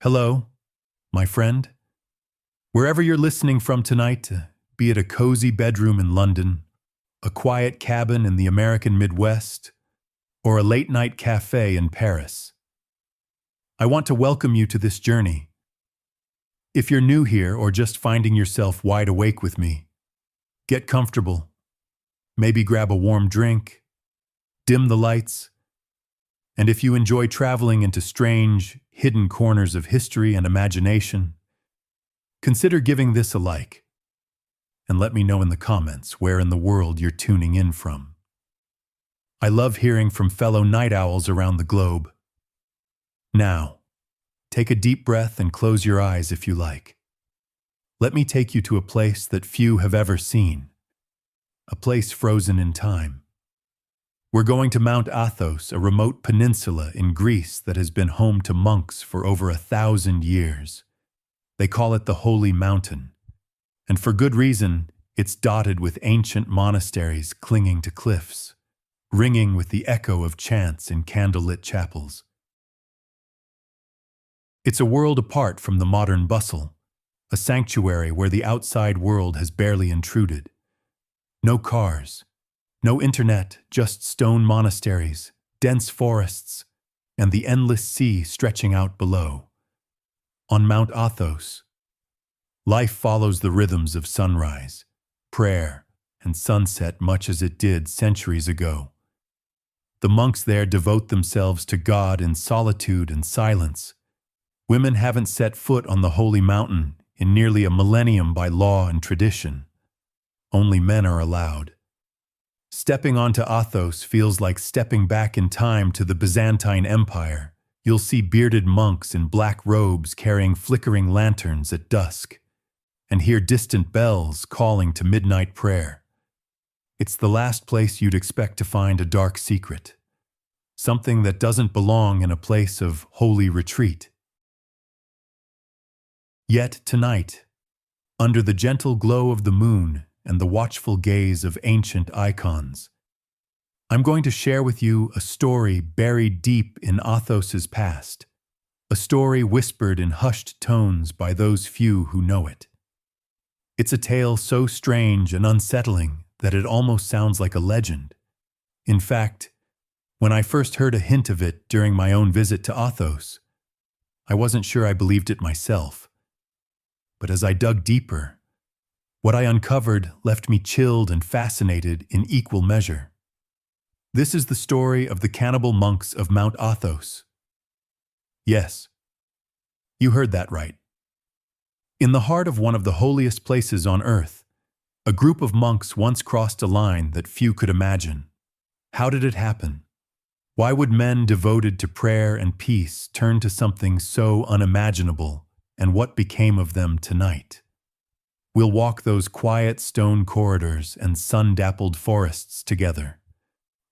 Hello, my friend. Wherever you're listening from tonight, be it a cozy bedroom in London, a quiet cabin in the American Midwest, or a late-night cafe in Paris, I want to welcome you to this journey. If you're new here or just finding yourself wide awake with me, get comfortable. Maybe grab a warm drink, dim the lights, and if you enjoy traveling into strange, hidden corners of history and imagination, consider giving this a like, and let me know in the comments where in the world you're tuning in from. I love hearing from fellow night owls around the globe. Now, take a deep breath and close your eyes if you like. Let me take you to a place that few have ever seen, a place frozen in time. We're going to Mount Athos, a remote peninsula in Greece that has been home to monks for over 1,000 years. They call it the Holy Mountain, and for good reason. It's dotted with ancient monasteries clinging to cliffs, ringing with the echo of chants in candlelit chapels. It's a world apart from the modern bustle, a sanctuary where the outside world has barely intruded. No cars, no internet, just stone monasteries, dense forests, and the endless sea stretching out below. On Mount Athos, life follows the rhythms of sunrise, prayer, and sunset much as it did centuries ago. The monks there devote themselves to God in solitude and silence. Women haven't set foot on the holy mountain in nearly a millennium by law and tradition. Only men are allowed. Stepping onto Athos feels like stepping back in time to the Byzantine Empire. You'll see bearded monks in black robes carrying flickering lanterns at dusk, and hear distant bells calling to midnight prayer. It's the last place you'd expect to find a dark secret, something that doesn't belong in a place of holy retreat. Yet tonight, under the gentle glow of the moon and the watchful gaze of ancient icons, I'm going to share with you a story buried deep in Athos's past, a story whispered in hushed tones by those few who know it. It's a tale so strange and unsettling that it almost sounds like a legend. In fact, when I first heard a hint of it during my own visit to Athos, I wasn't sure I believed it myself. But as I dug deeper, what I uncovered left me chilled and fascinated in equal measure. This is the story of the cannibal monks of Mount Athos. Yes, you heard that right. In the heart of one of the holiest places on earth, a group of monks once crossed a line that few could imagine. How did it happen? Why would men devoted to prayer and peace turn to something so unimaginable, and what became of them tonight? We'll walk those quiet stone corridors and sun-dappled forests together,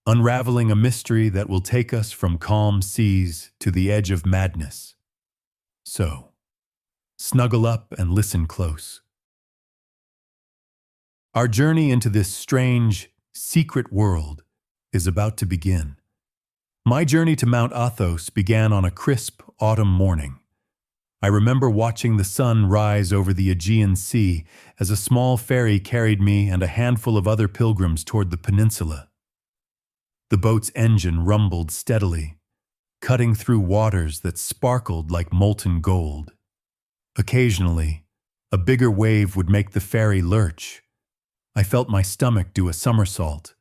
unraveling a mystery that will take us from calm seas to the edge of madness. So, snuggle up and listen close. Our journey into this strange, secret world is about to begin. My journey to Mount Athos began on a crisp autumn morning. I remember watching the sun rise over the Aegean Sea as a small ferry carried me and a handful of other pilgrims toward the peninsula. The boat's engine rumbled steadily, cutting through waters that sparkled like molten gold. Occasionally, a bigger wave would make the ferry lurch. I felt my stomach do a somersault,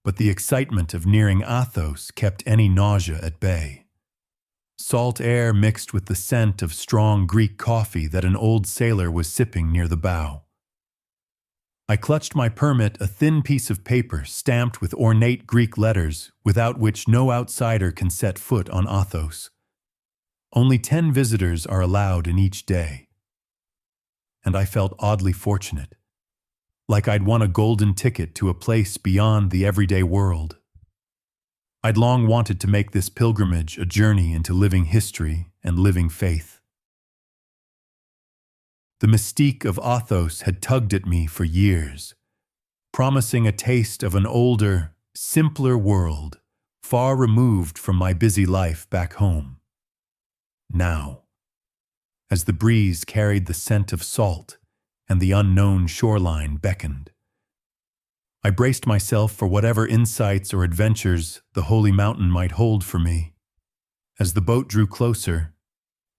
but the excitement of nearing Athos kept any nausea at bay. Salt air mixed with the scent of strong Greek coffee that an old sailor was sipping near the bow. I clutched my permit, a thin piece of paper stamped with ornate Greek letters without which no outsider can set foot on Athos. Only 10 visitors are allowed in each day. And I felt oddly fortunate, like I'd won a golden ticket to a place beyond the everyday world. I'd long wanted to make this pilgrimage a journey into living history and living faith. The mystique of Athos had tugged at me for years, promising a taste of an older, simpler world, far removed from my busy life back home. Now, as the breeze carried the scent of salt and the unknown shoreline beckoned. I braced myself for whatever insights or adventures the holy mountain might hold for me. As the boat drew closer,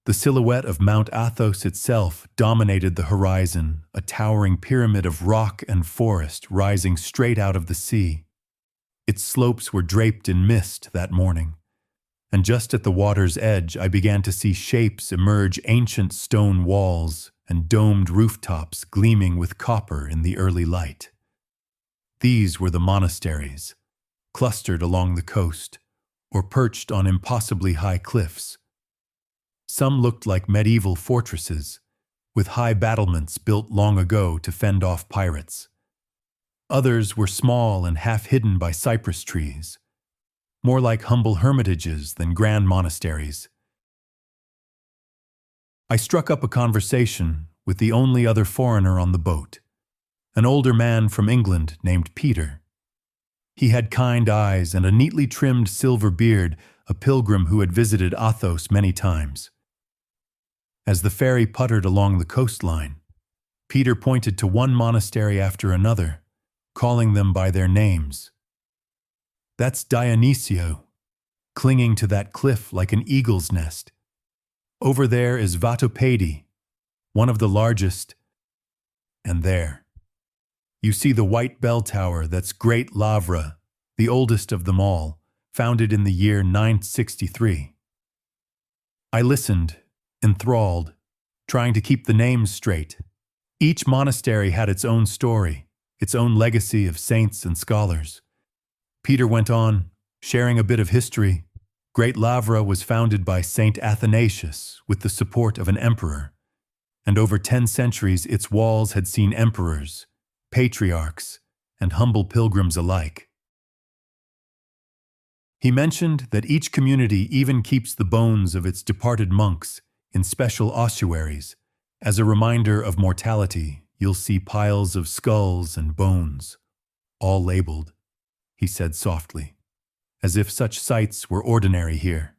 the silhouette of Mount Athos itself dominated the horizon, a towering pyramid of rock and forest rising straight out of the sea. Its slopes were draped in mist that morning, and just at the water's edge I began to see shapes emerge, ancient stone walls and domed rooftops gleaming with copper in the early light. These were the monasteries, clustered along the coast or perched on impossibly high cliffs. Some looked like medieval fortresses, with high battlements built long ago to fend off pirates. Others were small and half hidden by cypress trees, more like humble hermitages than grand monasteries. I struck up a conversation with the only other foreigner on the boat, an older man from England named Peter. He had kind eyes and a neatly trimmed silver beard, a pilgrim who had visited Athos many times. As the ferry puttered along the coastline, Peter pointed to one monastery after another, calling them by their names. "That's Dionisio, clinging to that cliff like an eagle's nest. Over there is Vatopedi, one of the largest. And there, you see the white bell tower that's Great Lavra, the oldest of them all, founded in the year 963. I listened, enthralled, trying to keep the names straight. Each monastery had its own story, its own legacy of saints and scholars. Peter went on, sharing a bit of history. Great Lavra was founded by Saint Athanasius with the support of an emperor, and over 10 centuries its walls had seen emperors, patriarchs, and humble pilgrims alike. He mentioned that each community even keeps the bones of its departed monks in special ossuaries. As a reminder of mortality, you'll see piles of skulls and bones, all labeled, he said softly, as if such sights were ordinary here.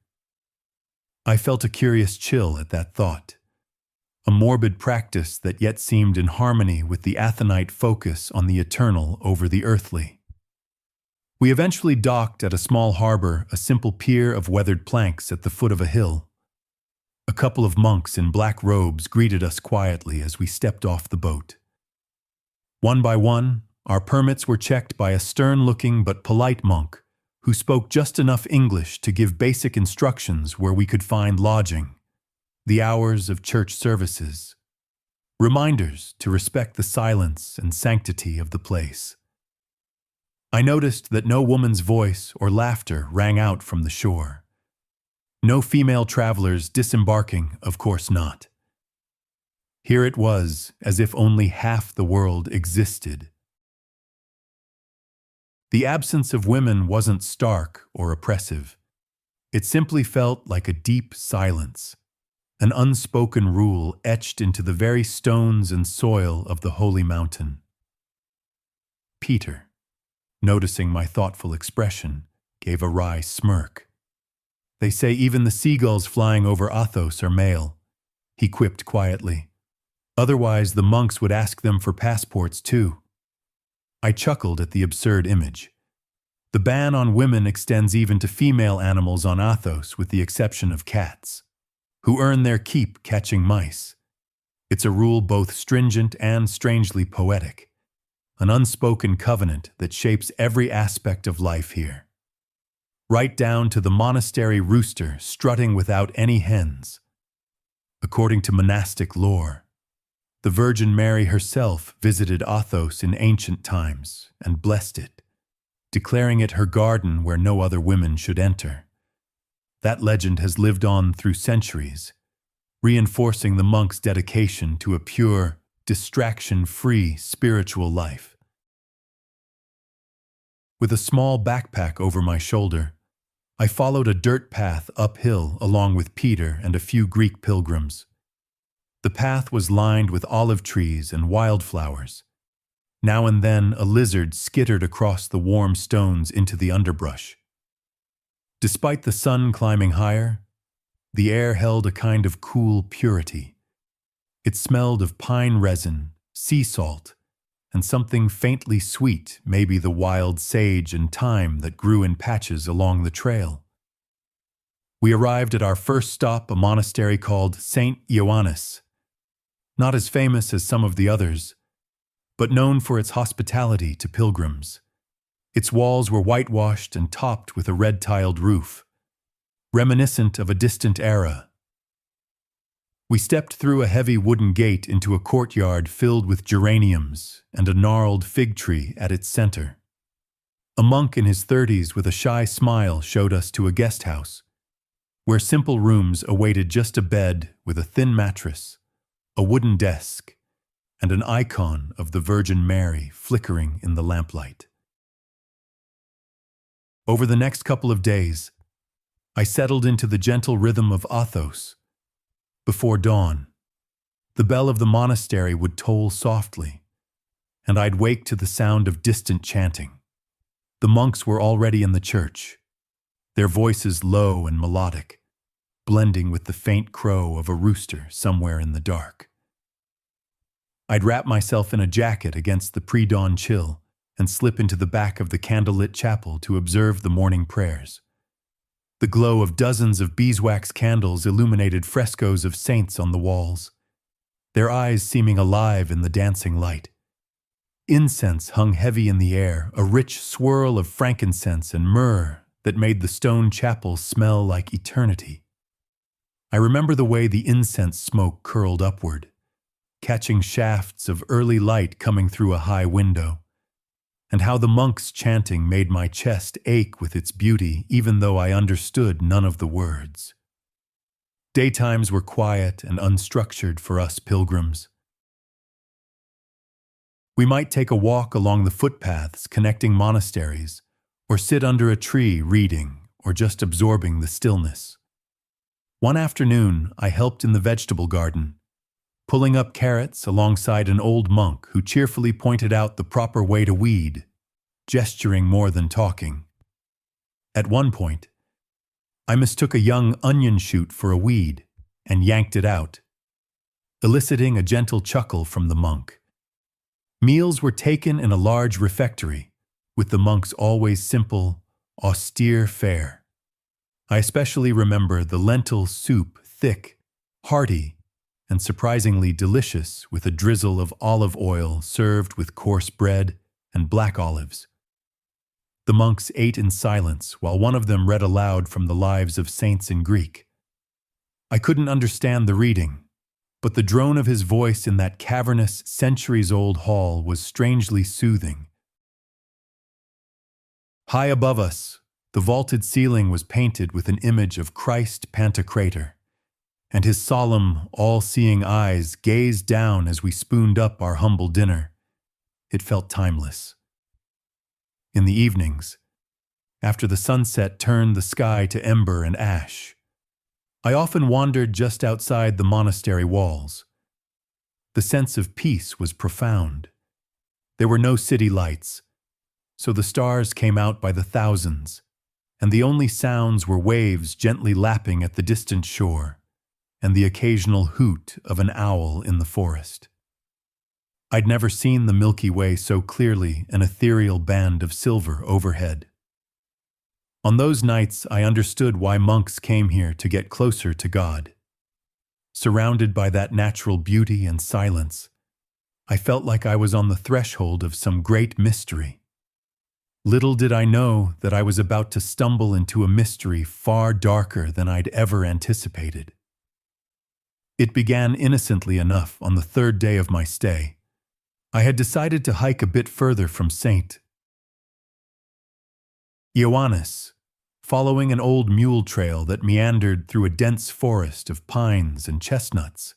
I felt a curious chill at that thought, a morbid practice that yet seemed in harmony with the Athonite focus on the eternal over the earthly. We eventually docked at a small harbor, a simple pier of weathered planks at the foot of a hill. A couple of monks in black robes greeted us quietly as we stepped off the boat. One by one, our permits were checked by a stern-looking but polite monk who spoke just enough English to give basic instructions where we could find lodging, the hours of church services, reminders to respect the silence and sanctity of the place. I noticed that no woman's voice or laughter rang out from the shore. No female travelers disembarking, of course not. Here it was, as if only half the world existed. The absence of women wasn't stark or oppressive. It simply felt like a deep silence, an unspoken rule etched into the very stones and soil of the holy mountain. Peter, noticing my thoughtful expression, gave a wry smirk. "They say even the seagulls flying over Athos are male," he quipped quietly. "Otherwise the monks would ask them for passports too." I chuckled at the absurd image. The ban on women extends even to female animals on Athos, with the exception of cats, who earn their keep catching mice. It's a rule both stringent and strangely poetic, an unspoken covenant that shapes every aspect of life here. Right down to the monastery rooster strutting without any hens. According to monastic lore, the Virgin Mary herself visited Athos in ancient times and blessed it, declaring it her garden where no other women should enter. That legend has lived on through centuries, reinforcing the monk's dedication to a pure, distraction-free spiritual life. With a small backpack over my shoulder, I followed a dirt path uphill along with Peter and a few Greek pilgrims. The path was lined with olive trees and wildflowers. Now and then a lizard skittered across the warm stones into the underbrush. Despite the sun climbing higher, the air held a kind of cool purity, It smelled of pine resin, sea salt, and something faintly sweet, maybe the wild sage and thyme that grew in patches along the trail. We arrived at our first stop, a monastery called St. Ioannis, not as famous as some of the others, but known for its hospitality to pilgrims. Its walls were whitewashed and topped with a red-tiled roof, reminiscent of a distant era. We stepped through a heavy wooden gate into a courtyard filled with geraniums and a gnarled fig tree at its center. A monk in his 30s with a shy smile showed us to a guest house, where simple rooms awaited just a bed with a thin mattress, a wooden desk, and an icon of the Virgin Mary flickering in the lamplight. Over the next couple of days, I settled into the gentle rhythm of Athos. Before dawn, the bell of the monastery would toll softly, and I'd wake to the sound of distant chanting. The monks were already in the church, their voices low and melodic, blending with the faint crow of a rooster somewhere in the dark. I'd wrap myself in a jacket against the pre-dawn chill and slip into the back of the candlelit chapel to observe the morning prayers. The glow of dozens of beeswax candles illuminated frescoes of saints on the walls, their eyes seeming alive in the dancing light. Incense hung heavy in the air, a rich swirl of frankincense and myrrh that made the stone chapel smell like eternity. I remember the way the incense smoke curled upward, catching shafts of early light coming through a high window, and how the monks' chanting made my chest ache with its beauty even though I understood none of the words. Daytimes were quiet and unstructured for us pilgrims. We might take a walk along the footpaths connecting monasteries, or sit under a tree reading or just absorbing the stillness. One afternoon, I helped in the vegetable garden, pulling up carrots alongside an old monk who cheerfully pointed out the proper way to weed, gesturing more than talking. At one point, I mistook a young onion shoot for a weed and yanked it out, eliciting a gentle chuckle from the monk. Meals were taken in a large refectory, with the monk's always simple, austere fare. I especially remember the lentil soup, thick, hearty, and surprisingly delicious, with a drizzle of olive oil served with coarse bread and black olives. The monks ate in silence while one of them read aloud from the lives of saints in Greek. I couldn't understand the reading, but the drone of his voice in that cavernous, centuries-old hall was strangely soothing. High above us, the vaulted ceiling was painted with an image of Christ Pantocrator, and his solemn, all-seeing eyes gazed down as we spooned up our humble dinner. It felt timeless. In the evenings, after the sunset turned the sky to ember and ash, I often wandered just outside the monastery walls. The sense of peace was profound. There were no city lights, so the stars came out by the thousands, and the only sounds were waves gently lapping at the distant shore, and the occasional hoot of an owl in the forest. I'd never seen the Milky Way so clearly, an ethereal band of silver overhead. On those nights, I understood why monks came here to get closer to God. Surrounded by that natural beauty and silence, I felt like I was on the threshold of some great mystery. Little did I know that I was about to stumble into a mystery far darker than I'd ever anticipated. It began innocently enough on the third day of my stay. I had decided to hike a bit further from St. Ioannis, following an old mule trail that meandered through a dense forest of pines and chestnuts.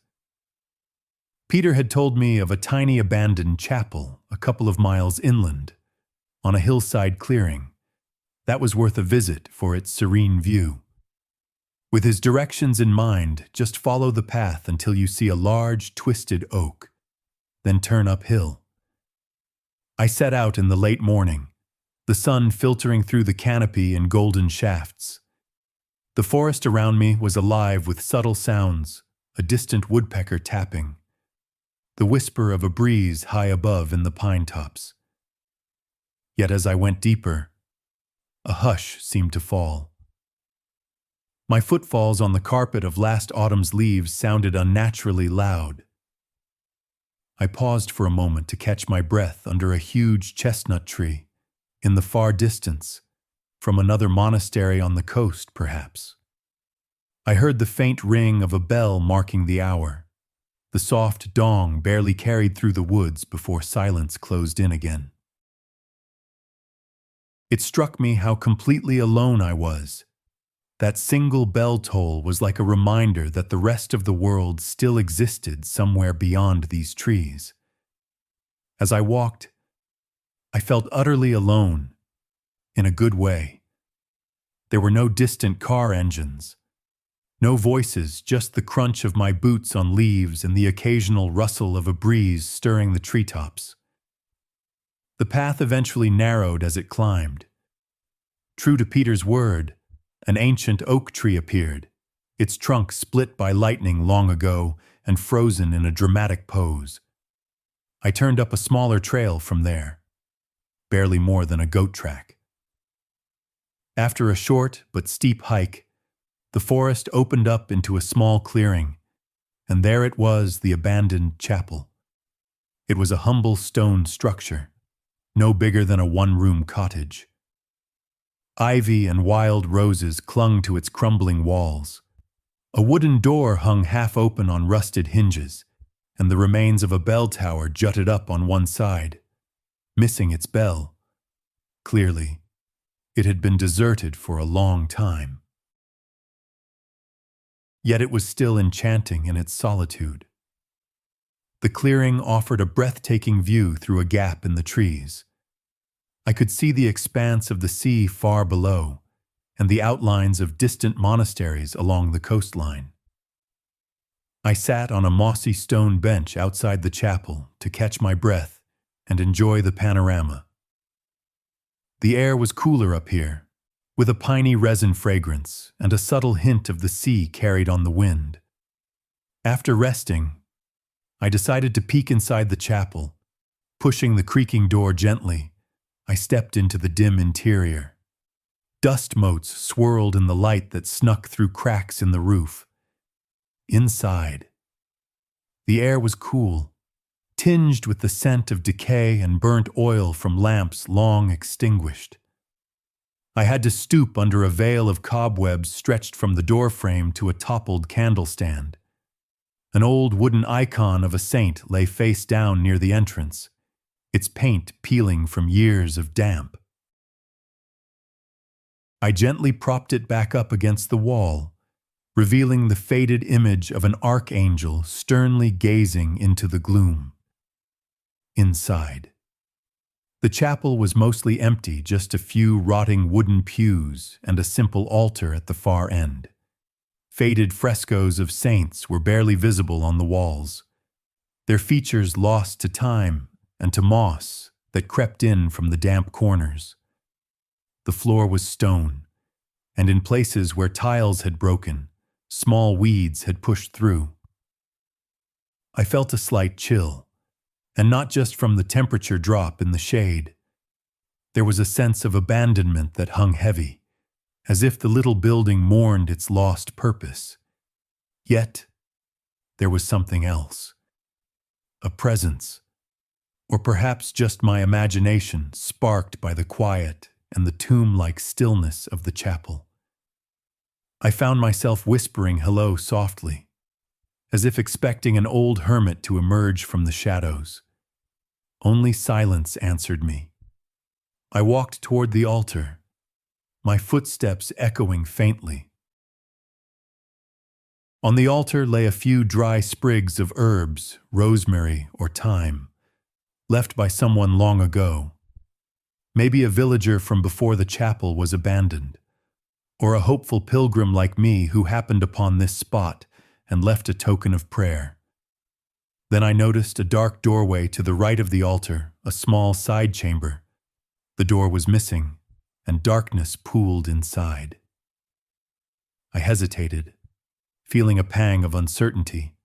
Peter had told me of a tiny abandoned chapel a couple of miles inland, on a hillside clearing. That was worth a visit for its serene view. With his directions in mind, just follow the path until you see a large, twisted oak, then turn uphill. I set out in the late morning, the sun filtering through the canopy in golden shafts. The forest around me was alive with subtle sounds, a distant woodpecker tapping, the whisper of a breeze high above in the pine tops. Yet as I went deeper, a hush seemed to fall. My footfalls on the carpet of last autumn's leaves sounded unnaturally loud. I paused for a moment to catch my breath under a huge chestnut tree, in the far distance, from another monastery on the coast, perhaps. I heard the faint ring of a bell marking the hour. The soft dong barely carried through the woods before silence closed in again. It struck me how completely alone I was. That single bell toll was like a reminder that the rest of the world still existed somewhere beyond these trees. As I walked, I felt utterly alone, in a good way. There were no distant car engines, no voices, just the crunch of my boots on leaves and the occasional rustle of a breeze stirring the treetops. The path eventually narrowed as it climbed. True to Peter's word, an ancient oak tree appeared, its trunk split by lightning long ago and frozen in a dramatic pose. I turned up a smaller trail from there, barely more than a goat track. After a short but steep hike, the forest opened up into a small clearing, and there it was, the abandoned chapel. It was a humble stone structure, no bigger than a one-room cottage. Ivy and wild roses clung to its crumbling walls. A wooden door hung half open on rusted hinges, and the remains of a bell tower jutted up on one side, missing its bell. Clearly, it had been deserted for a long time. Yet it was still enchanting in its solitude. The clearing offered a breathtaking view through a gap in the trees. I could see the expanse of the sea far below, and the outlines of distant monasteries along the coastline. I sat on a mossy stone bench outside the chapel to catch my breath and enjoy the panorama. The air was cooler up here, with a piney resin fragrance and a subtle hint of the sea carried on the wind. After resting, I decided to peek inside the chapel. Pushing the creaking door gently, I stepped into the dim interior. Dust motes swirled in the light that snuck through cracks in the roof. Inside, the air was cool, tinged with the scent of decay and burnt oil from lamps long extinguished. I had to stoop under a veil of cobwebs stretched from the doorframe to a toppled candlestand. An old wooden icon of a saint lay face down near the entrance, its paint peeling from years of damp. I gently propped it back up against the wall, revealing the faded image of an archangel sternly gazing into the gloom. Inside, the chapel was mostly empty, just a few rotting wooden pews and a simple altar at the far end. Faded frescoes of saints were barely visible on the walls, their features lost to time and to moss that crept in from the damp corners. The floor was stone, and in places where tiles had broken, small weeds had pushed through. I felt a slight chill, and not just from the temperature drop in the shade. There was a sense of abandonment that hung heavy, as if the little building mourned its lost purpose. Yet, there was something else. A presence, or perhaps just my imagination sparked by the quiet and the tomb-like stillness of the chapel. I found myself whispering hello softly, as if expecting an old hermit to emerge from the shadows. Only silence answered me. I walked toward the altar, my footsteps echoing faintly. On the altar lay a few dry sprigs of herbs, rosemary or thyme, left by someone long ago. Maybe a villager from before the chapel was abandoned, or a hopeful pilgrim like me who happened upon this spot and left a token of prayer. Then I noticed a dark doorway to the right of the altar, a small side chamber. The door was missing, and darkness pooled inside. I hesitated, feeling a pang of uncertainty.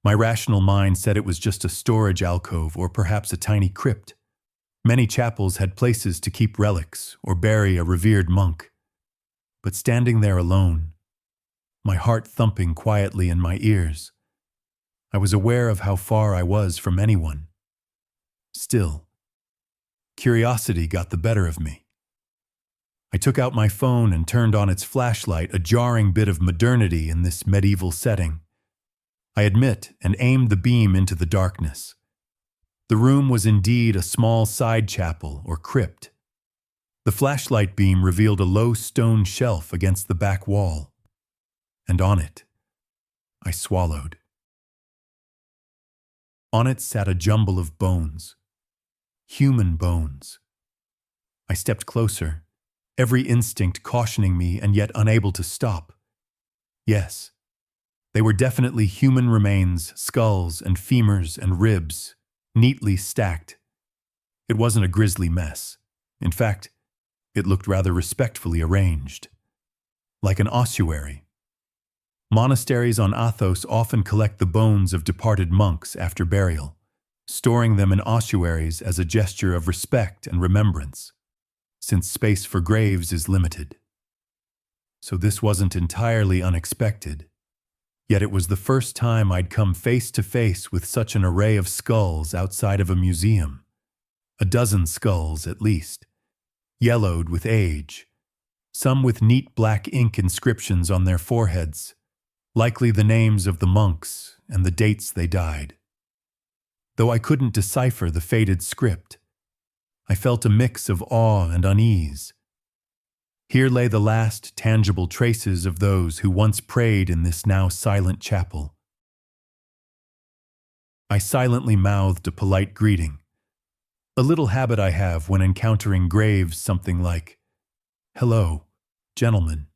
My rational mind said it was just a storage alcove or perhaps a tiny crypt. Many chapels had places to keep relics or bury a revered monk. But standing there alone, my heart thumping quietly in my ears, I was aware of how far I was from anyone. Still, curiosity got the better of me. I took out my phone and turned on its flashlight, a jarring bit of modernity in this medieval setting. I admit, and aimed the beam into the darkness. The room was indeed a small side chapel or crypt. The flashlight beam revealed a low stone shelf against the back wall, and on it, I swallowed. On it sat a jumble of bones, human bones. I stepped closer, every instinct cautioning me and yet unable to stop. Yes, they were definitely human remains, skulls and femurs and ribs, neatly stacked. It wasn't a grisly mess. In fact, it looked rather respectfully arranged, like an ossuary. Monasteries on Athos often collect the bones of departed monks after burial, storing them in ossuaries as a gesture of respect and remembrance, since space for graves is limited. So this wasn't entirely unexpected. Yet it was the first time I'd come face to face with such an array of skulls outside of a museum. A dozen skulls, at least, yellowed with age, some with neat black ink inscriptions on their foreheads, likely the names of the monks and the dates they died. Though I couldn't decipher the faded script, I felt a mix of awe and unease. Here lay the last tangible traces of those who once prayed in this now silent chapel. I silently mouthed a polite greeting, a little habit I have when encountering graves, something like, "Hello, gentlemen.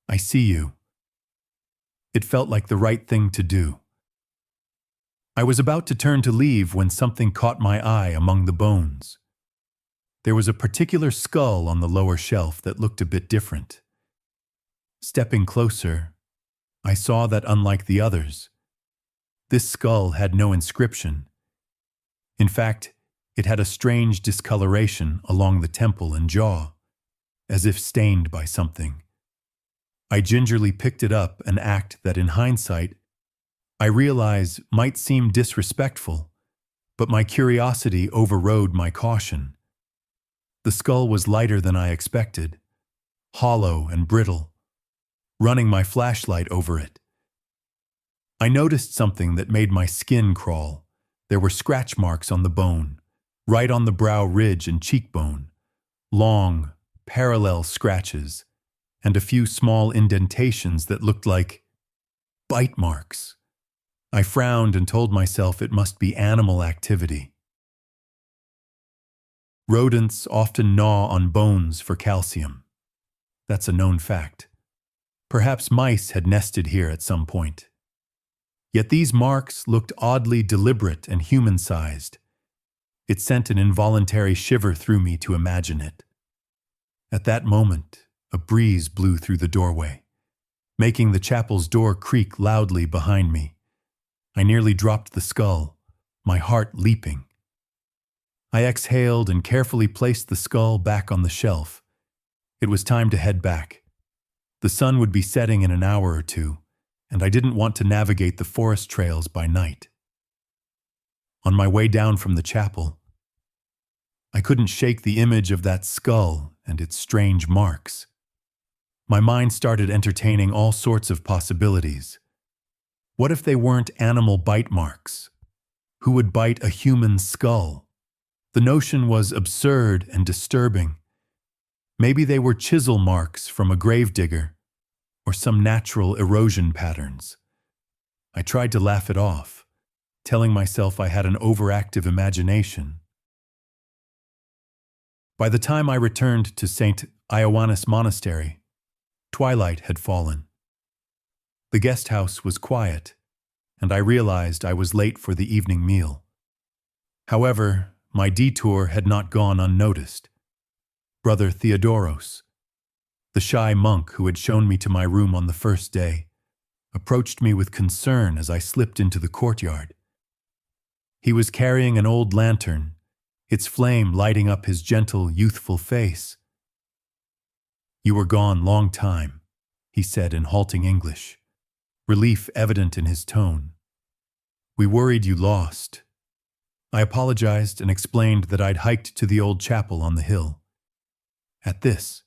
I see you." It felt like the right thing to do. I was about to turn to leave when something caught my eye among the bones. There was a particular skull on the lower shelf that looked a bit different. Stepping closer, I saw that unlike the others, this skull had no inscription. In fact, it had a strange discoloration along the temple and jaw, as if stained by something. I gingerly picked it up, an act that in hindsight, I realize might seem disrespectful, but my curiosity overrode my caution. The skull was lighter than I expected, hollow and brittle. Running my flashlight over it, I noticed something that made my skin crawl. There were scratch marks on the bone, right on the brow ridge and cheekbone, long, parallel scratches, and a few small indentations that looked like bite marks. I frowned and told myself it must be animal activity. Rodents often gnaw on bones for calcium. That's a known fact. Perhaps mice had nested here at some point. Yet these marks looked oddly deliberate and human-sized. It sent an involuntary shiver through me to imagine it. At that moment, a breeze blew through the doorway, making the chapel's door creak loudly behind me. I nearly dropped the skull, my heart leaping. I exhaled and carefully placed the skull back on the shelf. It was time to head back. The sun would be setting in an hour or two, and I didn't want to navigate the forest trails by night. On my way down from the chapel, I couldn't shake the image of that skull and its strange marks. My mind started entertaining all sorts of possibilities. What if they weren't animal bite marks? Who would bite a human skull? The notion was absurd and disturbing. Maybe they were chisel marks from a gravedigger, or some natural erosion patterns. I tried to laugh it off, telling myself I had an overactive imagination. By the time I returned to St. Ioannis Monastery, twilight had fallen. The guest house was quiet, and I realized I was late for the evening meal. However, my detour had not gone unnoticed. Brother Theodoros, the shy monk who had shown me to my room on the first day, approached me with concern as I slipped into the courtyard. He was carrying an old lantern, its flame lighting up his gentle, youthful face. "You were gone long time," he said in halting English, relief evident in his tone. "We worried you lost." I apologized and explained that I'd hiked to the old chapel on the hill. At this,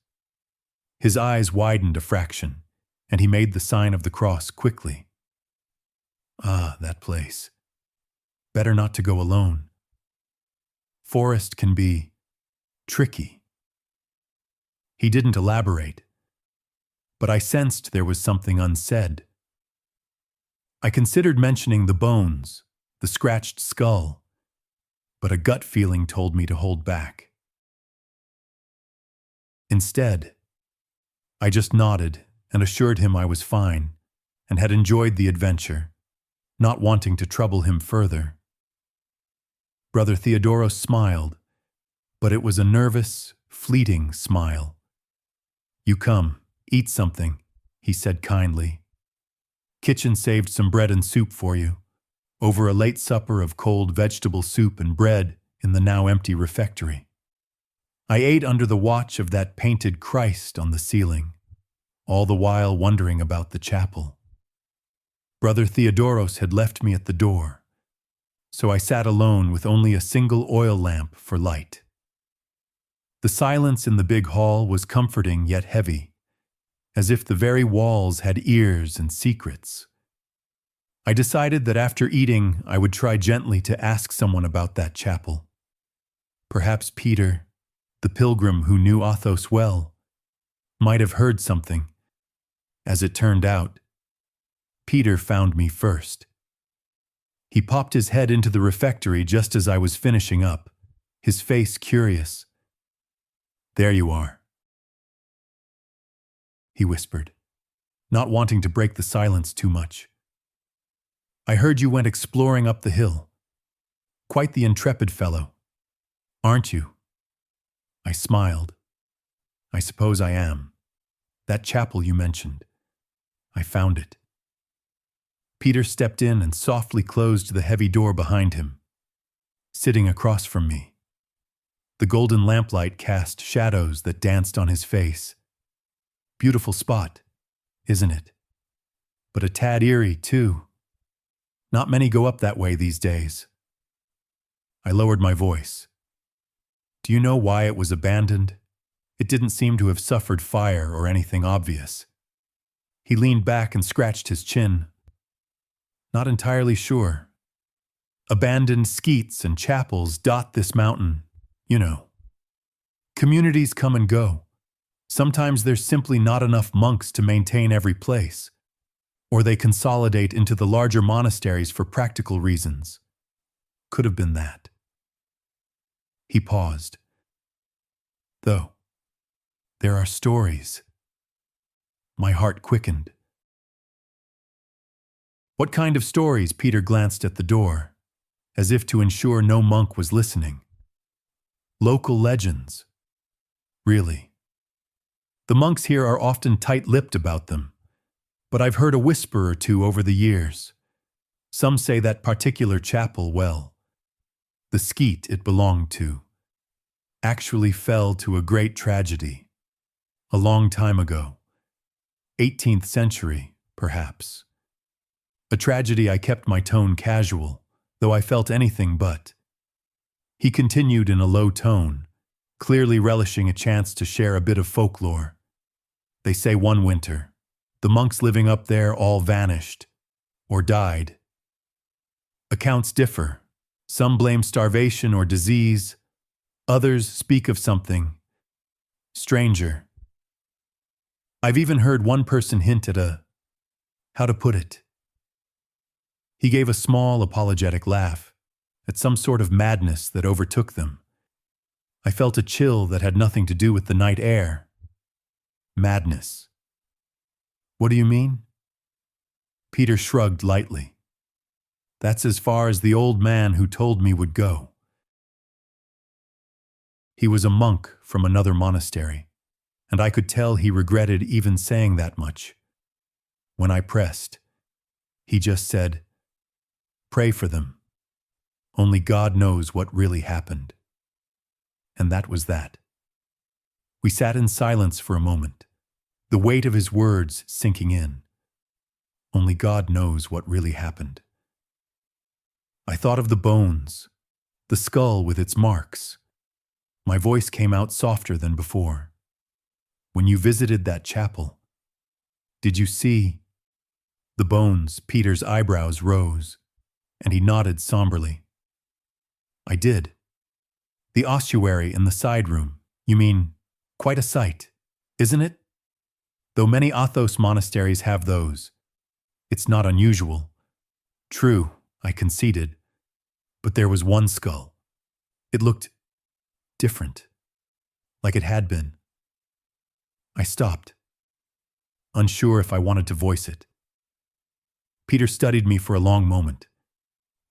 his eyes widened a fraction, and he made the sign of the cross quickly. "Ah, that place. Better not to go alone. Forest can be tricky." He didn't elaborate, but I sensed there was something unsaid. I considered mentioning the bones, the scratched skull, but a gut feeling told me to hold back. Instead, I just nodded and assured him I was fine and had enjoyed the adventure, not wanting to trouble him further. Brother Theodoros smiled, but it was a nervous, fleeting smile. "You come, eat something," he said kindly. "Kitchen saved some bread and soup for you, over a late supper of cold vegetable soup and bread in the now empty refectory." I ate under the watch of that painted Christ on the ceiling, all the while wondering about the chapel. Brother Theodoros had left me at the door, so I sat alone with only a single oil lamp for light. The silence in the big hall was comforting yet heavy, as if the very walls had ears and secrets. I decided that after eating, I would try gently to ask someone about that chapel. Perhaps Peter, the pilgrim who knew Athos well, might have heard something. As it turned out, Peter found me first. He popped his head into the refectory just as I was finishing up, his face curious. "There you are," he whispered, not wanting to break the silence too much. "I heard you went exploring up the hill. Quite the intrepid fellow, aren't you?" I smiled. "I suppose I am. That chapel you mentioned. I found it." Peter stepped in and softly closed the heavy door behind him, sitting across from me. The golden lamplight cast shadows that danced on his face. Beautiful spot, isn't it? But a tad eerie, too. Not many go up that way these days. I lowered my voice. "Do you know why it was abandoned? It didn't seem to have suffered fire or anything obvious." He leaned back and scratched his chin. "Not entirely sure. Abandoned skeets and chapels dot this mountain, you know. Communities come and go. Sometimes there's simply not enough monks to maintain every place, or they consolidate into the larger monasteries for practical reasons. Could have been that." He paused. "Though, there are stories." My heart quickened. "What kind of stories?" Peter glanced at the door, as if to ensure no monk was listening. "Local legends. Really. The monks here are often tight-lipped about them, but I've heard a whisper or two over the years. Some say that particular chapel, well, the skeet it belonged to, actually fell to a great tragedy. A long time ago. 18th century, perhaps. A tragedy I kept my tone casual, though I felt anything but." He continued in a low tone, clearly relishing a chance to share a bit of folklore. "They say one winter, the monks living up there all vanished, or died. Accounts differ. Some blame starvation or disease. Others speak of something stranger. I've even heard one person hint at how to put it?" He gave a small, apologetic laugh, at some sort of madness that overtook them. I felt a chill that had nothing to do with the night air. Madness. "What do you mean?" Peter shrugged lightly. "That's as far as the old man who told me would go." He was a monk from another monastery, and I could tell he regretted even saying that much. When I pressed, He just said, "Pray for them. Only God knows what really happened." And that was that. We sat in silence for a moment, the weight of his words sinking in. Only God knows what really happened. I thought of the bones, the skull with its marks. My voice came out softer than before. When you visited that chapel, did you see the bones? Peter's eyebrows rose, and he nodded somberly. I did. The ossuary in the side room. You mean, quite a sight, isn't it? Though many Athos monasteries have those, it's not unusual. True, I conceded, but there was one skull. It looked different, like it had been. I stopped, unsure if I wanted to voice it. Peter studied me for a long moment,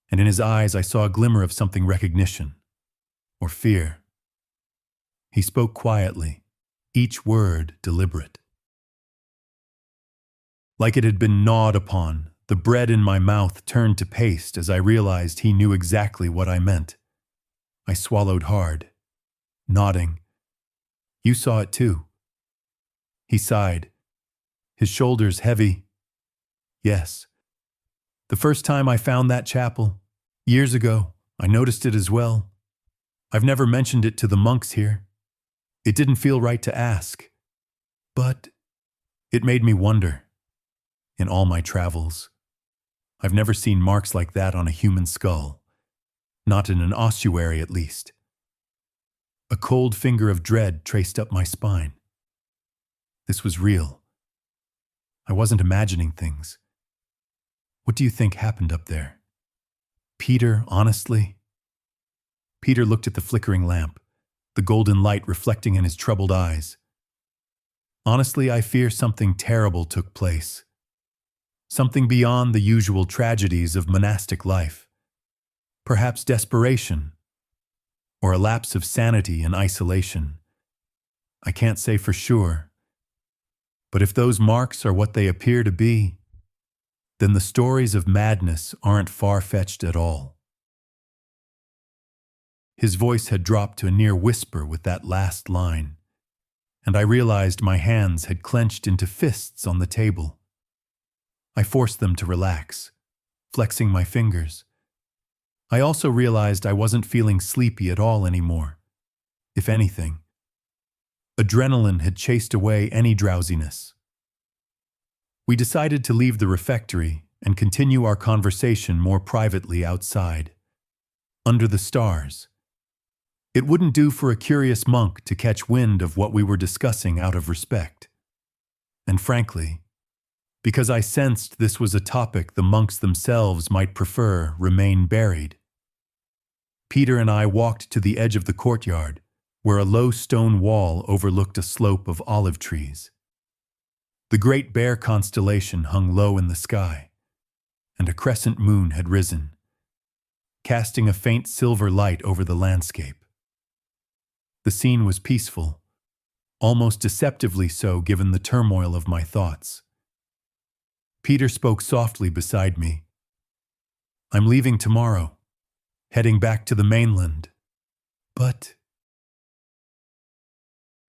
and in his eyes I saw a glimmer of something: recognition or fear. He spoke quietly, each word deliberate. Like it had been gnawed upon, the bread in my mouth turned to paste as I realized he knew exactly what I meant. I swallowed hard, nodding. You saw it too. He sighed, his shoulders heavy. Yes. The first time I found that chapel, years ago, I noticed it as well. I've never mentioned it to the monks here. It didn't feel right to ask. But it made me wonder. In all my travels, I've never seen marks like that on a human skull. Not in an ossuary, at least. A cold finger of dread traced up my spine. This was real. I wasn't imagining things. What do you think happened up there? Peter, honestly? Peter looked at the flickering lamp, the golden light reflecting in his troubled eyes. Honestly, I fear something terrible took place. Something beyond the usual tragedies of monastic life. Perhaps desperation, or a lapse of sanity in isolation. I can't say for sure. But if those marks are what they appear to be, then the stories of madness aren't far-fetched at all. His voice had dropped to a near whisper with that last line, and I realized my hands had clenched into fists on the table. I forced them to relax, flexing my fingers. I also realized I wasn't feeling sleepy at all anymore. If anything, adrenaline had chased away any drowsiness. We decided to leave the refectory and continue our conversation more privately outside, under the stars. It wouldn't do for a curious monk to catch wind of what we were discussing out of respect. And frankly, because I sensed this was a topic the monks themselves might prefer remain buried. Peter and I walked to the edge of the courtyard, where a low stone wall overlooked a slope of olive trees. The Great Bear constellation hung low in the sky, and a crescent moon had risen, casting a faint silver light over the landscape. The scene was peaceful, almost deceptively so given the turmoil of my thoughts. Peter spoke softly beside me. I'm leaving tomorrow, heading back to the mainland. But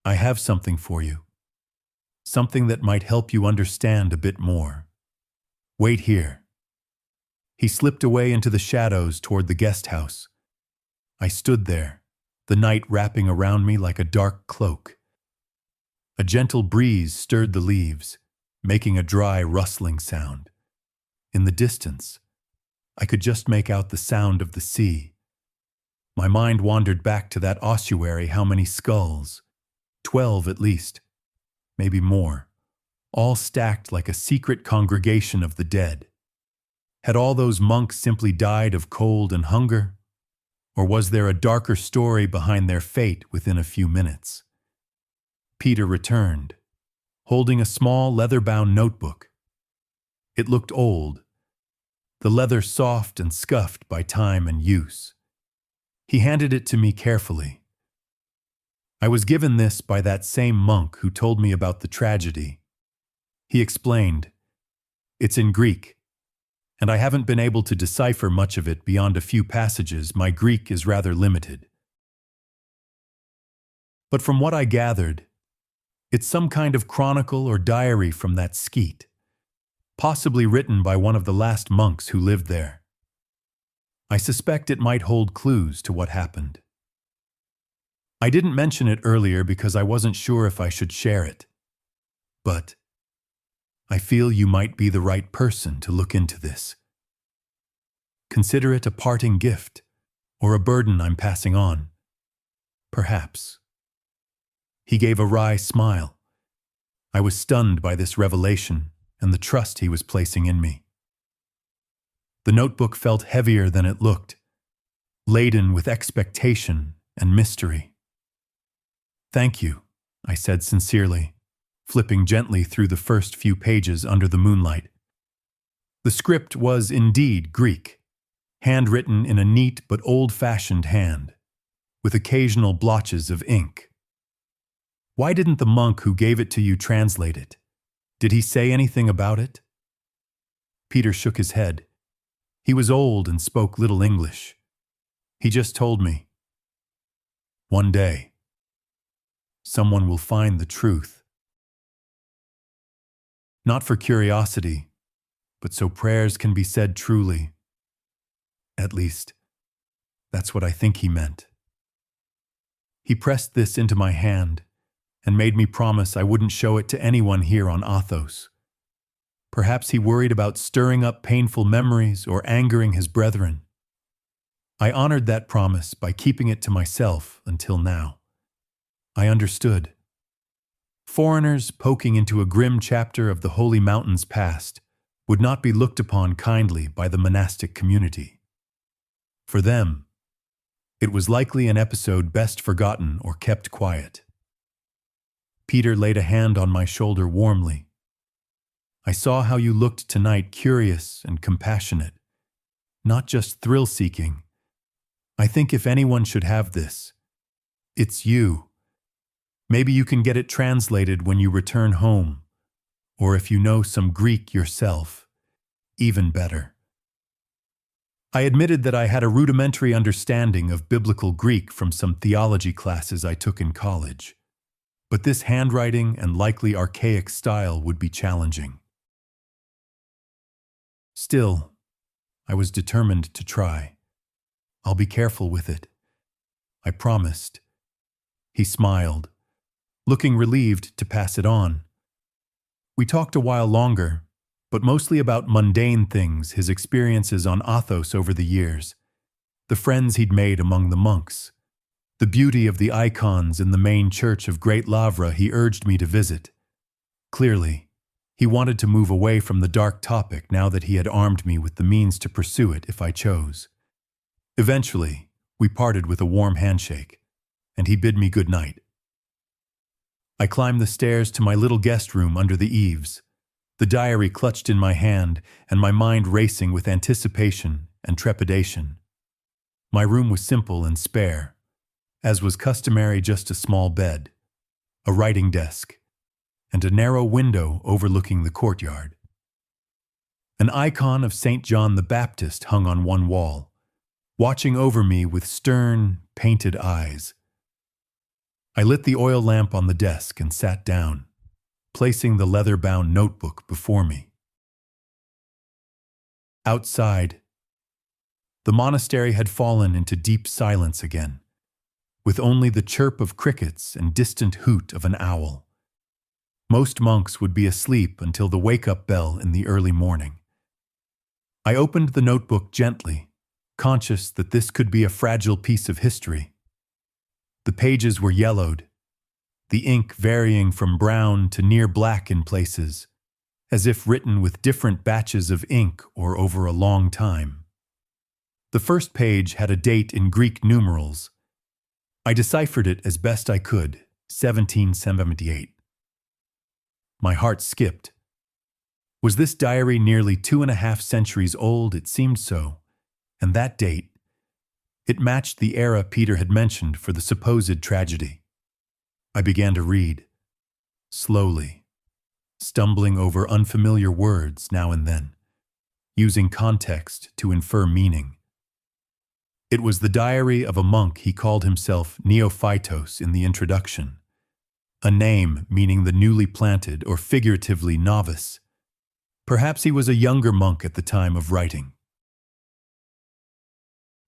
I have something for you. Something that might help you understand a bit more. Wait here. He slipped away into the shadows toward the guest house. I stood there, the night wrapping around me like a dark cloak. A gentle breeze stirred the leaves, making a dry, rustling sound. In the distance, I could just make out the sound of the sea. My mind wandered back to that ossuary. How many skulls? 12 at least, maybe more, all stacked like a secret congregation of the dead. Had all those monks simply died of cold and hunger? Or was there a darker story behind their fate within a few minutes? Peter returned, holding a small leather-bound notebook. It looked old, the leather soft and scuffed by time and use. He handed it to me carefully. I was given this by that same monk who told me about the tragedy. He explained, "It's in Greek. and I haven't been able to decipher much of it beyond a few passages. My Greek is rather limited. But from what I gathered, it's some kind of chronicle or diary from that skeet, possibly written by one of the last monks who lived there. I suspect it might hold clues to what happened. I didn't mention it earlier because I wasn't sure if I should share it, but I feel you might be the right person to look into this. Consider it a parting gift, or a burden I'm passing on. Perhaps. He gave a wry smile. I was stunned by this revelation and the trust he was placing in me. The notebook felt heavier than it looked, laden with expectation and mystery. "Thank you," I said sincerely, flipping gently through the first few pages under the moonlight. The script was indeed Greek, handwritten in a neat but old-fashioned hand, with occasional blotches of ink. "Why didn't the monk who gave it to you translate it? Did he say anything about it?" Peter shook his head. He was old and spoke little English. He just told me, "One day, someone will find the truth." Not for curiosity, but so prayers can be said truly. At least, that's what I think he meant. He pressed this into my hand and made me promise I wouldn't show it to anyone here on Athos. Perhaps he worried about stirring up painful memories or angering his brethren. I honored that promise by keeping it to myself until now. I understood. Foreigners poking into a grim chapter of the Holy Mountain's past would not be looked upon kindly by the monastic community. For them, it was likely an episode best forgotten or kept quiet. Peter laid a hand on my shoulder warmly. "I saw how you looked tonight, curious and compassionate, not just thrill-seeking. I think if anyone should have this, it's you. Maybe you can get it translated when you return home, or if you know some Greek yourself, even better." I admitted that I had a rudimentary understanding of biblical Greek from some theology classes I took in college, but this handwriting and likely archaic style would be challenging. Still, I was determined to try. "I'll be careful with it," I promised. He smiled, looking relieved to pass it on. We talked a while longer, but mostly about mundane things, his experiences on Athos over the years, the friends he'd made among the monks, the beauty of the icons in the main church of Great Lavra he urged me to visit. Clearly, he wanted to move away from the dark topic now that he had armed me with the means to pursue it if I chose. Eventually, we parted with a warm handshake, and he bid me good night. I climbed the stairs to my little guest room under the eaves, the diary clutched in my hand and my mind racing with anticipation and trepidation. My room was simple and spare, as was customary, just a small bed, a writing desk, and a narrow window overlooking the courtyard. An icon of St. John the Baptist hung on one wall, watching over me with stern, painted eyes. I lit the oil lamp on the desk and sat down, placing the leather-bound notebook before me. Outside, the monastery had fallen into deep silence again, with only the chirp of crickets and distant hoot of an owl. Most monks would be asleep until the wake-up bell in the early morning. I opened the notebook gently, conscious that this could be a fragile piece of history. The pages were yellowed, the ink varying from brown to near black in places, as if written with different batches of ink or over a long time. The first page had a date in Greek numerals. I deciphered it as best I could, 1778. My heart skipped. Was this diary nearly 2.5 centuries old? It seemed so, and that date, it matched the era Peter had mentioned for the supposed tragedy. I began to read, slowly, stumbling over unfamiliar words now and then. using context to infer meaning. It was the diary of a monk. He called himself Neophytos in the introduction, a name meaning the newly planted or figuratively novice. Perhaps he was a younger monk at the time of writing.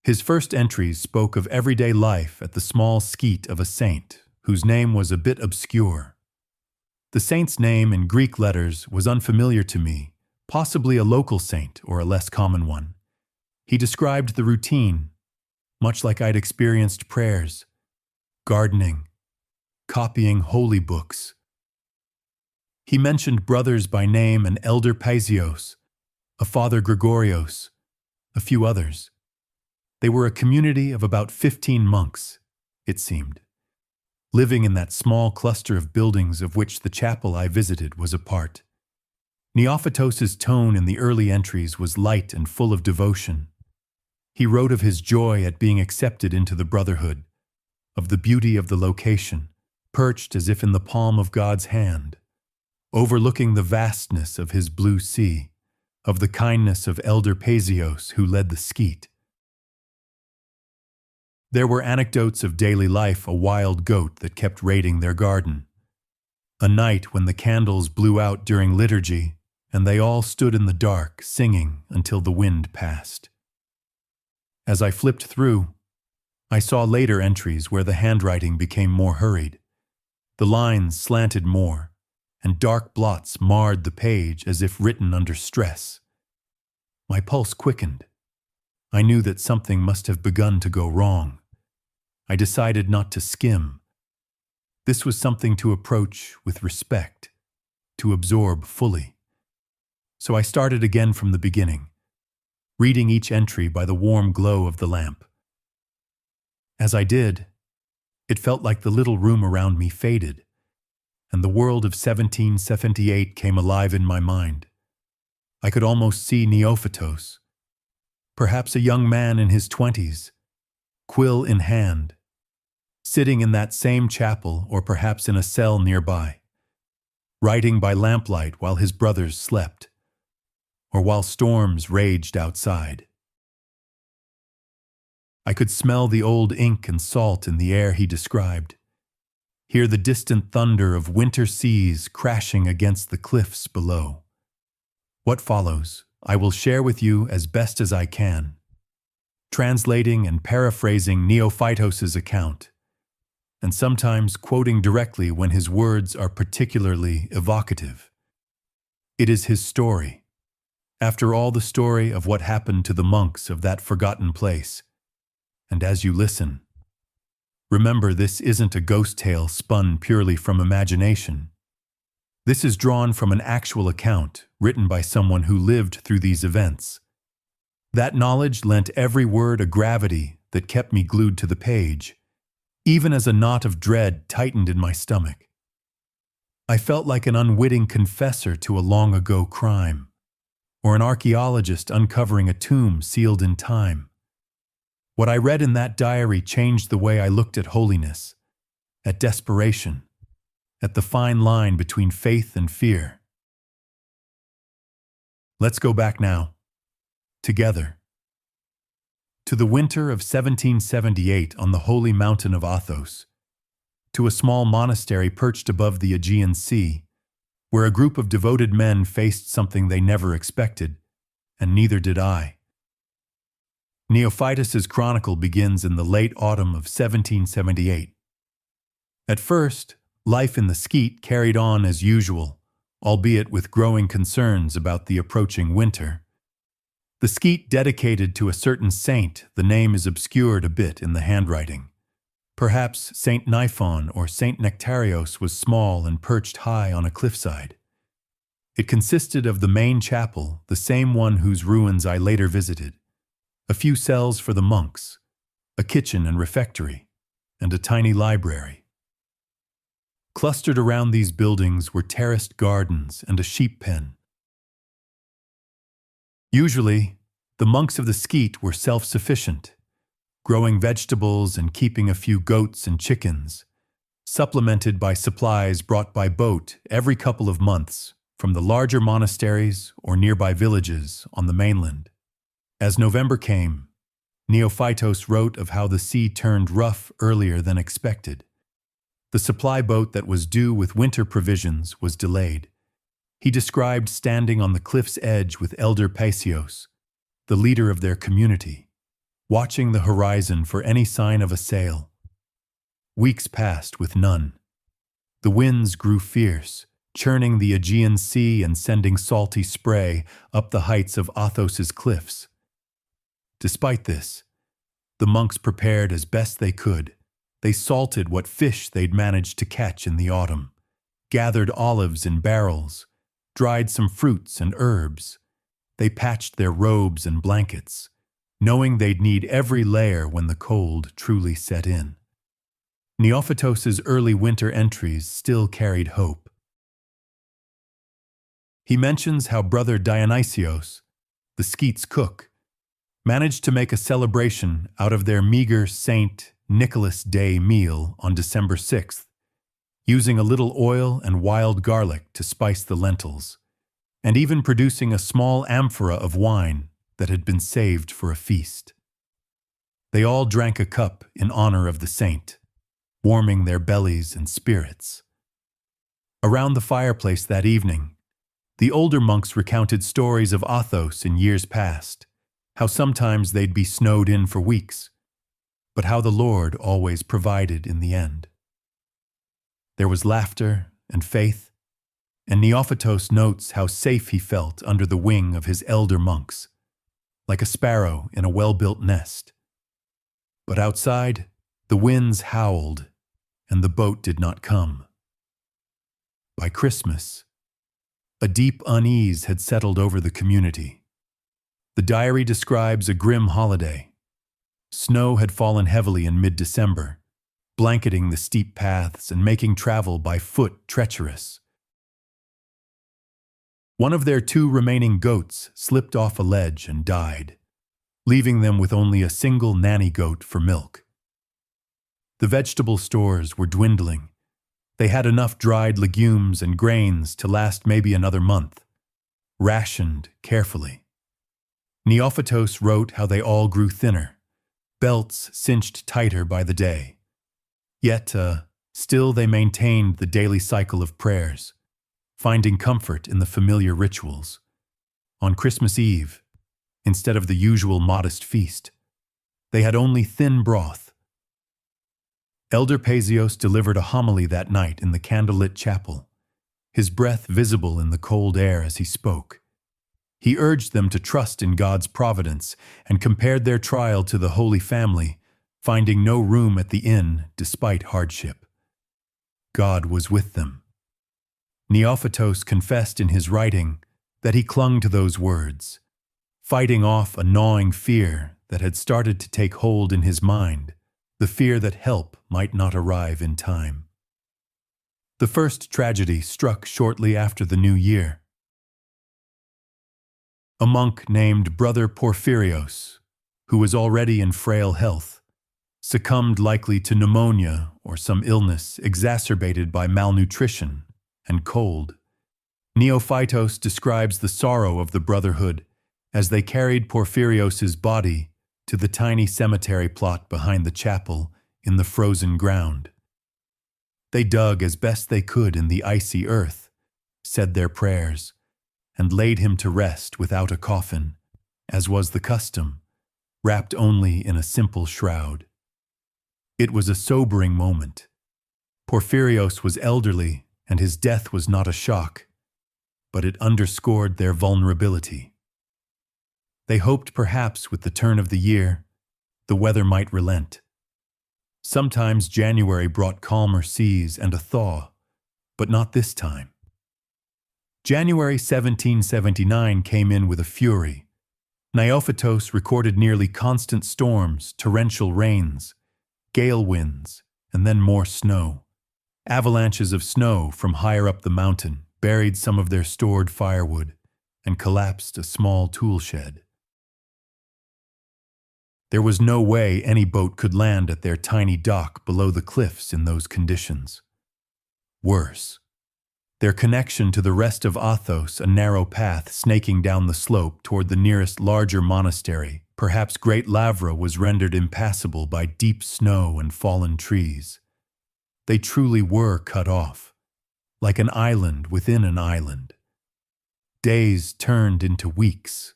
His first entries spoke of everyday life at the small skete of a saint, whose name was a bit obscure. The saint's name in Greek letters was unfamiliar to me, possibly a local saint or a less common one. He described the routine, much like I'd experienced prayers, gardening, copying holy books. He mentioned brothers by name, an elder Paisios, a father Gregorios, a few others. They were a community of about 15 monks, it seemed, living in that small cluster of buildings of which the chapel I visited was a part. Neophytos's tone in the early entries was light and full of devotion. He wrote of his joy at being accepted into the brotherhood, of the beauty of the location, perched as if in the palm of God's hand, overlooking the vastness of his blue sea, of the kindness of Elder Paisios who led the skete. There were anecdotes of daily life, a wild goat that kept raiding their garden, a night when the candles blew out during liturgy and they all stood in the dark singing until the wind passed. As I flipped through, I saw later entries where the handwriting became more hurried. The lines slanted more, and dark blots marred the page as if written under stress. My pulse quickened. I knew that something must have begun to go wrong. I decided not to skim. This was something to approach with respect, to absorb fully. So I started again from the beginning, reading each entry by the warm glow of the lamp. As I did, it felt like the little room around me faded, and the world of 1778 came alive in my mind. I could almost see Neophytos, perhaps a young man in his 20s, quill in hand, sitting in that same chapel or perhaps in a cell nearby, writing by lamplight while his brothers slept, or while storms raged outside. I could smell the old ink and salt in the air he described, hear the distant thunder of winter seas crashing against the cliffs below. What follows, I will share with you as best as I can, translating and paraphrasing Neophytos's account, and sometimes quoting directly when his words are particularly evocative. It is his story. After all, the story of what happened to the monks of that forgotten place. And as you listen, remember this isn't a ghost tale spun purely from imagination. This is drawn from an actual account written by someone who lived through these events. That knowledge lent every word a gravity that kept me glued to the page, even as a knot of dread tightened in my stomach. I felt like an unwitting confessor to a long-ago crime, or an archaeologist uncovering a tomb sealed in time. What I read in that diary changed the way I looked at holiness, at desperation, at the fine line between faith and fear. Let's go back now, together, to the winter of 1778 on the holy mountain of Athos, to a small monastery perched above the Aegean Sea, where a group of devoted men faced something they never expected, and neither did I. Neophytos's chronicle begins in the late autumn of 1778. At first, life in the skete carried on as usual, albeit with growing concerns about the approaching winter. The skete dedicated to a certain saint, the name is obscured a bit in the handwriting. Perhaps Saint Niphon or Saint Nectarios was small and perched high on a cliffside. It consisted of the main chapel, the same one whose ruins I later visited, a few cells for the monks, a kitchen and refectory, and a tiny library. Clustered around these buildings were terraced gardens and a sheep pen. Usually, the monks of the skete were self-sufficient, growing vegetables and keeping a few goats and chickens, supplemented by supplies brought by boat every couple of months from the larger monasteries or nearby villages on the mainland. As November came, Neophytos wrote of how the sea turned rough earlier than expected. The supply boat that was due with winter provisions was delayed. He described standing on the cliff's edge with Elder Paisios, the leader of their community, watching the horizon for any sign of a sail. Weeks passed with none. The winds grew fierce, churning the Aegean Sea and sending salty spray up the heights of Athos's cliffs. Despite this, the monks prepared as best they could. They salted what fish they'd managed to catch in the autumn, gathered olives in barrels, dried some fruits and herbs. They patched their robes and blankets, knowing they'd need every layer when the cold truly set in. Neophytos's early winter entries still carried hope. He mentions how brother Dionysios, the Skete's cook, managed to make a celebration out of their meager St. Nicholas Day meal on December 6th, using a little oil and wild garlic to spice the lentils, and even producing a small amphora of wine that had been saved for a feast. They all drank a cup in honor of the saint, warming their bellies and spirits. Around the fireplace that evening, the older monks recounted stories of Athos in years past, how sometimes they'd be snowed in for weeks, but how the Lord always provided in the end. There was laughter and faith, and Neophytos notes how safe he felt under the wing of his elder monks, like a sparrow in a well-built nest. But outside, the winds howled, and the boat did not come. By Christmas, a deep unease had settled over the community. The diary describes a grim holiday. Snow had fallen heavily in mid-December, blanketing the steep paths and making travel by foot treacherous. One of their 2 remaining goats slipped off a ledge and died, leaving them with only a single nanny goat for milk. The vegetable stores were dwindling. They had enough dried legumes and grains to last maybe another month, rationed carefully. Neophytos wrote how they all grew thinner, belts cinched tighter by the day. Yet, still they maintained the daily cycle of prayers, finding comfort in the familiar rituals. On Christmas Eve, instead of the usual modest feast, they had only thin broth. Elder Paisios delivered a homily that night in the candlelit chapel, his breath visible in the cold air as he spoke. He urged them to trust in God's providence and compared their trial to the Holy Family, finding no room at the inn despite hardship. God was with them. Neophytos confessed in his writing that he clung to those words, fighting off a gnawing fear that had started to take hold in his mind, the fear that help might not arrive in time. The first tragedy struck shortly after the new year. A monk named Brother Porphyrios, who was already in frail health, succumbed likely to pneumonia or some illness exacerbated by malnutrition and cold. Neophytos describes the sorrow of the brotherhood as they carried Porphyrios's body to the tiny cemetery plot behind the chapel in the frozen ground. They dug as best they could in the icy earth, said their prayers, and laid him to rest without a coffin, as was the custom, wrapped only in a simple shroud. It was a sobering moment. Porphyrios was elderly, and his death was not a shock, but it underscored their vulnerability. They hoped perhaps with the turn of the year, the weather might relent. Sometimes January brought calmer seas and a thaw, but not this time. January 1779 came in with a fury. Neophytos recorded nearly constant storms, torrential rains, gale winds, and then more snow. Avalanches of snow from higher up the mountain buried some of their stored firewood and collapsed a small tool shed. There was no way any boat could land at their tiny dock below the cliffs in those conditions. Worse, their connection to the rest of Athos a narrow path snaking down the slope toward the nearest larger monastery. Perhaps Great Lavra was rendered impassable by deep snow and fallen trees. They truly were cut off, like an island within an island. Days turned into weeks.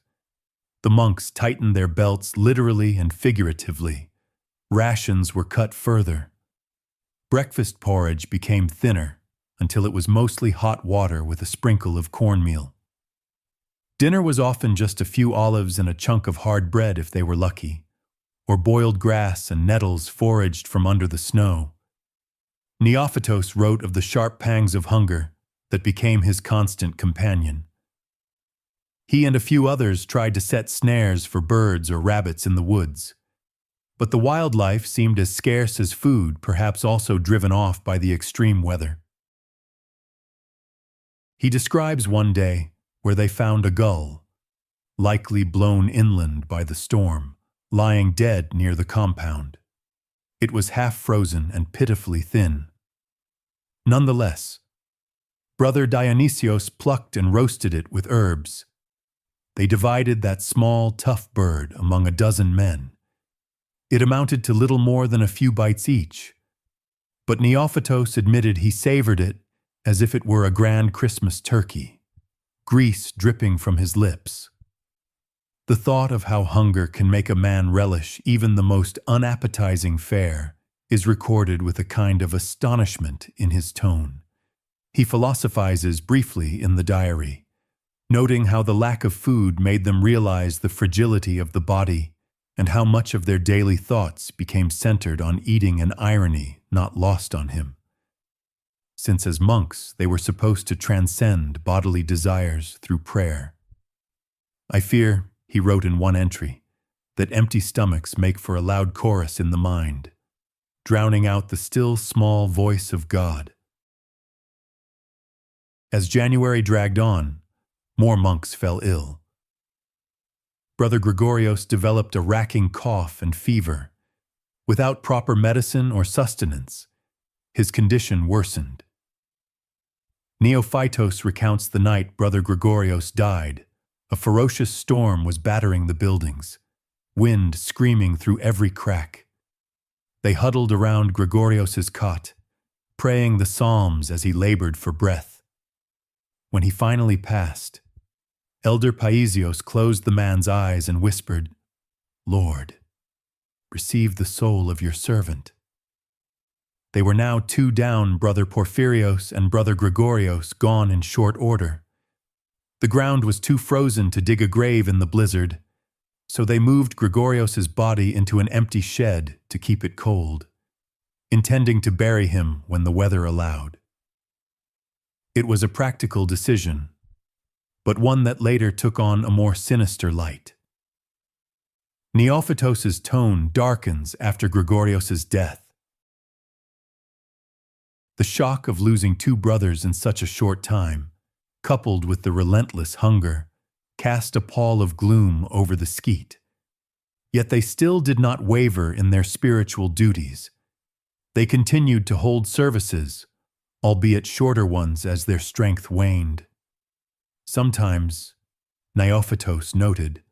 The monks tightened their belts literally and figuratively. Rations were cut further. Breakfast porridge became thinner until it was mostly hot water with a sprinkle of cornmeal. Dinner was often just a few olives and a chunk of hard bread if they were lucky, or boiled grass and nettles foraged from under the snow. Neophytos wrote of the sharp pangs of hunger that became his constant companion. He and a few others tried to set snares for birds or rabbits in the woods, but the wildlife seemed as scarce as food, perhaps also driven off by the extreme weather. He describes one day where they found a gull, likely blown inland by the storm, lying dead near the compound. It was half frozen and pitifully thin. Nonetheless, Brother Dionysios plucked and roasted it with herbs. They divided that small, tough bird among a dozen men. It amounted to little more than a few bites each, but Neophytos admitted he savored it as if it were a grand Christmas turkey, grease dripping from his lips. The thought of how hunger can make a man relish even the most unappetizing fare is recorded with a kind of astonishment in his tone. He philosophizes briefly in the diary, noting how the lack of food made them realize the fragility of the body and how much of their daily thoughts became centered on eating, an irony not lost on him, since as monks they were supposed to transcend bodily desires through prayer. I fear, he wrote in one entry, that empty stomachs make for a loud chorus in the mind, drowning out the still small voice of God. As January dragged on, more monks fell ill. Brother Gregorios developed a racking cough and fever. Without proper medicine or sustenance, his condition worsened. Neophytos recounts the night Brother Gregorios died. A ferocious storm was battering the buildings, wind screaming through every crack. They huddled around Gregorios's cot, praying the psalms as he labored for breath. When he finally passed, Elder Paisios closed the man's eyes and whispered, "Lord, receive the soul of your servant." They were now two down, Brother Porphyrios and Brother Gregorios gone in short order. The ground was too frozen to dig a grave in the blizzard, so they moved Gregorios's body into an empty shed to keep it cold, intending to bury him when the weather allowed. It was a practical decision, but one that later took on a more sinister light. Neophytos's tone darkens after Gregorios's death. The shock of losing two brothers in such a short time, coupled with the relentless hunger, cast a pall of gloom over the skeet. Yet they still did not waver in their spiritual duties. They continued to hold services, albeit shorter ones as their strength waned. Sometimes, Neophytos noted,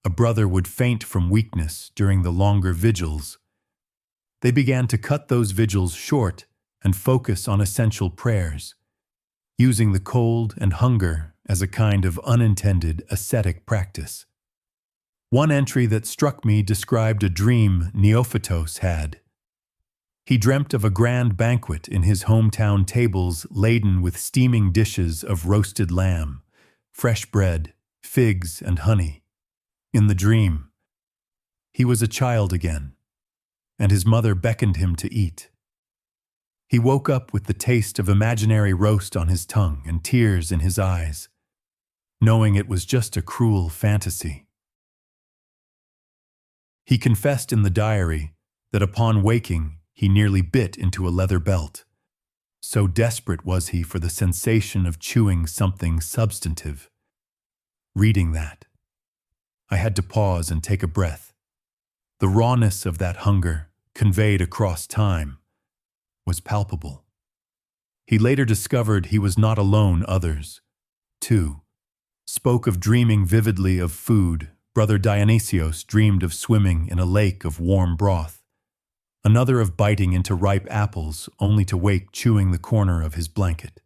a brother would faint from weakness during the longer vigils. They began to cut those vigils short and focus on essential prayers, using the cold and hunger as a kind of unintended ascetic practice. One entry that struck me described a dream Neophytos had. He dreamt of a grand banquet in his hometown tables laden with steaming dishes of roasted lamb, fresh bread, figs, and honey. In the dream, he was a child again, and his mother beckoned him to eat. He woke up with the taste of imaginary roast on his tongue and tears in his eyes, knowing it was just a cruel fantasy. He confessed in the diary that upon waking, he nearly bit into a leather belt. So desperate was he for the sensation of chewing something substantive. Reading that, I had to pause and take a breath. The rawness of that hunger, conveyed across time, was palpable. He later discovered he was not alone. Others, too, spoke of dreaming vividly of food. Brother Dionysios dreamed of swimming in a lake of warm broth, another of biting into ripe apples only to wake chewing the corner of his blanket.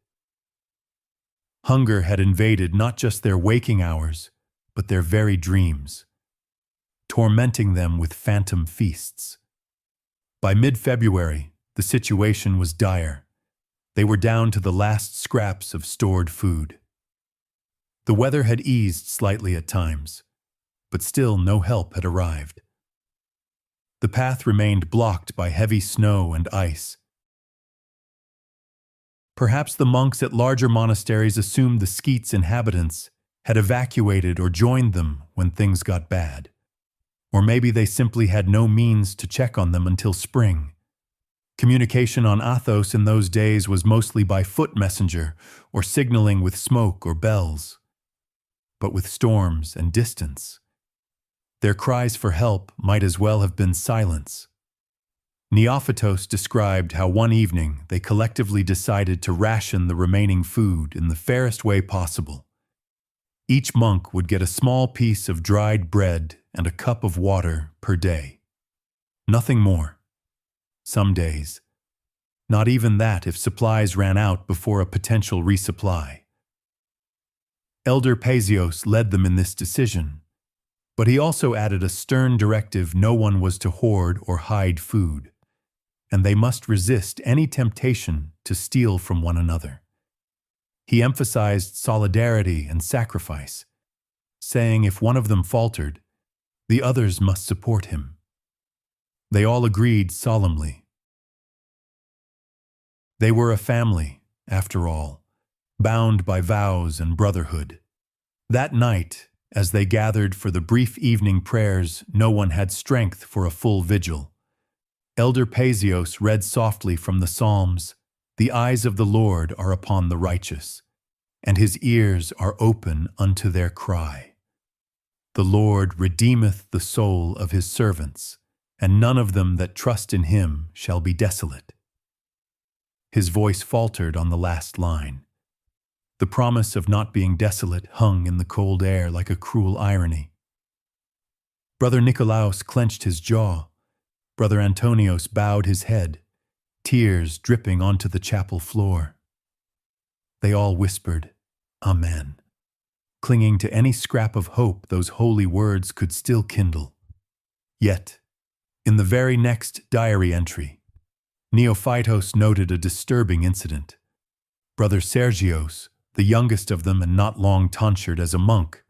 Hunger had invaded not just their waking hours, but their very dreams, tormenting them with phantom feasts. By mid-February, the situation was dire. They were down to the last scraps of stored food. The weather had eased slightly at times, but still no help had arrived. The path remained blocked by heavy snow and ice. Perhaps the monks at larger monasteries assumed the skeets' inhabitants had evacuated or joined them when things got bad. Or maybe they simply had no means to check on them until spring. Communication on Athos in those days was mostly by foot messenger or signaling with smoke or bells. But with storms and distance, their cries for help might as well have been silence. Neophytos described how one evening they collectively decided to ration the remaining food in the fairest way possible. Each monk would get a small piece of dried bread and a cup of water per day. Nothing more. Some days, not even that if supplies ran out before a potential resupply. Elder Paisios led them in this decision, but he also added a stern directive no one was to hoard or hide food, and they must resist any temptation to steal from one another. He emphasized solidarity and sacrifice, saying if one of them faltered, the others must support him. They all agreed solemnly. They were a family, after all, bound by vows and brotherhood. That night, as they gathered for the brief evening prayers, no one had strength for a full vigil. Elder Paisios read softly from the Psalms, "The eyes of the Lord are upon the righteous, and his ears are open unto their cry. The Lord redeemeth the soul of his servants, and none of them that trust in him shall be desolate." His voice faltered on the last line. The promise of not being desolate hung in the cold air like a cruel irony. Brother Nicolaus clenched his jaw. Brother Antonios bowed his head, tears dripping onto the chapel floor. They all whispered, "Amen," clinging to any scrap of hope those holy words could still kindle. Yet, in the very next diary entry, Neophytos noted a disturbing incident. Brother Sergios, the youngest of them and not long tonsured as a monk,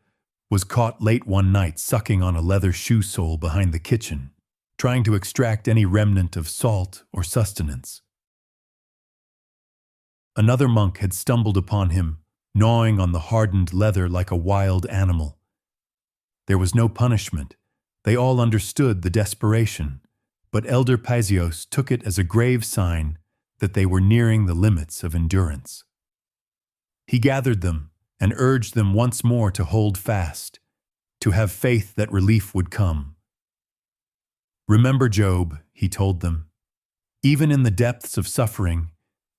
was caught late one night sucking on a leather shoe sole behind the kitchen, trying to extract any remnant of salt or sustenance. Another monk had stumbled upon him, gnawing on the hardened leather like a wild animal. There was no punishment. They all understood the desperation, but Elder Paisios took it as a grave sign that they were nearing the limits of endurance. He gathered them and urged them once more to hold fast, to have faith that relief would come. "Remember Job," he told them. "Even in the depths of suffering,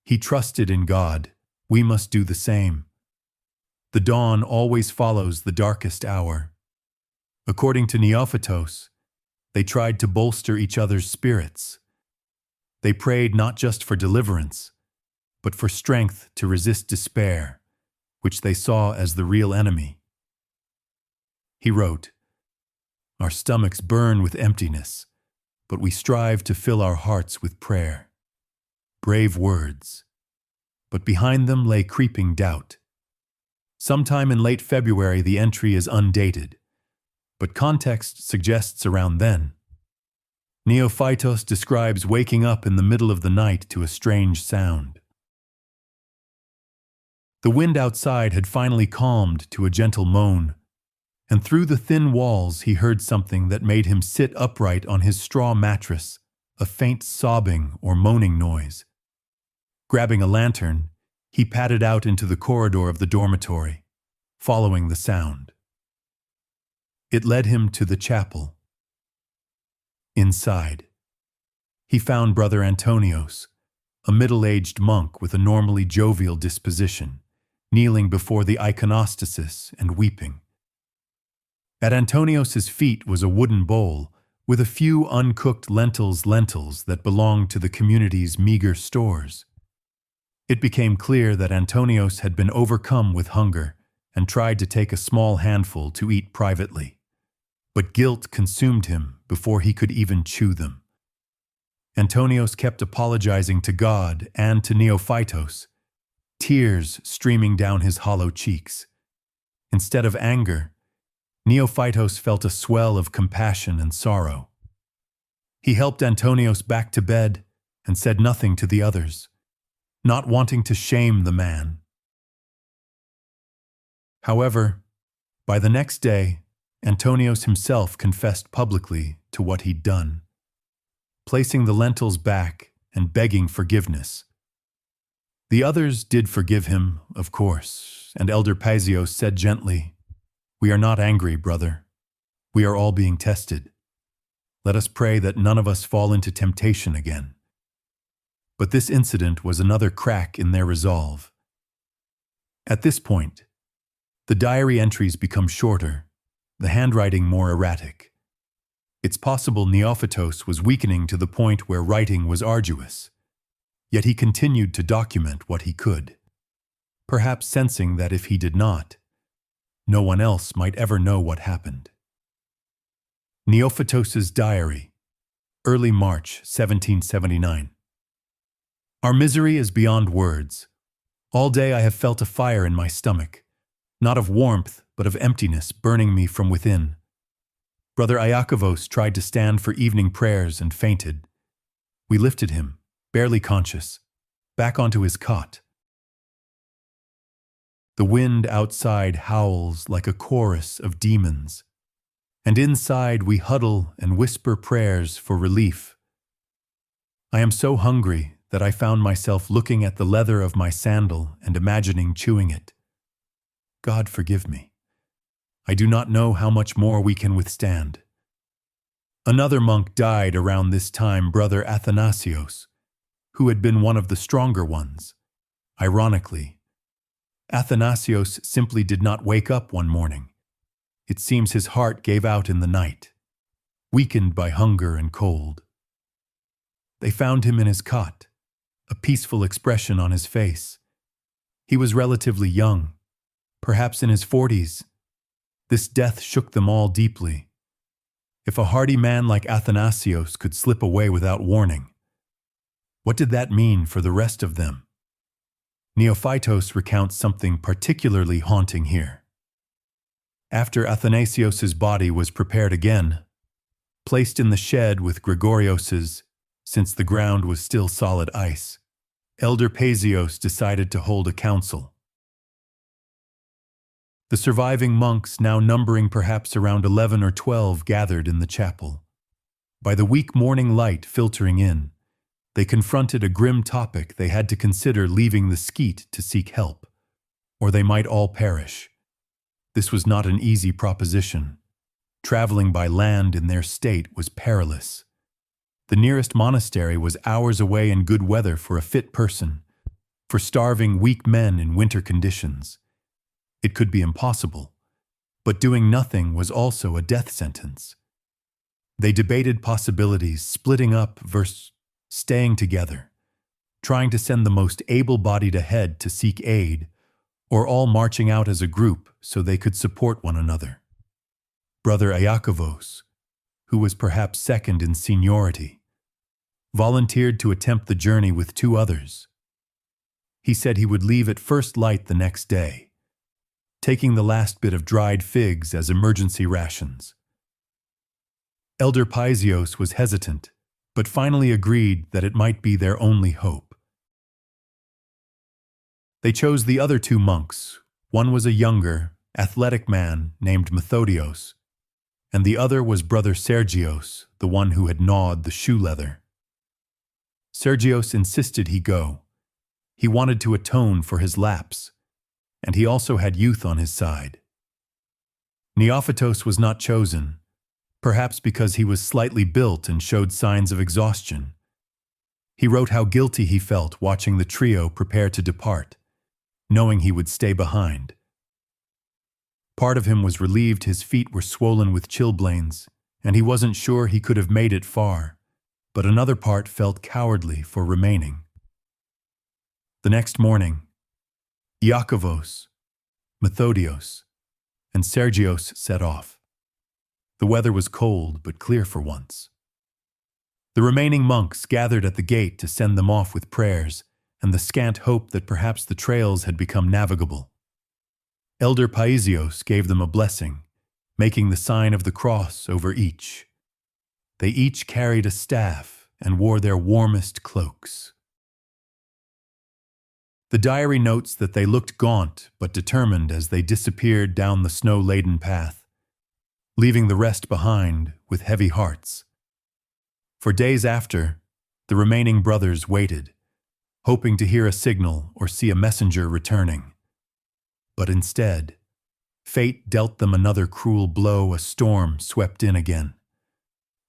he trusted in God. We must do the same. The dawn always follows the darkest hour." According to Neophytos, they tried to bolster each other's spirits. They prayed not just for deliverance, but for strength to resist despair, which they saw as the real enemy. He wrote, "Our stomachs burn with emptiness, but we strive to fill our hearts with prayer." Brave words, but behind them lay creeping doubt. Sometime in late February, the entry is undated, but context suggests around then. Neophytos describes waking up in the middle of the night to a strange sound. The wind outside had finally calmed to a gentle moan, and through the thin walls he heard something that made him sit upright on his straw mattress, a faint sobbing or moaning noise. Grabbing a lantern, he padded out into the corridor of the dormitory, following the sound. It led him to the chapel. Inside, he found Brother Antonios, a middle-aged monk with a normally jovial disposition, kneeling before the iconostasis and weeping. At Antonios's feet was a wooden bowl with a few uncooked lentils that belonged to the community's meager stores. It became clear that Antonios had been overcome with hunger and tried to take a small handful to eat privately. But guilt consumed him before he could even chew them. Antonios kept apologizing to God and to Neophytos, tears streaming down his hollow cheeks. Instead of anger, Neophytos felt a swell of compassion and sorrow. He helped Antonios back to bed and said nothing to the others, not wanting to shame the man. However, by the next day, Antonios himself confessed publicly to what he'd done, placing the lentils back and begging forgiveness. The others did forgive him, of course, and Elder Paisios said gently, "We are not angry, brother. We are all being tested. Let us pray that none of us fall into temptation again." But this incident was another crack in their resolve. At this point, the diary entries become shorter, the handwriting more erratic. It's possible Neophytos was weakening to the point where writing was arduous, yet he continued to document what he could, perhaps sensing that if he did not, no one else might ever know what happened. Neophytos's diary, early March 1779. Our misery is beyond words. All day I have felt a fire in my stomach, not of warmth, but of emptiness burning me from within. Brother Iakovos tried to stand for evening prayers and fainted. We lifted him, barely conscious, back onto his cot. The wind outside howls like a chorus of demons, and inside we huddle and whisper prayers for relief. I am so hungry that I found myself looking at the leather of my sandal and imagining chewing it. God forgive me. I do not know how much more we can withstand. Another monk died around this time, Brother Athanasios, who had been one of the stronger ones. Ironically, Athanasios simply did not wake up one morning. It seems his heart gave out in the night, weakened by hunger and cold. They found him in his cot, a peaceful expression on his face. He was relatively young, perhaps in his 40s. This death shook them all deeply. If a hardy man like Athanasios could slip away without warning, what did that mean for the rest of them? Neophytos recounts something particularly haunting here. After Athanasios's body was prepared again, placed in the shed with Gregorios's, since the ground was still solid ice, Elder Paisios decided to hold a council. The surviving monks, now numbering perhaps around 11 or 12, gathered in the chapel. By the weak morning light filtering in, they confronted a grim topic. They had to consider leaving the skeet to seek help, or they might all perish. This was not an easy proposition. Traveling by land in their state was perilous. The nearest monastery was hours away in good weather for a fit person, for starving, weak men in winter conditions. It could be impossible, but doing nothing was also a death sentence. They debated possibilities, splitting up versus staying together, trying to send the most able-bodied ahead to seek aid, or all marching out as a group so they could support one another. Brother Iakovos, who was perhaps second in seniority, volunteered to attempt the journey with 2 others. He said he would leave at first light the next day, taking the last bit of dried figs as emergency rations. Elder Paisios was hesitant, but finally agreed that it might be their only hope. They chose the other 2 monks. One was a younger, athletic man named Methodios, and the other was Brother Sergios, the one who had gnawed the shoe leather. Sergios insisted he go. He wanted to atone for his lapse, and he also had youth on his side. Neophytos was not chosen, perhaps because he was slightly built and showed signs of exhaustion. He wrote how guilty he felt watching the trio prepare to depart, knowing he would stay behind. Part of him was relieved his feet were swollen with chilblains, and he wasn't sure he could have made it far, but another part felt cowardly for remaining. The next morning, Iakovos, Methodios, and Sergios set off. The weather was cold but clear for once. The remaining monks gathered at the gate to send them off with prayers and the scant hope that perhaps the trails had become navigable. Elder Paisios gave them a blessing, making the sign of the cross over each. They each carried a staff and wore their warmest cloaks. The diary notes that they looked gaunt but determined as they disappeared down the snow-laden path, leaving the rest behind with heavy hearts. For days after, the remaining brothers waited, hoping to hear a signal or see a messenger returning. But instead, fate dealt them another cruel blow. A storm swept in again.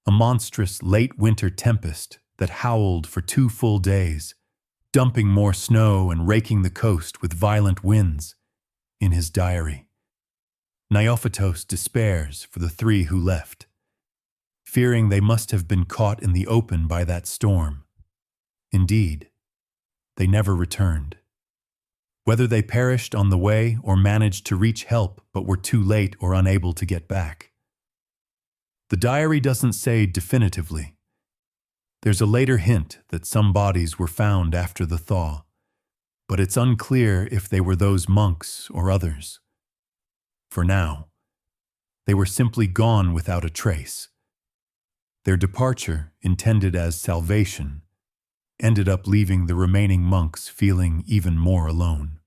A monstrous late winter tempest that howled for 2 full days, dumping more snow and raking the coast with violent winds. In his diary, Neophytos despairs for the 3 who left, fearing they must have been caught in the open by that storm. Indeed, they never returned. Whether they perished on the way or managed to reach help but were too late or unable to get back. The diary doesn't say definitively. There's a later hint that some bodies were found after the thaw, but it's unclear if they were those monks or others. For now, they were simply gone without a trace. Their departure, intended as salvation, ended up leaving the remaining monks feeling even more alone.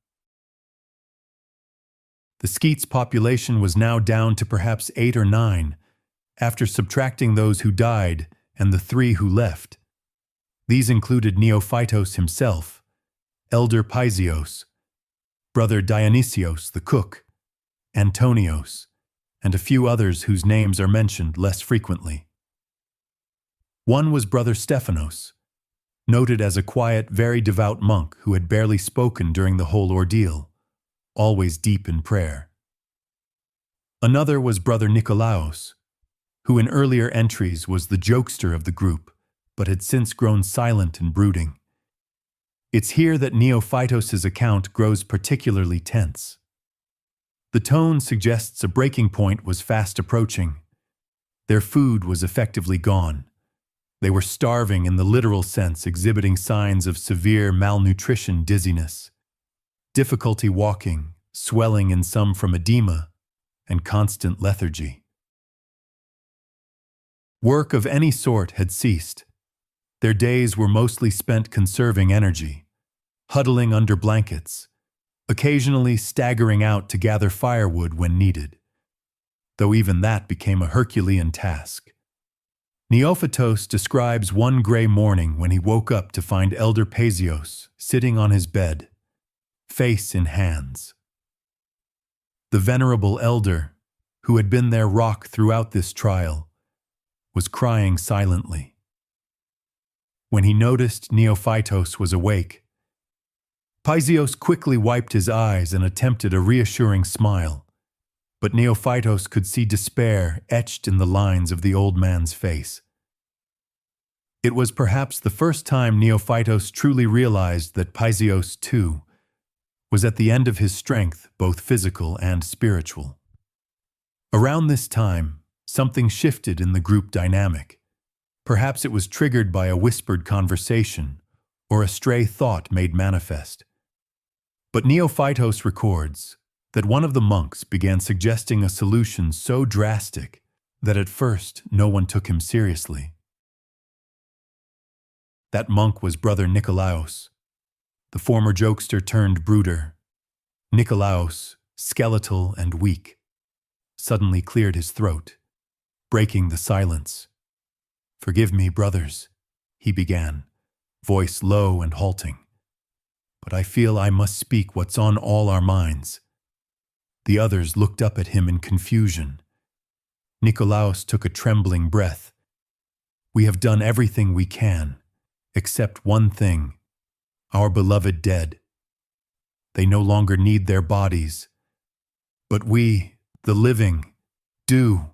The Skeets' population was now down to perhaps 8 or 9, after subtracting those who died and the 3 who left. These included Neophytos himself, Elder Paisios, Brother Dionysios the cook, Antonios, and a few others whose names are mentioned less frequently. One was Brother Stephanos, noted as a quiet, very devout monk who had barely spoken during the whole ordeal, always deep in prayer. Another was Brother Nikolaos, who in earlier entries was the jokester of the group, but had since grown silent and brooding. It's here that Neophytos' account grows particularly tense. The tone suggests a breaking point was fast approaching. Their food was effectively gone. They were starving in the literal sense, exhibiting signs of severe malnutrition, dizziness, difficulty walking, swelling in some from edema, and constant lethargy. Work of any sort had ceased. Their days were mostly spent conserving energy, huddling under blankets, occasionally staggering out to gather firewood when needed, though even that became a Herculean task. Neophytos describes one gray morning when he woke up to find Elder Paisios sitting on his bed, face in hands. The venerable elder, who had been their rock throughout this trial, was crying silently. When he noticed Neophytos was awake, Paisios quickly wiped his eyes and attempted a reassuring smile, but Neophytos could see despair etched in the lines of the old man's face. It was perhaps the first time Neophytos truly realized that Paisios, too, was at the end of his strength, both physical and spiritual. Around this time, something shifted in the group dynamic. Perhaps it was triggered by a whispered conversation or a stray thought made manifest. But Neophytos records that one of the monks began suggesting a solution so drastic that at first no one took him seriously. That monk was Brother Nikolaos, the former jokester turned brooder. Nikolaos, skeletal and weak, suddenly cleared his throat, breaking the silence. "Forgive me, brothers," he began, voice low and halting. "But I feel I must speak what's on all our minds." The others looked up at him in confusion. Nikolaos took a trembling breath. "We have done everything we can. except one thing: our beloved dead. They no longer need their bodies, but we, the living, do.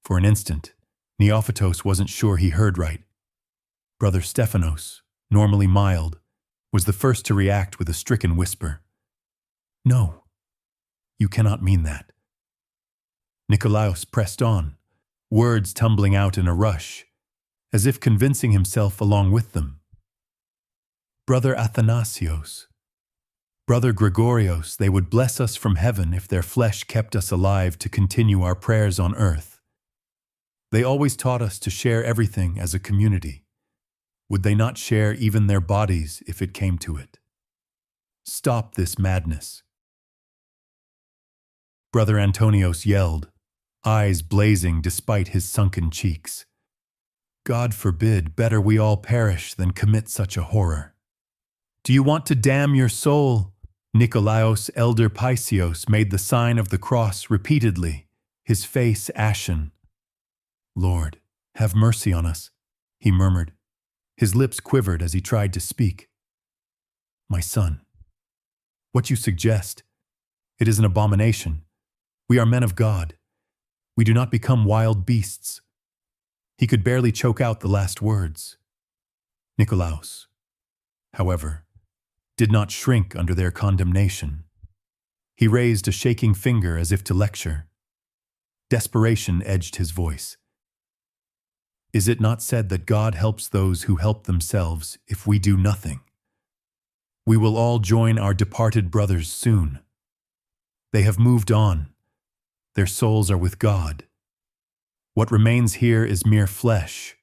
For an instant, Neophytos wasn't sure he heard right. Brother Stephanos, normally mild, was the first to react with a stricken whisper. No, you cannot mean that. Nikolaos pressed on, words tumbling out in a rush, as if convincing himself along with them. Brother Athanasios, Brother Gregorios, they would bless us from heaven if their flesh kept us alive to continue our prayers on earth. They always taught us to share everything as a community. Would they not share even their bodies if it came to it? Stop this madness. Brother Antonios yelled, eyes blazing despite his sunken cheeks. God forbid, better we all perish than commit such a horror. Do you want to damn your soul? Nikolaos Elder Paisios made the sign of the cross repeatedly, his face ashen. Lord, have mercy on us, he murmured. His lips quivered as he tried to speak. My son, what you suggest, it is an abomination. We are men of God. We do not become wild beasts. He could barely choke out the last words. Nikolaos, however, did not shrink under their condemnation. He raised a shaking finger as if to lecture. Desperation edged his voice. Is it not said that God helps those who help themselves if we do nothing? We will all join our departed brothers soon. They have moved on. Their souls are with God. What remains here is mere flesh,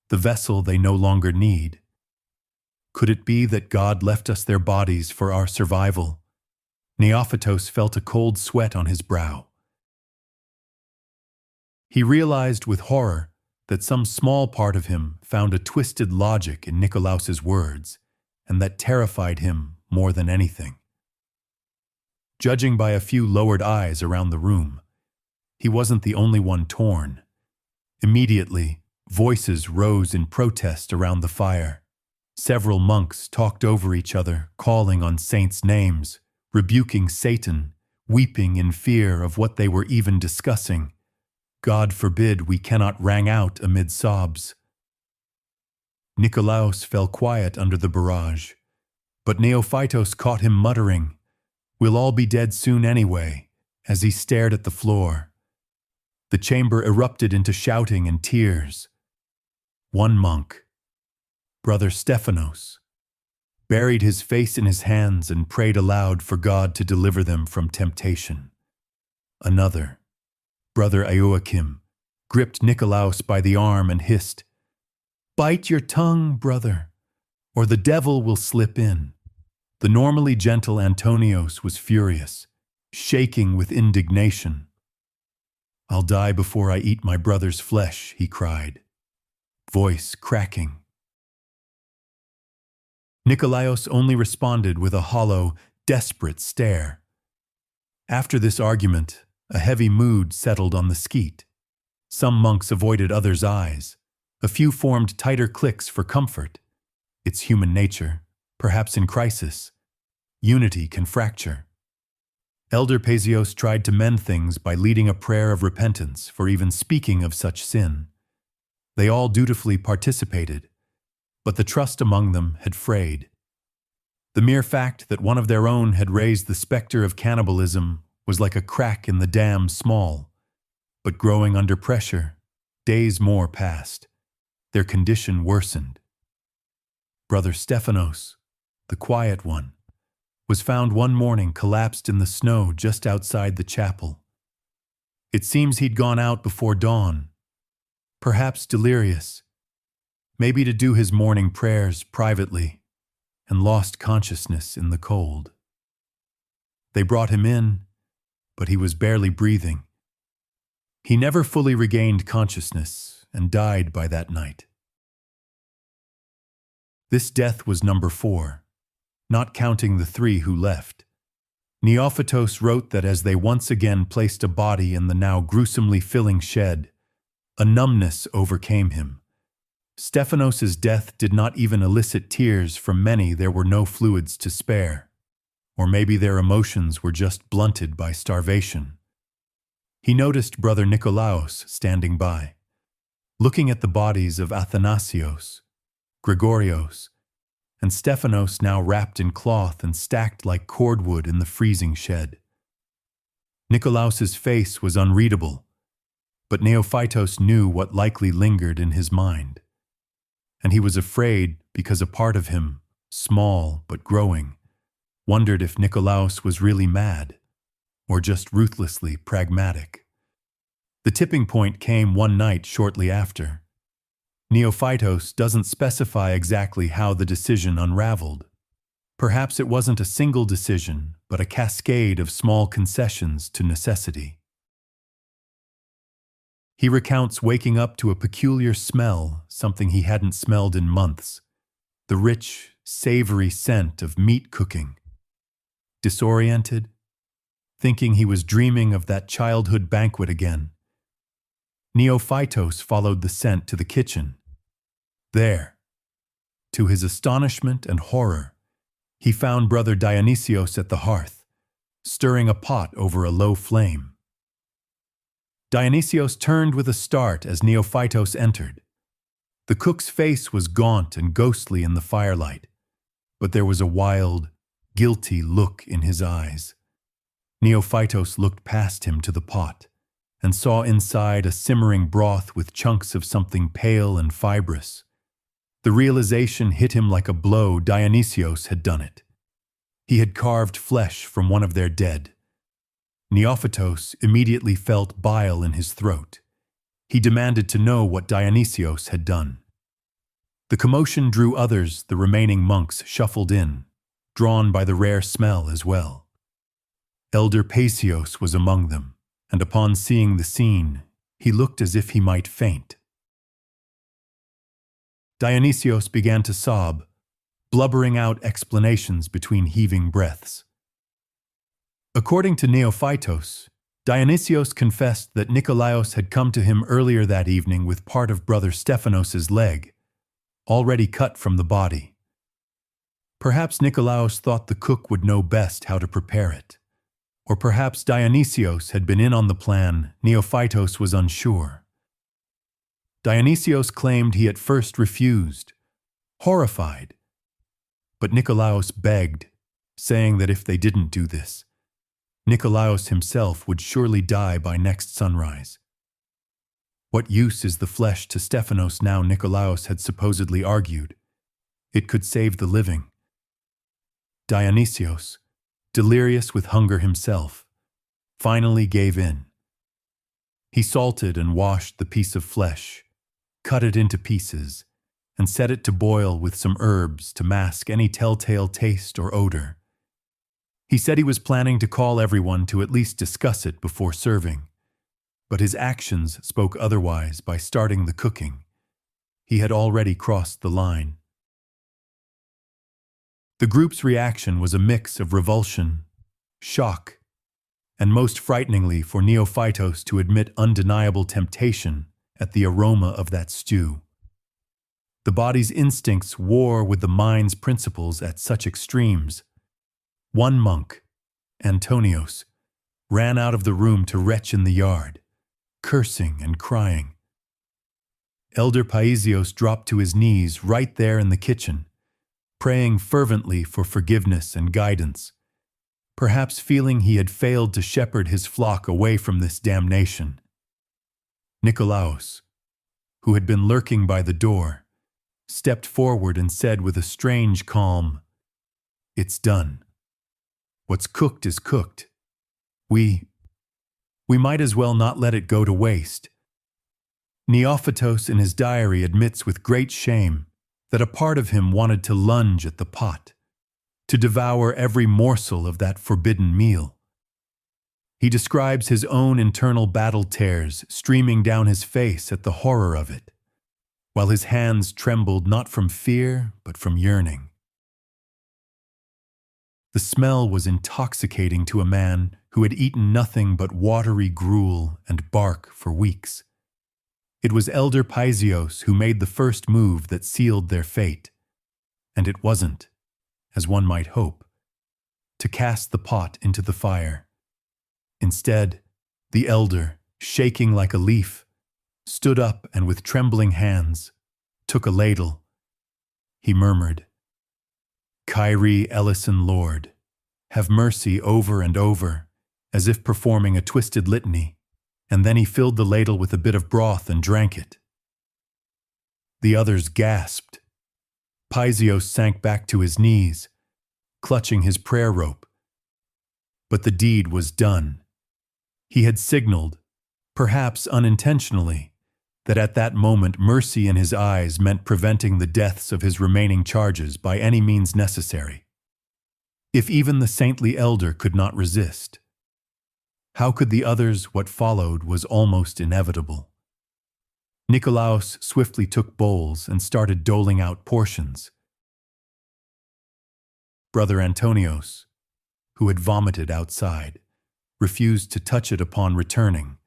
the vessel they no longer need. Could it be that God left us their bodies for our survival? Neophytos felt a cold sweat on his brow. He realized with horror that some small part of him found a twisted logic in Nikolaos's words, and that terrified him more than anything. Judging by a few lowered eyes around the room, he wasn't the only one torn. Immediately, voices rose in protest around the fire. Several monks talked over each other, calling on saints' names, rebuking Satan, weeping in fear of what they were even discussing. God forbid we cannot rang out amid sobs. Nikolaos fell quiet under the barrage, but Neophytos caught him muttering, "We'll all be dead soon anyway," as he stared at the floor. The chamber erupted into shouting and tears. One monk, Brother Stephanos, buried his face in his hands and prayed aloud for God to deliver them from temptation. Another, Brother Ioachim, gripped Nikolaos by the arm and hissed, "Bite your tongue, brother, or the devil will slip in." The normally gentle Antonios was furious, shaking with indignation. "I'll die before I eat my brother's flesh," he cried, voice cracking. Nikolaos only responded with a hollow, desperate stare. After this argument, a heavy mood settled on the skeet. Some monks avoided others' eyes. A few formed tighter cliques for comfort. It's human nature, perhaps in crisis. Unity can fracture. Elder Paisios tried to mend things by leading a prayer of repentance for even speaking of such sin. They all dutifully participated, but the trust among them had frayed. The mere fact that one of their own had raised the specter of cannibalism was like a crack in the dam small, but growing under pressure, days more passed. Their condition worsened. Brother Stephanos, the quiet one, was found one morning collapsed in the snow just outside the chapel. It seems he'd gone out before dawn, perhaps delirious, maybe to do his morning prayers privately, and lost consciousness in the cold. They brought him in, but he was barely breathing. He never fully regained consciousness and died by that night. This death was number 4, not counting the 3 who left. Neophytos wrote that as they once again placed a body in the now gruesomely filling shed, a numbness overcame him. Stephanos's death did not even elicit tears from many. There were no fluids to spare. Or maybe their emotions were just blunted by starvation. He noticed Brother Nikolaos standing by, looking at the bodies of Athanasios, Gregorios, and Stephanos now wrapped in cloth and stacked like cordwood in the freezing shed. Nikolaos's face was unreadable, but Neophytos knew what likely lingered in his mind. And he was afraid because a part of him, small but growing, wondered if Nikolaos was really mad, or just ruthlessly pragmatic. The tipping point came one night shortly after. Neophytos doesn't specify exactly how the decision unraveled. Perhaps it wasn't a single decision, but a cascade of small concessions to necessity. He recounts waking up to a peculiar smell, something he hadn't smelled in months, the rich, savory scent of meat cooking. Disoriented, thinking he was dreaming of that childhood banquet again, Neophytos followed the scent to the kitchen. There, to his astonishment and horror, he found Brother Dionysios at the hearth, stirring a pot over a low flame. Dionysios turned with a start as Neophytos entered. The cook's face was gaunt and ghostly in the firelight, but there was a wild, guilty look in his eyes. Neophytos looked past him to the pot and saw inside a simmering broth with chunks of something pale and fibrous. The realization hit him like a blow. Dionysios had done it. He had carved flesh from one of their dead. Neophytos immediately felt bile in his throat. He demanded to know what Dionysios had done. The commotion drew others. The remaining monks shuffled in, drawn by the rare smell as well. Elder Paisios was among them, and upon seeing the scene, he looked as if he might faint. Dionysios began to sob, blubbering out explanations between heaving breaths. According to Neophytos, Dionysios confessed that Nikolaos had come to him earlier that evening with part of Brother Stephanos's leg, already cut from the body. Perhaps Nikolaos thought the cook would know best how to prepare it. Or perhaps Dionysios had been in on the plan. Neophytos was unsure. Dionysios claimed he at first refused, horrified. But Nikolaos begged, saying that if they didn't do this, Nikolaos himself would surely die by next sunrise. What use is the flesh to Stephanos now? Nikolaos had supposedly argued. It could save the living. Dionysios, delirious with hunger himself, finally gave in. He salted and washed the piece of flesh, cut it into pieces, and set it to boil with some herbs to mask any telltale taste or odor. He said he was planning to call everyone to at least discuss it before serving, but his actions spoke otherwise. By starting the cooking, he had already crossed the line. The group's reaction was a mix of revulsion, shock, and most frighteningly for Neophytos to admit undeniable temptation at the aroma of that stew. The body's instincts war with the mind's principles at such extremes. One monk, Antonios, ran out of the room to retch in the yard, cursing and crying. Elder Paisios dropped to his knees right there in the kitchen, praying fervently for forgiveness and guidance, perhaps feeling he had failed to shepherd his flock away from this damnation. Nikolaos, who had been lurking by the door, stepped forward and said with a strange calm, "It's done. What's cooked is cooked. We might as well not let it go to waste." Neophytos in his diary admits with great shame that a part of him wanted to lunge at the pot, to devour every morsel of that forbidden meal. He describes his own internal battle tears streaming down his face at the horror of it, while his hands trembled not from fear but from yearning. The smell was intoxicating to a man who had eaten nothing but watery gruel and bark for weeks. It was Elder Paisios who made the first move that sealed their fate. And it wasn't, as one might hope, to cast the pot into the fire. Instead, the elder, shaking like a leaf, stood up and with trembling hands took a ladle. He murmured, "Kyrie Ellison Lord, have mercy," over and over, as if performing a twisted litany, and then he filled the ladle with a bit of broth and drank it. The others gasped. Paisios sank back to his knees, clutching his prayer rope. But the deed was done. He had signaled, perhaps unintentionally, that at that moment mercy in his eyes meant preventing the deaths of his remaining charges by any means necessary. If even the saintly elder could not resist, how could the others? What followed was almost inevitable. Nikolaos swiftly took bowls and started doling out portions. Brother Antonios, who had vomited outside, refused to touch it upon returning,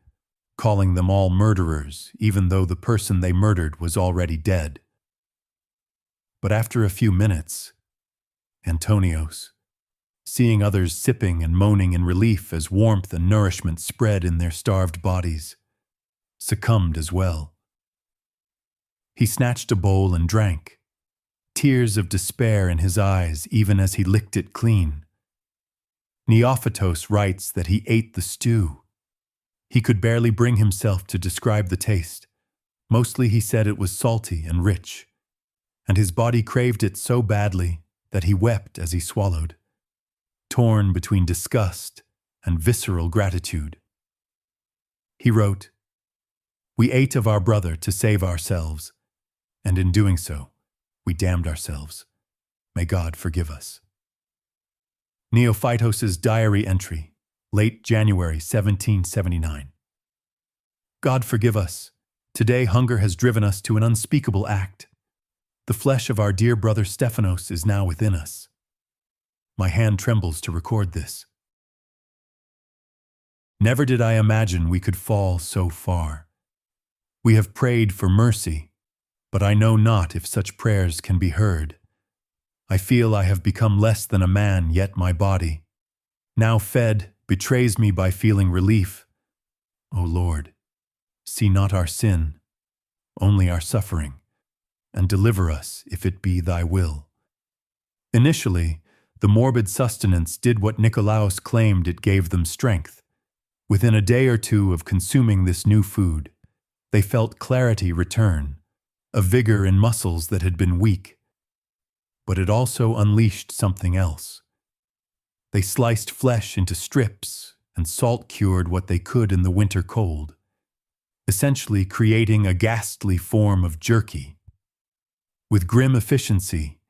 calling them all murderers, even though the person they murdered was already dead. But after a few minutes, Antonios, seeing others sipping and moaning in relief as warmth and nourishment spread in their starved bodies, succumbed as well. He snatched a bowl and drank, tears of despair in his eyes even as he licked it clean. Neophytos writes that he ate the stew. He could barely bring himself to describe the taste. Mostly he said it was salty and rich, and his body craved it so badly that he wept as he swallowed, torn between disgust and visceral gratitude. He wrote, "We ate of our brother to save ourselves, and in doing so, we damned ourselves. May God forgive us." Neophytos's diary entry, late January 1779. God forgive us. Today hunger has driven us to an unspeakable act. The flesh of our dear brother Stephanos is now within us. My hand trembles to record this. Never did I imagine we could fall so far. We have prayed for mercy, but I know not if such prayers can be heard. I feel I have become less than a man, yet my body, now fed, betrays me by feeling relief. O Lord, see not our sin, only our suffering, and deliver us if it be thy will. Initially, the morbid sustenance did what Nikolaos claimed it gave them strength. Within a day or two of consuming this new food, they felt clarity return, a vigor in muscles that had been weak. But it also unleashed something else. They sliced flesh into strips and salt-cured what they could in the winter cold, essentially creating a ghastly form of jerky. With grim efficiency,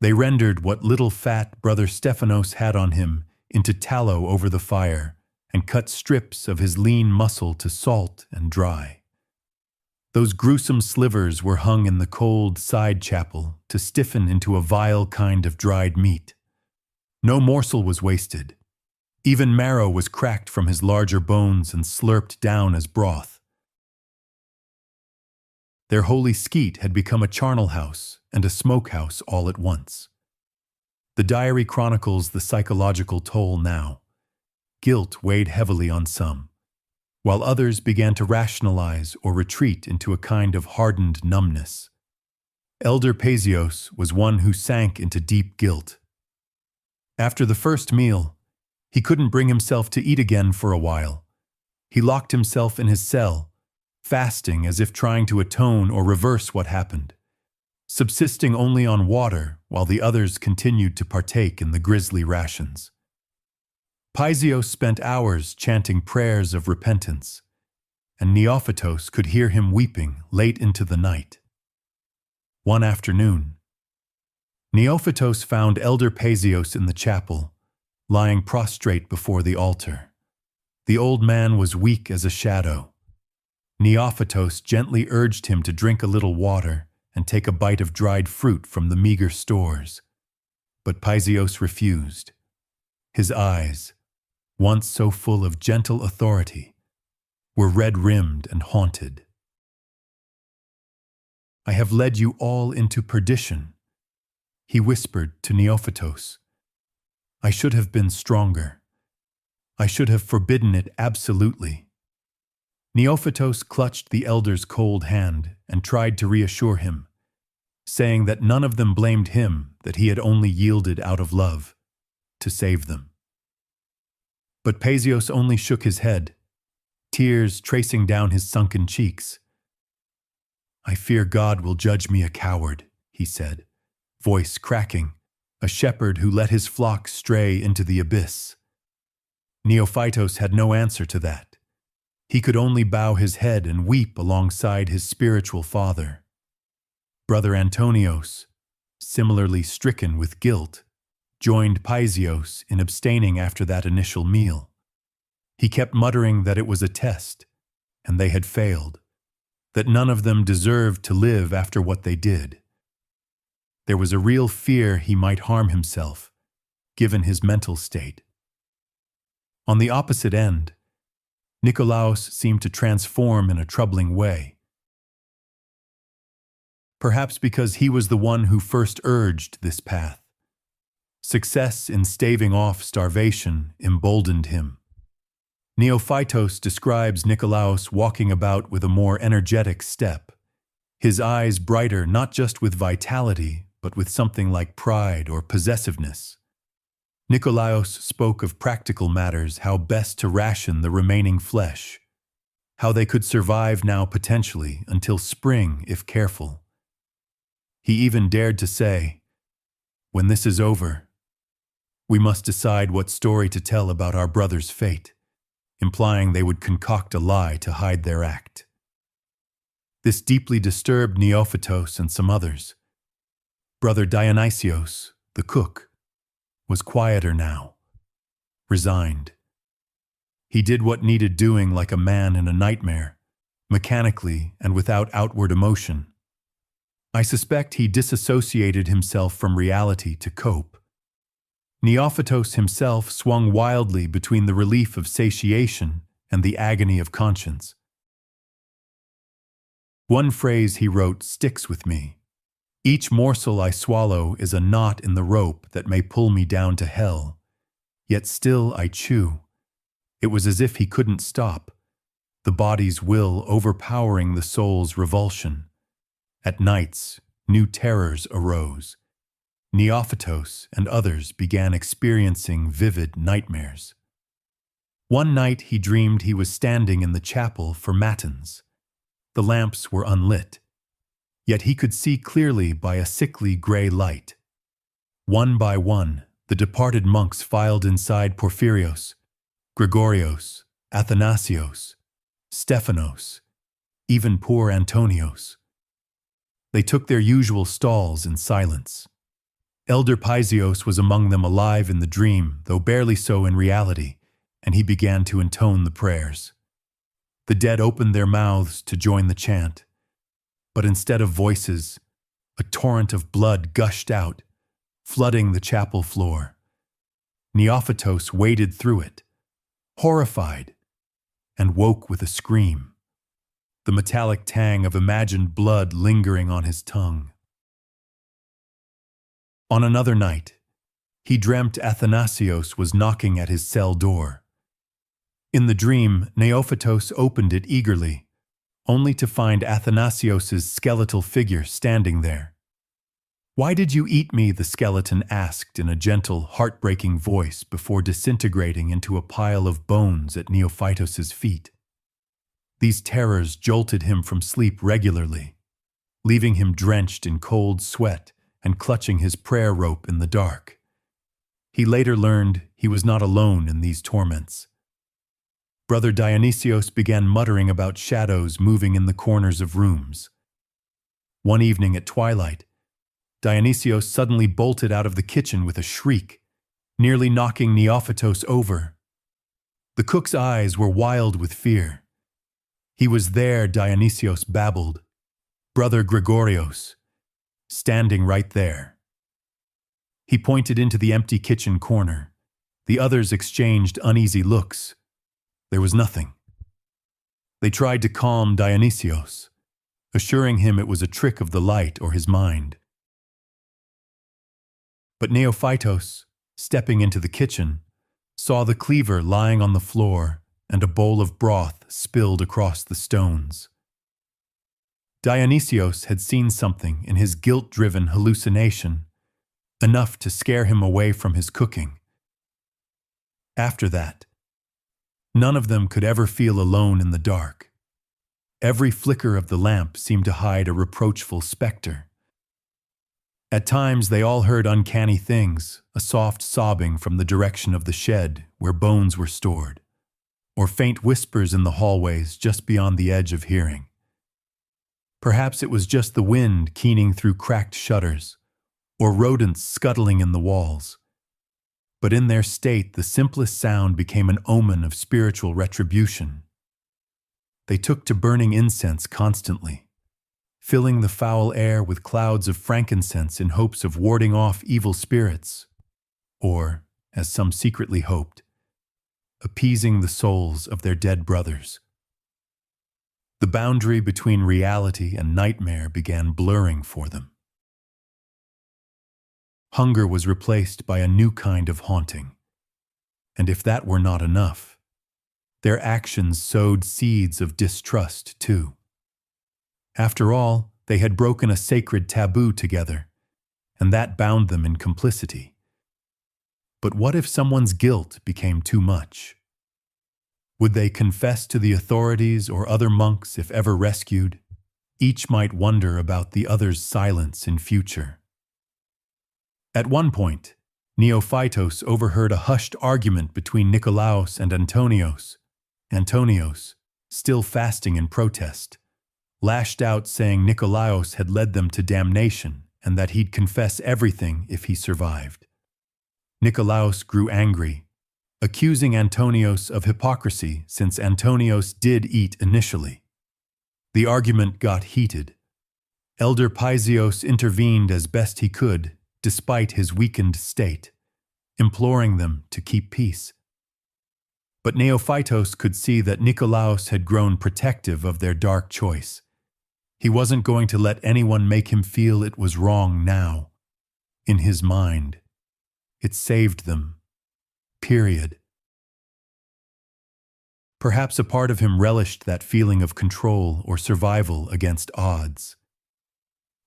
they rendered what little fat brother Stephanos had on him into tallow over the fire and cut strips of his lean muscle to salt and dry. Those gruesome slivers were hung in the cold side chapel to stiffen into a vile kind of dried meat. No morsel was wasted. Even marrow was cracked from his larger bones and slurped down as broth. Their holy skeet had become a charnel house and a smokehouse all at once. The diary chronicles the psychological toll now. Guilt weighed heavily on some, while others began to rationalize or retreat into a kind of hardened numbness. Elder Paisios was one who sank into deep guilt. After the first meal, he couldn't bring himself to eat again for a while. He locked himself in his cell, fasting as if trying to atone or reverse what happened, subsisting only on water while the others continued to partake in the grisly rations. Paisios spent hours chanting prayers of repentance, and Neophytos could hear him weeping late into the night. One afternoon, Neophytos found Elder Paisios in the chapel, lying prostrate before the altar. The old man was weak as a shadow. Neophytos gently urged him to drink a little water and take a bite of dried fruit from the meager stores. But Paisios refused. His eyes, once so full of gentle authority, were red-rimmed and haunted. I have led you all into perdition. He whispered to Neophytos. I should have been stronger. I should have forbidden it absolutely. Neophytos clutched the elder's cold hand and tried to reassure him, saying that none of them blamed him, that he had only yielded out of love to save them. But Paisios only shook his head, tears tracing down his sunken cheeks. I fear God will judge me a coward, he said, voice cracking, a shepherd who let his flock stray into the abyss. Neophytos had no answer to that. He could only bow his head and weep alongside his spiritual father. Brother Antonios, similarly stricken with guilt, joined Paisios in abstaining after that initial meal. He kept muttering that it was a test, and they had failed, that none of them deserved to live after what they did. There was a real fear he might harm himself, given his mental state. On the opposite end, Nikolaos seemed to transform in a troubling way. Perhaps because he was the one who first urged this path. Success in staving off starvation emboldened him. Neophytos describes Nikolaos walking about with a more energetic step, his eyes brighter not just with vitality, but with something like pride or possessiveness. Nikolaos spoke of practical matters, how best to ration the remaining flesh, how they could survive now potentially until spring if careful. He even dared to say, when this is over, we must decide what story to tell about our brother's fate, implying they would concoct a lie to hide their act. This deeply disturbed Neophytos and some others. Brother Dionysios, the cook, was quieter now, resigned. He did what needed doing like a man in a nightmare, mechanically and without outward emotion. I suspect he disassociated himself from reality to cope. Neophytos himself swung wildly between the relief of satiation and the agony of conscience. One phrase he wrote sticks with me. Each morsel I swallow is a knot in the rope that may pull me down to hell, yet still I chew. It was as if he couldn't stop, the body's will overpowering the soul's revulsion. At nights, new terrors arose. Neophytos and others began experiencing vivid nightmares. One night he dreamed he was standing in the chapel for matins. The lamps were unlit, yet he could see clearly by a sickly gray light. One by one, the departed monks filed inside Porphyrios, Gregorios, Athanasios, Stephanos, even poor Antonios. They took their usual stalls in silence. Elder Paisios was among them, alive in the dream, though barely so in reality, and he began to intone the prayers. The dead opened their mouths to join the chant, but instead of voices, a torrent of blood gushed out, flooding the chapel floor. Neophytos waded through it, horrified, and woke with a scream, the metallic tang of imagined blood lingering on his tongue. On another night, he dreamt Athanasios was knocking at his cell door. In the dream, Neophytos opened it eagerly, only to find Athanasios's skeletal figure standing there. "Why did you eat me?" the skeleton asked in a gentle, heartbreaking voice before disintegrating into a pile of bones at Neophytos's feet. These terrors jolted him from sleep regularly, leaving him drenched in cold sweat and clutching his prayer rope in the dark. He later learned he was not alone in these torments. Brother Dionysios began muttering about shadows moving in the corners of rooms. One evening at twilight, Dionysios suddenly bolted out of the kitchen with a shriek, nearly knocking Neophytos over. The cook's eyes were wild with fear. "He was there," Dionysios babbled. "Brother Gregorios, standing right there." He pointed into the empty kitchen corner. The others exchanged uneasy looks. There was nothing. They tried to calm Dionysios, assuring him it was a trick of the light or his mind. But Neophytos, stepping into the kitchen, saw the cleaver lying on the floor and a bowl of broth spilled across the stones. Dionysios had seen something in his guilt-driven hallucination, enough to scare him away from his cooking. After that, none of them could ever feel alone in the dark. Every flicker of the lamp seemed to hide a reproachful specter. At times they all heard uncanny things, a soft sobbing from the direction of the shed where bones were stored, or faint whispers in the hallways just beyond the edge of hearing. Perhaps it was just the wind keening through cracked shutters, or rodents scuttling in the walls. But in their state, the simplest sound became an omen of spiritual retribution. They took to burning incense constantly, filling the foul air with clouds of frankincense in hopes of warding off evil spirits, or, as some secretly hoped, appeasing the souls of their dead brothers. The boundary between reality and nightmare began blurring for them. Hunger was replaced by a new kind of haunting, and if that were not enough, their actions sowed seeds of distrust too. After all, they had broken a sacred taboo together, and that bound them in complicity. But what if someone's guilt became too much? Would they confess to the authorities or other monks if ever rescued? Each might wonder about the other's silence in future. At one point, Neophytos overheard a hushed argument between Nikolaos and Antonios. Antonios, still fasting in protest, lashed out saying Nikolaos had led them to damnation and that he'd confess everything if he survived. Nikolaos grew angry, accusing Antonios of hypocrisy since Antonios did eat initially. The argument got heated. Elder Pyzios intervened as best he could, despite his weakened state, imploring them to keep peace. But Neophytos could see that Nikolaos had grown protective of their dark choice. He wasn't going to let anyone make him feel it was wrong now. In his mind, it saved them. Period. Perhaps a part of him relished that feeling of control or survival against odds.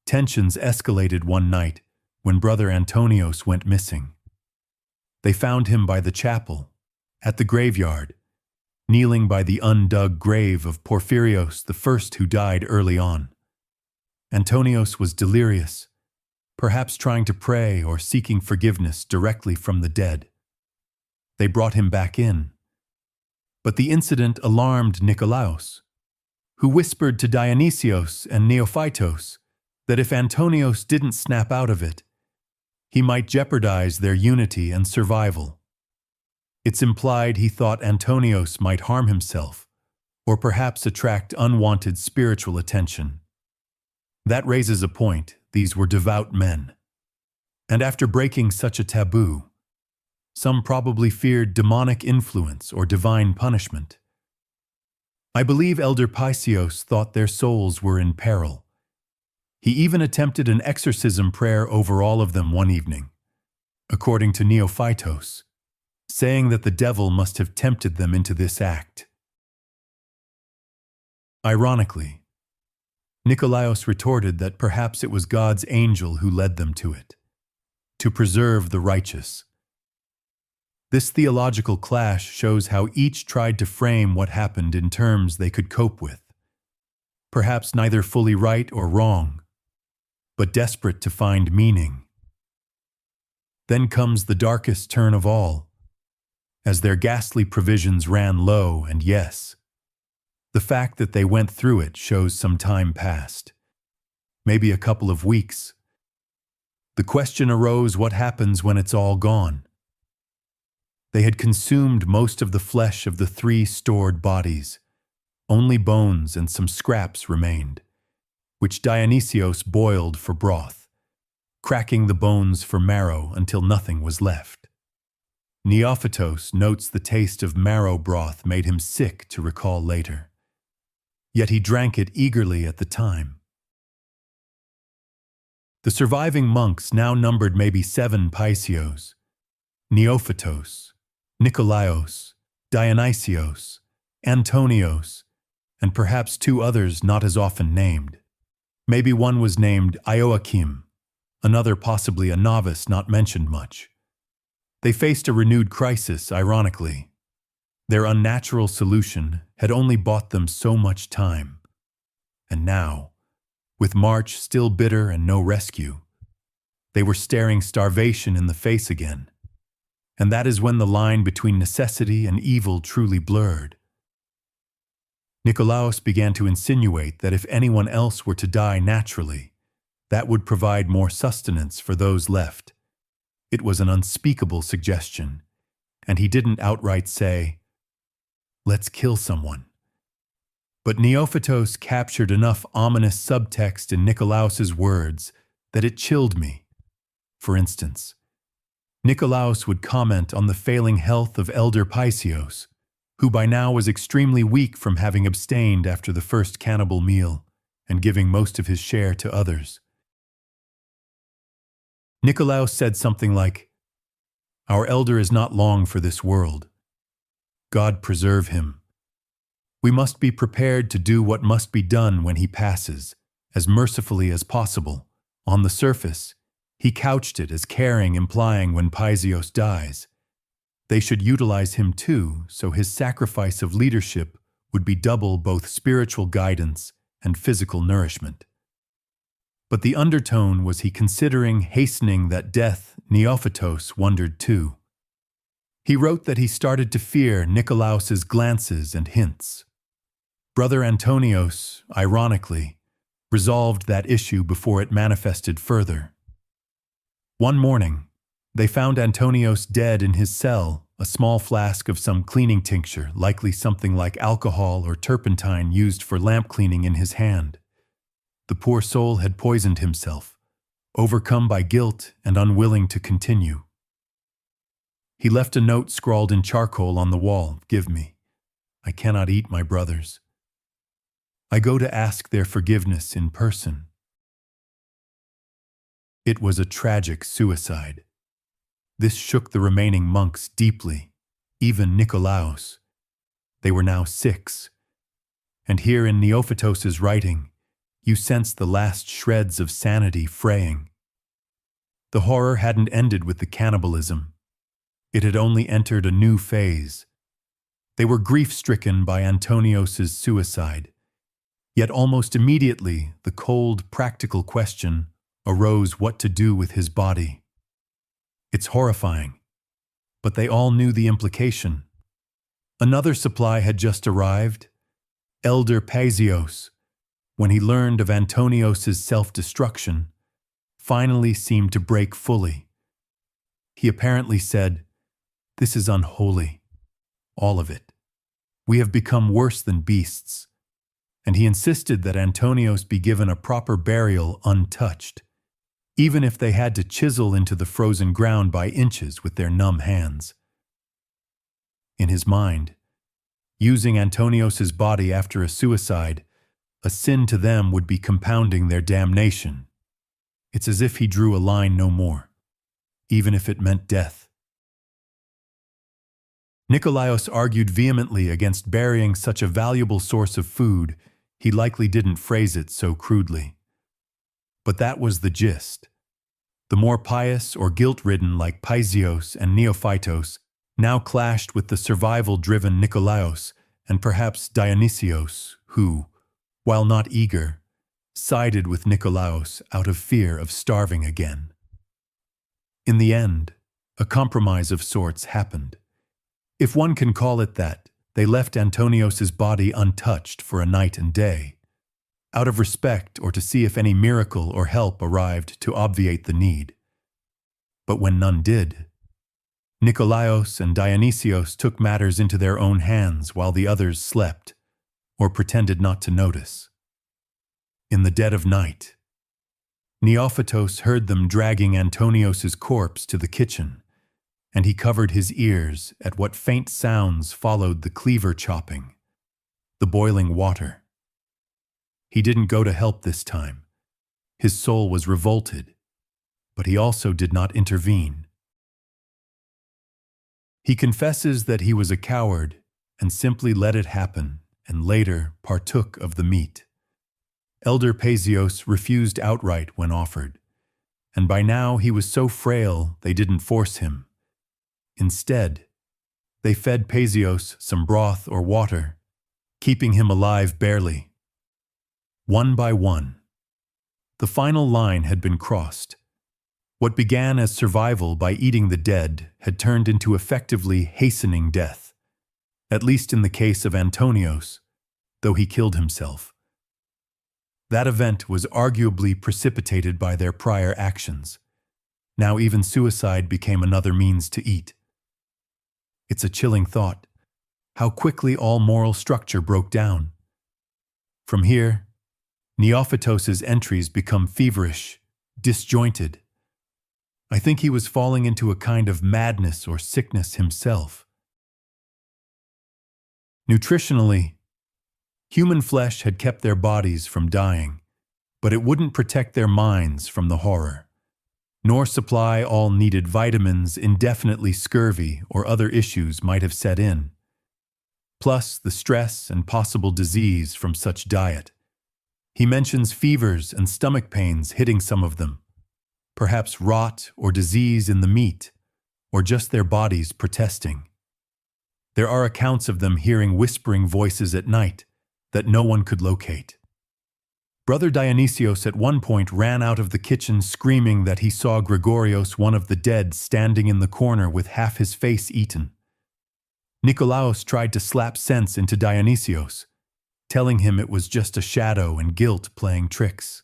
Tensions escalated one night when Brother Antonios went missing. They found him by the chapel, at the graveyard, kneeling by the undug grave of Porphyrios, the first who died early on. Antonios was delirious, perhaps trying to pray or seeking forgiveness directly from the dead. They brought him back in. But the incident alarmed Nikolaos, who whispered to Dionysios and Neophytos that if Antonios didn't snap out of it, he might jeopardize their unity and survival. It's implied he thought Antonios might harm himself, or perhaps attract unwanted spiritual attention. That raises a point. These were devout men. And after breaking such a taboo, some probably feared demonic influence or divine punishment. I believe Elder Pyzios thought their souls were in peril. He even attempted an exorcism prayer over all of them one evening, according to Neophytos, saying that the devil must have tempted them into this act. Ironically, Nikolaos retorted that perhaps it was God's angel who led them to it, to preserve the righteous. This theological clash shows how each tried to frame what happened in terms they could cope with. Perhaps neither fully right or wrong, but desperate to find meaning. Then comes the darkest turn of all, as their ghastly provisions ran low, and yes, the fact that they went through it shows some time passed, maybe a couple of weeks. The question arose, what happens when it's all gone? They had consumed most of the flesh of the 3 stored bodies. Only bones and some scraps remained, which Dionysios boiled for broth, cracking the bones for marrow until nothing was left. Neophytos notes the taste of marrow broth made him sick to recall later. yet he drank it eagerly at the time. The surviving monks now numbered maybe 7 Paisios: Neophytos, Nikolaos, Dionysios, Antonios, and perhaps 2 others not as often named. Maybe one was named Ioachim, another possibly a novice not mentioned much. They faced a renewed crisis, ironically. Their unnatural solution had only bought them so much time. And now, with March still bitter and no rescue, they were staring starvation in the face again. And that is when the line between necessity and evil truly blurred. Nikolaos began to insinuate that if anyone else were to die naturally, that would provide more sustenance for those left. It was an unspeakable suggestion, and he didn't outright say, "Let's kill someone." But Neophytos captured enough ominous subtext in Nikolaos's words that it chilled me. For instance, Nikolaos would comment on the failing health of elder Paisios, who by now was extremely weak from having abstained after the first cannibal meal and giving most of his share to others. Nikolaos said something like, "Our elder is not long for this world. God preserve him. We must be prepared to do what must be done when he passes, as mercifully as possible." On the surface, he couched it as caring, implying when Paisios dies, they should utilize him too, so his sacrifice of leadership would be double both spiritual guidance and physical nourishment. But the undertone was he considering hastening that death. Neophytos wondered too. He wrote that he started to fear Nikolaos's glances and hints. Brother Antonios, ironically, resolved that issue before it manifested further. One morning, they found Antonios dead in his cell, a small flask of some cleaning tincture, likely something like alcohol or turpentine used for lamp cleaning, in his hand. The poor soul had poisoned himself, overcome by guilt and unwilling to continue. He left a note scrawled in charcoal on the wall, "Give me. I cannot eat my brothers. I go to ask their forgiveness in person." It was a tragic suicide. This shook the remaining monks deeply, even Nikolaos. They were now 6. And here in Neophytos's writing, you sense the last shreds of sanity fraying. The horror hadn't ended with the cannibalism. It had only entered a new phase. They were grief-stricken by Antonios's suicide. Yet almost immediately, the cold, practical question arose what to do with his body. It's horrifying, but they all knew the implication. Another supply had just arrived. Elder Paisios, when he learned of Antonios's self-destruction, finally seemed to break fully. He apparently said, "This is unholy, all of it. We have become worse than beasts." And he insisted that Antonios be given a proper burial untouched, even if they had to chisel into the frozen ground by inches with their numb hands. In his mind, using Antonios's body after a suicide, a sin to them, would be compounding their damnation. It's as if he drew a line no more, even if it meant death. Nikolaos argued vehemently against burying such a valuable source of food. He likely didn't phrase it so crudely. But that was the gist. The more pious or guilt-ridden like Paisios and Neophytos now clashed with the survival-driven Nikolaos and perhaps Dionysios, who, while not eager, sided with Nikolaos out of fear of starving again. In the end, a compromise of sorts happened. If one can call it that, they left Antonios's body untouched for a night and day, out of respect or to see if any miracle or help arrived to obviate the need. But when none did, Nikolaos and Dionysios took matters into their own hands while the others slept, or pretended not to notice. In the dead of night, Neophytos heard them dragging Antonios's corpse to the kitchen, and he covered his ears at what faint sounds followed the cleaver chopping, the boiling water, He didn't go to help this time. His soul was revolted, but he also did not intervene. He confesses that he was a coward and simply let it happen, and later partook of the meat. Elder Paisios refused outright when offered, and by now he was so frail they didn't force him. Instead, they fed Paisios some broth or water, keeping him alive barely. One by one, the final line had been crossed. What began as survival by eating the dead had turned into effectively hastening death, at least in the case of Antonios, though he killed himself. That event was arguably precipitated by their prior actions. Now even suicide became another means to eat. It's a chilling thought, how quickly all moral structure broke down. From here, Neophytos's entries become feverish, disjointed. I think he was falling into a kind of madness or sickness himself. Nutritionally, human flesh had kept their bodies from dying, but it wouldn't protect their minds from the horror, nor supply all needed vitamins indefinitely. Scurvy or other issues might have set in, plus the stress and possible disease from such diet. He mentions fevers and stomach pains hitting some of them, perhaps rot or disease in the meat, or just their bodies protesting. There are accounts of them hearing whispering voices at night that no one could locate. Brother Dionysios at one point ran out of the kitchen screaming that he saw Gregorios, one of the dead, standing in the corner with half his face eaten. Nikolaos tried to slap sense into Dionysios, telling him it was just a shadow and guilt playing tricks.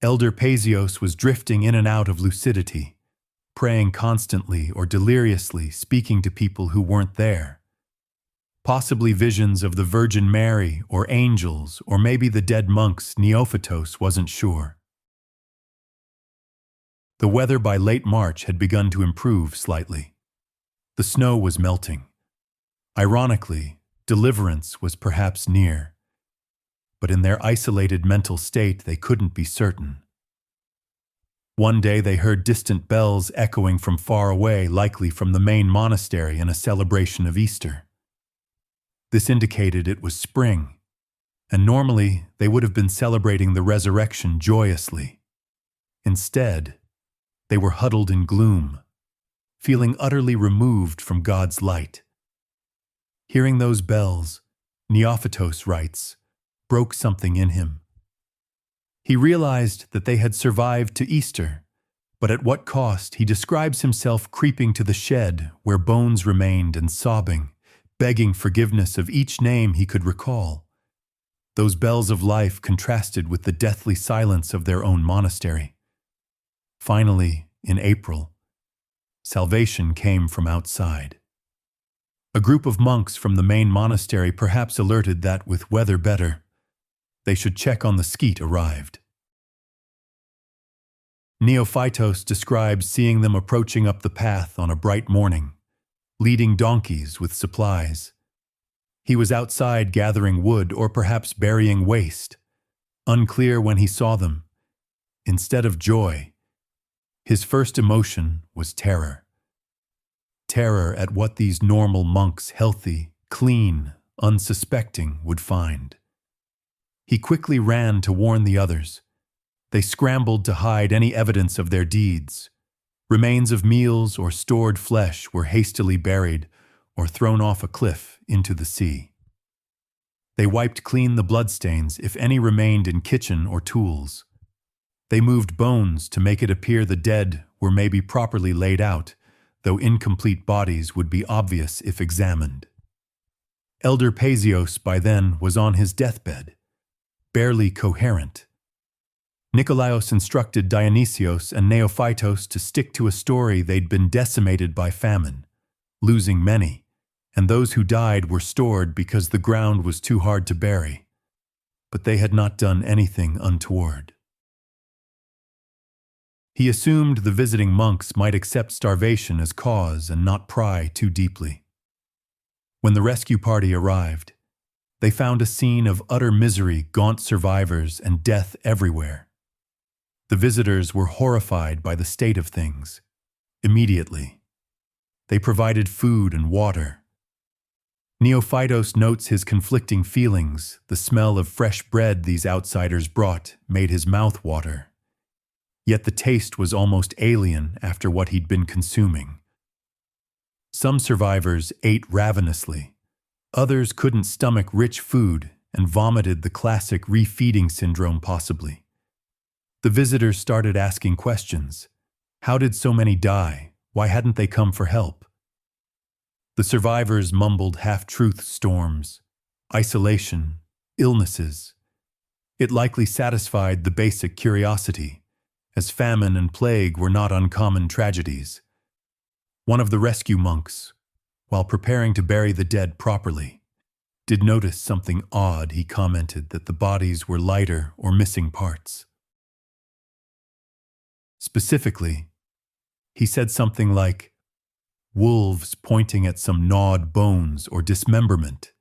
Elder Paisios was drifting in and out of lucidity, praying constantly or deliriously, speaking to people who weren't there. Possibly visions of the Virgin Mary or angels, or maybe the dead monks. Neophytos wasn't sure. The weather by late March had begun to improve slightly. The snow was melting. Ironically, deliverance was perhaps near. But in their isolated mental state, they couldn't be certain. One day they heard distant bells echoing from far away, likely from the main monastery in a celebration of Easter. This indicated it was spring, and normally they would have been celebrating the resurrection joyously. Instead, they were huddled in gloom, feeling utterly removed from God's light. Hearing those bells, Neophytos writes, broke something in him. He realized that they had survived to Easter, but at what cost? He describes himself creeping to the shed where bones remained and sobbing, begging forgiveness of each name he could recall. Those bells of life contrasted with the deathly silence of their own monastery. Finally, in April, salvation came from outside. A group of monks from the main monastery, perhaps alerted that with weather better, they should check on the skeet, arrived. Neophytos describes seeing them approaching up the path on a bright morning, leading donkeys with supplies. He was outside gathering wood or perhaps burying waste, unclear when he saw them. Instead of joy, his first emotion was terror. Terror at what these normal monks, healthy, clean, unsuspecting, would find. He quickly ran to warn the others. They scrambled to hide any evidence of their deeds. Remains of meals or stored flesh were hastily buried or thrown off a cliff into the sea. They wiped clean the bloodstains, if any remained in kitchen or tools. They moved bones to make it appear the dead were maybe properly laid out, though incomplete bodies would be obvious if examined. Elder Paisios by then was on his deathbed, barely coherent. Nikolaos instructed Dionysios and Neophytos to stick to a story they'd been decimated by famine, losing many, and those who died were stored because the ground was too hard to bury. But they had not done anything untoward. He assumed the visiting monks might accept starvation as cause and not pry too deeply. When the rescue party arrived, They found a scene of utter misery, gaunt survivors, and death everywhere. The visitors were horrified by the state of things. Immediately, they provided food and water. Neophytos notes his conflicting feelings. The smell of fresh bread these outsiders brought made his mouth water. Yet the taste was almost alien after what he'd been consuming. Some survivors ate ravenously. Others couldn't stomach rich food and vomited, the classic refeeding syndrome possibly. The visitors started asking questions. How did so many die? Why hadn't they come for help? The survivors mumbled half-truth storms, isolation, illnesses. It likely satisfied the basic curiosity, as famine and plague were not uncommon tragedies. One of the rescue monks, while preparing to bury the dead properly, did notice something odd. He commented that the bodies were lighter or missing parts. Specifically, he said something like, wolves, pointing at some gnawed bones or dismemberment.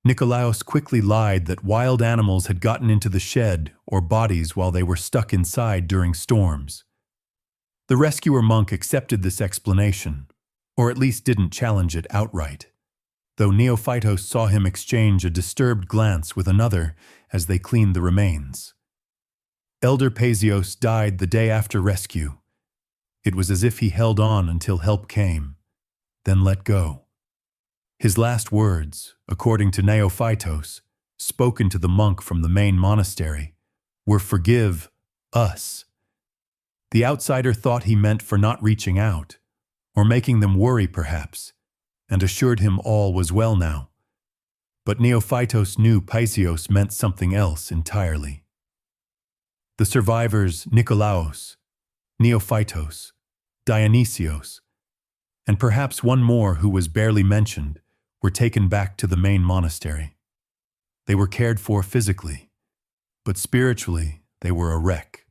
Nikolaos quickly lied that wild animals had gotten into the shed or bodies while they were stuck inside during storms. The rescuer monk accepted this explanation, or at least didn't challenge it outright, though Neophytos saw him exchange a disturbed glance with another as they cleaned the remains. Elder Paisios died the day after rescue. It was as if he held on until help came, then let go. His last words, according to Neophytos, spoken to the monk from the main monastery, were "Forgive us." The outsider thought he meant for not reaching out, or making them worry perhaps, and assured him all was well now. But Neophytos knew Paisios meant something else entirely. The survivors Nikolaos, Neophytos, Dionysios, and perhaps one more who was barely mentioned, were taken back to the main monastery. They were cared for physically, but spiritually they were a wreck.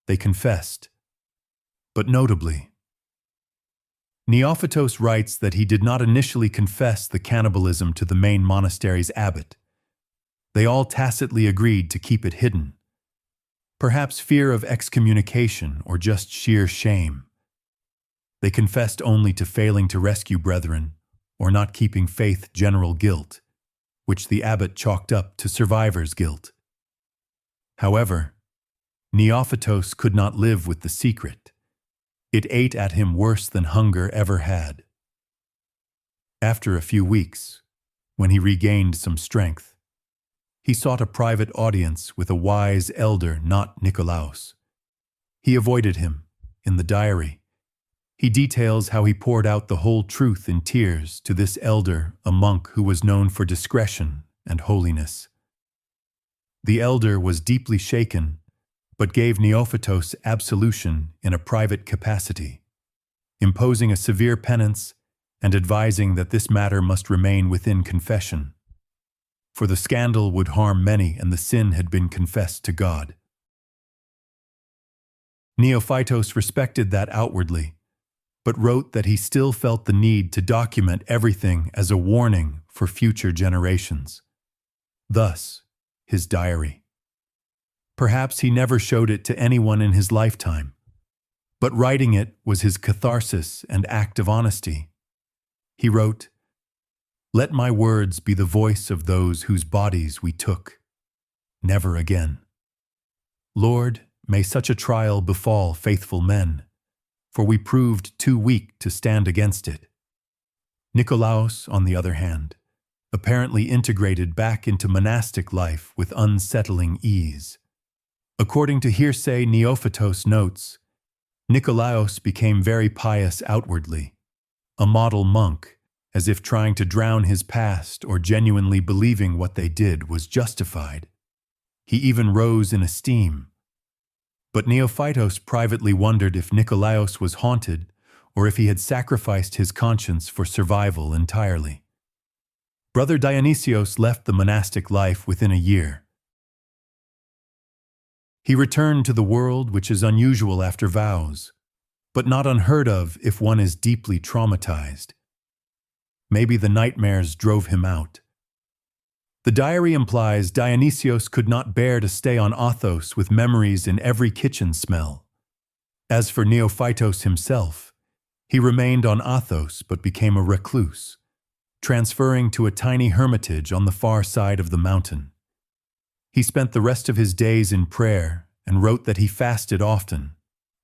They confessed, but notably, Neophytos writes that he did not initially confess the cannibalism to the main monastery's abbot. They all tacitly agreed to keep it hidden. Perhaps fear of excommunication or just sheer shame. They confessed only to failing to rescue brethren or not keeping faith, general guilt, which the abbot chalked up to survivor's guilt. However, Neophytos could not live with the secret. It ate at him worse than hunger ever had. After a few weeks, when he regained some strength, he sought a private audience with a wise elder, not Nikolaos. He avoided him. In the diary, he details how he poured out the whole truth in tears to this elder, a monk who was known for discretion and holiness. The elder was deeply shaken, but gave Neophytos absolution in a private capacity, imposing a severe penance and advising that this matter must remain within confession. For the scandal would harm many and the sin had been confessed to God. Neophytos respected that outwardly, but wrote that he still felt the need to document everything as a warning for future generations. Thus, his diary. Perhaps he never showed it to anyone in his lifetime, but writing it was his catharsis and act of honesty. He wrote, "Let my words be the voice of those whose bodies we took. Never again. Lord, may such a trial befall faithful men, for we proved too weak to stand against it." Nikolaos, on the other hand, apparently integrated back into monastic life with unsettling ease. According to hearsay, Neophytos notes, Nikolaos became very pious outwardly, a model monk, as if trying to drown his past or genuinely believing what they did was justified. He even rose in esteem. But Neophytos privately wondered if Nikolaos was haunted or if he had sacrificed his conscience for survival entirely. Brother Dionysios left the monastic life within a year. He returned to the world, which is unusual after vows, but not unheard of if one is deeply traumatized. Maybe the nightmares drove him out. The diary implies Dionysios could not bear to stay on Athos with memories in every kitchen smell. As for Neophytos himself, he remained on Athos but became a recluse, transferring to a tiny hermitage on the far side of the mountain. He spent the rest of his days in prayer and wrote that he fasted often,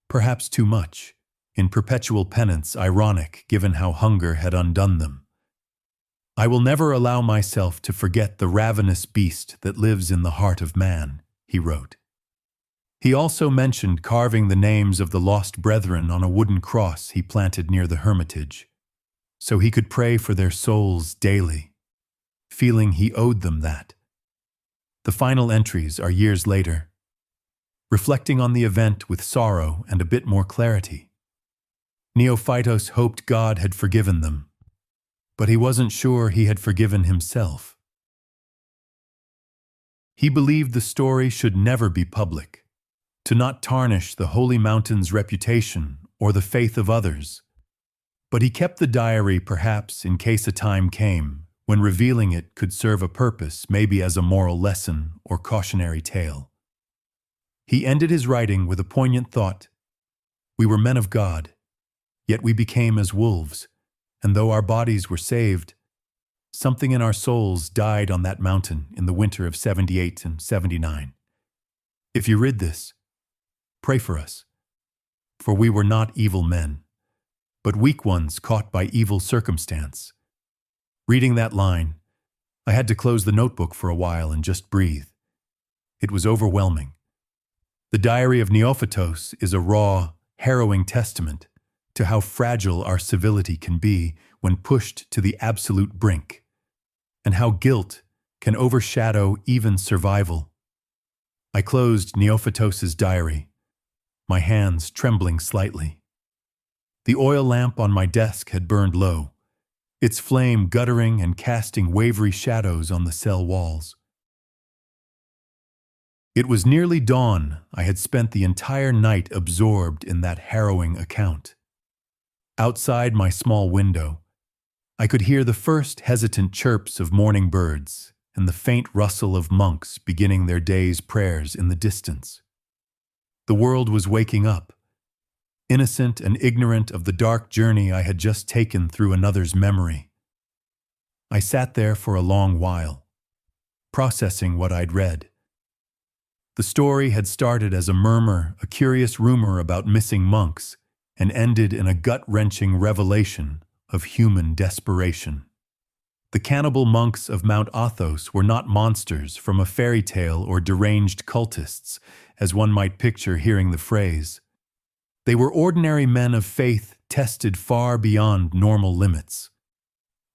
perhaps too much, in perpetual penance, ironic given how hunger had undone them. "I will never allow myself to forget the ravenous beast that lives in the heart of man," he wrote. He also mentioned carving the names of the lost brethren on a wooden cross he planted near the hermitage, so he could pray for their souls daily, feeling he owed them that. The final entries are years later, reflecting on the event with sorrow and a bit more clarity. Neophytos hoped God had forgiven them, but he wasn't sure he had forgiven himself. He believed the story should never be public, to not tarnish the holy mountain's reputation or the faith of others. But he kept the diary perhaps in case a time came when revealing it could serve a purpose, maybe as a moral lesson or cautionary tale. He ended his writing with a poignant thought: "We were men of God, yet we became as wolves, and though our bodies were saved, something in our souls died on that mountain in the winter of 78 and 79. If you read this, pray for us, for we were not evil men, but weak ones caught by evil circumstance." Reading that line, I had to close the notebook for a while and just breathe. It was overwhelming. The Diary of Neophytos is a raw, harrowing testament to how fragile our civility can be when pushed to the absolute brink, and how guilt can overshadow even survival. I closed Neophytos' diary, my hands trembling slightly. The oil lamp on my desk had burned low, its flame guttering and casting wavery shadows on the cell walls. It was nearly dawn. I had spent the entire night absorbed in that harrowing account. Outside my small window, I could hear the first hesitant chirps of morning birds and the faint rustle of monks beginning their day's prayers in the distance. The world was waking up, innocent and ignorant of the dark journey I had just taken through another's memory. I sat there for a long while, processing what I'd read. The story had started as a murmur, a curious rumor about missing monks, and ended in a gut-wrenching revelation of human desperation. The cannibal monks of Mount Athos were not monsters from a fairy tale or deranged cultists, as one might picture hearing the phrase. They were ordinary men of faith tested far beyond normal limits.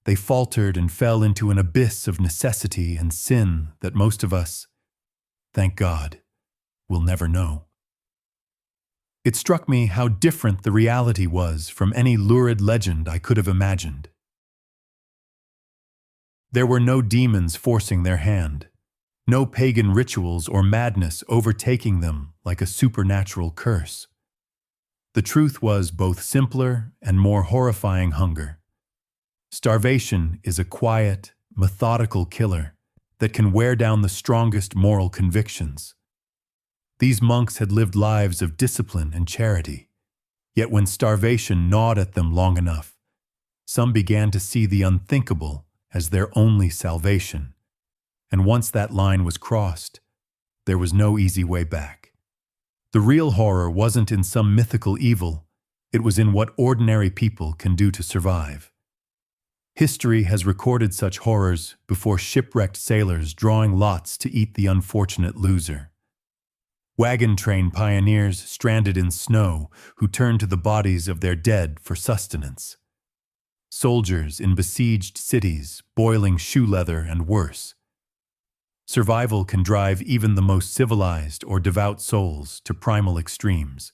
They faltered and fell into an abyss of necessity and sin that most of us, thank God, will never know. It struck me how different the reality was from any lurid legend I could have imagined. There were no demons forcing their hand, no pagan rituals or madness overtaking them like a supernatural curse. The truth was both simpler and more horrifying hunger. Starvation is a quiet, methodical killer that can wear down the strongest moral convictions. These monks had lived lives of discipline and charity, yet when starvation gnawed at them long enough, some began to see the unthinkable as their only salvation, and once that line was crossed, there was no easy way back. The real horror wasn't in some mythical evil, it was in what ordinary people can do to survive. History has recorded such horrors before shipwrecked sailors drawing lots to eat the unfortunate loser. Wagon train pioneers stranded in snow who turned to the bodies of their dead for sustenance. Soldiers in besieged cities boiling shoe leather and worse. Survival can drive even the most civilized or devout souls to primal extremes.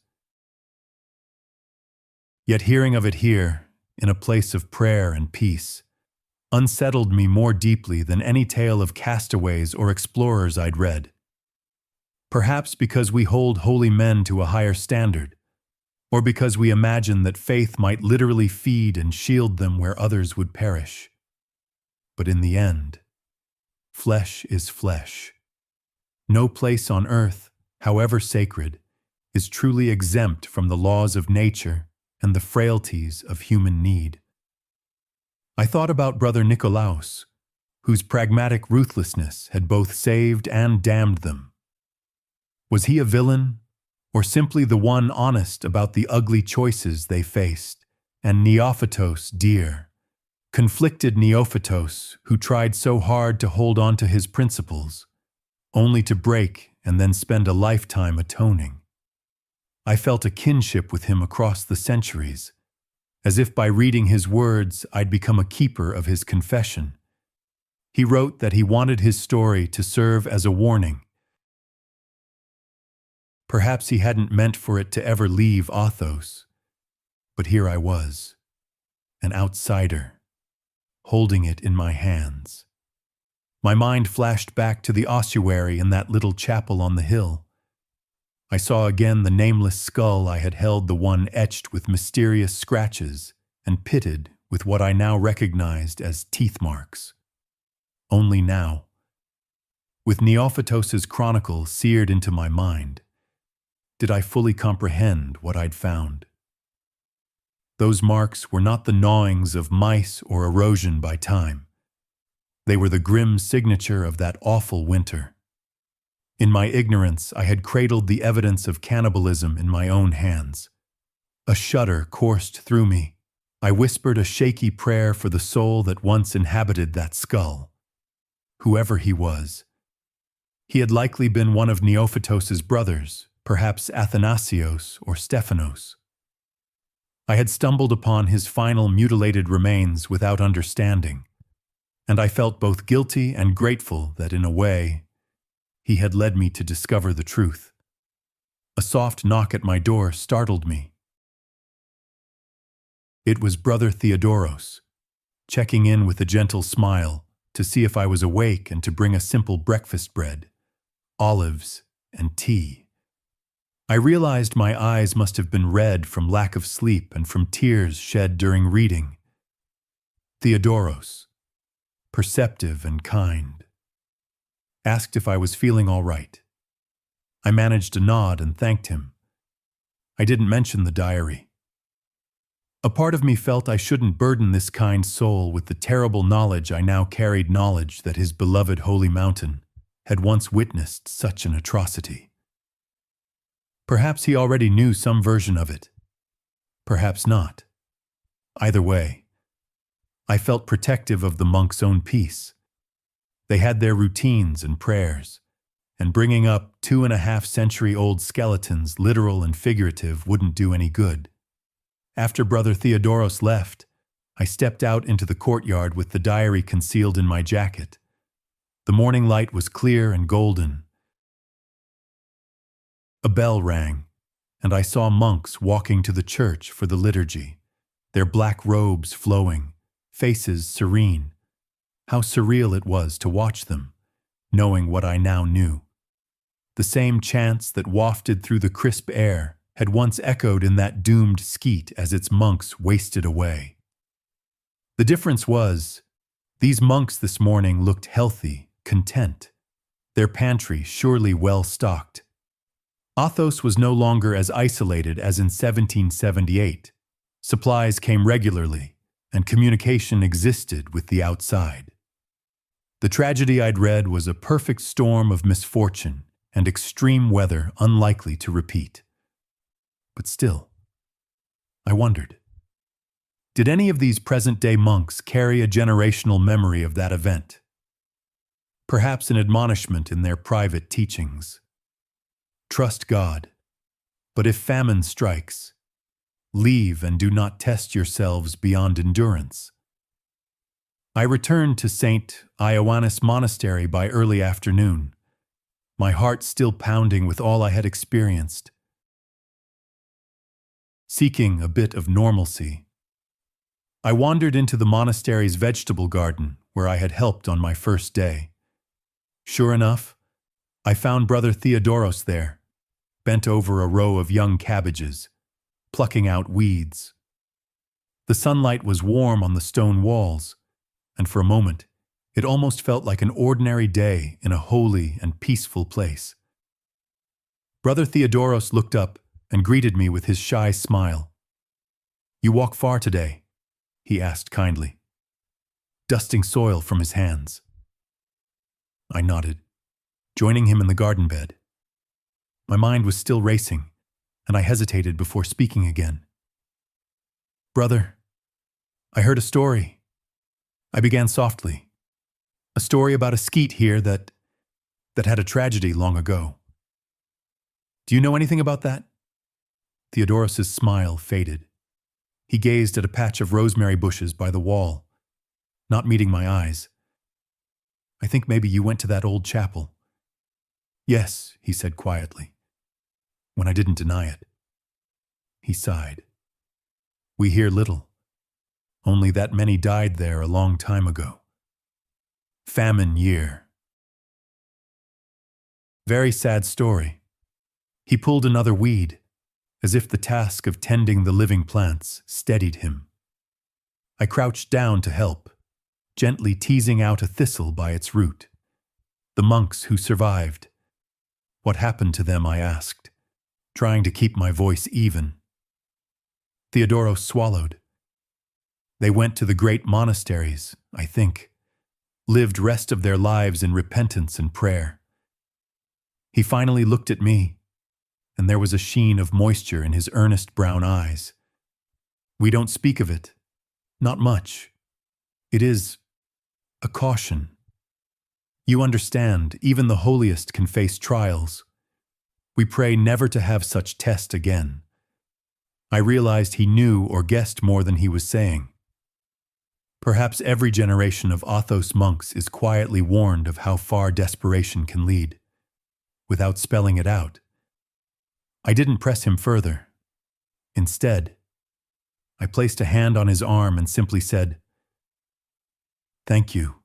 Yet hearing of it here, in a place of prayer and peace, unsettled me more deeply than any tale of castaways or explorers I'd read. Perhaps because we hold holy men to a higher standard, or because we imagine that faith might literally feed and shield them where others would perish. But in the end, flesh is flesh. No place on earth, however sacred, is truly exempt from the laws of nature and the frailties of human need. I thought about Brother Nicolaus, whose pragmatic ruthlessness had both saved and damned them. Was he a villain, or simply the one honest about the ugly choices they faced? And Neophytos, dear, conflicted Neophytos, who tried so hard to hold on to his principles, only to break and then spend a lifetime atoning. I felt a kinship with him across the centuries, as if by reading his words I'd become a keeper of his confession. He wrote that he wanted his story to serve as a warning. Perhaps he hadn't meant for it to ever leave Athos, but here I was, an outsider, holding it in my hands. My mind flashed back to the ossuary in that little chapel on the hill. I saw again the nameless skull I had held, the one etched with mysterious scratches and pitted with what I now recognized as teeth marks. Only now, with Neophytos's chronicle seared into my mind, did I fully comprehend what I'd found. Those marks were not the gnawings of mice or erosion by time. They were the grim signature of that awful winter. In my ignorance, I had cradled the evidence of cannibalism in my own hands. A shudder coursed through me. I whispered a shaky prayer for the soul that once inhabited that skull. Whoever he was, he had likely been one of Neophytos's brothers, perhaps Athanasios or Stephanos. I had stumbled upon his final mutilated remains without understanding, and I felt both guilty and grateful that, in a way, he had led me to discover the truth. A soft knock at my door startled me. It was Brother Theodoros, checking in with a gentle smile to see if I was awake and to bring a simple breakfast bread, olives, and tea. I realized my eyes must have been red from lack of sleep and from tears shed during reading. Theodoros, perceptive and kind, asked if I was feeling all right. I managed a nod and thanked him. I didn't mention the diary. A part of me felt I shouldn't burden this kind soul with the terrible knowledge I now carried, knowledge that his beloved holy mountain had once witnessed such an atrocity. Perhaps he already knew some version of it. Perhaps not. Either way, I felt protective of the monks' own peace. They had their routines and prayers, and bringing up 2.5-century-old skeletons, literal and figurative, wouldn't do any good. After Brother Theodoros left, I stepped out into the courtyard with the diary concealed in my jacket. The morning light was clear and golden. A bell rang, and I saw monks walking to the church for the liturgy, their black robes flowing, faces serene. How surreal it was to watch them, knowing what I now knew. The same chants that wafted through the crisp air had once echoed in that doomed skeet as its monks wasted away. The difference was, these monks this morning looked healthy, content, their pantry surely well stocked. Athos was no longer as isolated as in 1778. Supplies came regularly, and communication existed with the outside. The tragedy I'd read was a perfect storm of misfortune and extreme weather unlikely to repeat. But still, I wondered, did any of these present-day monks carry a generational memory of that event? Perhaps an admonishment in their private teachings. Trust God, but if famine strikes, leave and do not test yourselves beyond endurance. I returned to St. Ioannis Monastery by early afternoon, my heart still pounding with all I had experienced. Seeking a bit of normalcy, I wandered into the monastery's vegetable garden where I had helped on my first day. Sure enough, I found Brother Theodoros there, bent over a row of young cabbages, plucking out weeds. The sunlight was warm on the stone walls, and for a moment, it almost felt like an ordinary day in a holy and peaceful place. Brother Theodoros looked up and greeted me with his shy smile. "You walk far today?" he asked kindly, dusting soil from his hands. I nodded, joining him in the garden bed. My mind was still racing, and I hesitated before speaking again. "Brother, I heard a story." I began softly. "A story about a skeet here that had a tragedy long ago. Do you know anything about that?" Theodoros's smile faded. He gazed at a patch of rosemary bushes by the wall, not meeting my eyes. "I think maybe you went to that old chapel." "Yes," he said quietly, when I didn't deny it. He sighed. "We hear little. Only that many died there a long time ago. Famine year." Very sad story. He pulled another weed, as if the task of tending the living plants steadied him. I crouched down to help, gently teasing out a thistle by its root. The monks who survived. What happened to them, I asked, trying to keep my voice even. Theodoros swallowed. They went to the great monasteries, I think, lived rest of their lives in repentance and prayer. He finally looked at me, and there was a sheen of moisture in his earnest brown eyes. "We don't speak of it. Not much. It is a caution. You understand, even the holiest can face trials. We pray never to have such test again." I realized he knew or guessed more than he was saying. Perhaps every generation of Athos monks is quietly warned of how far desperation can lead, without spelling it out. I didn't press him further. Instead, I placed a hand on his arm and simply said, "Thank you."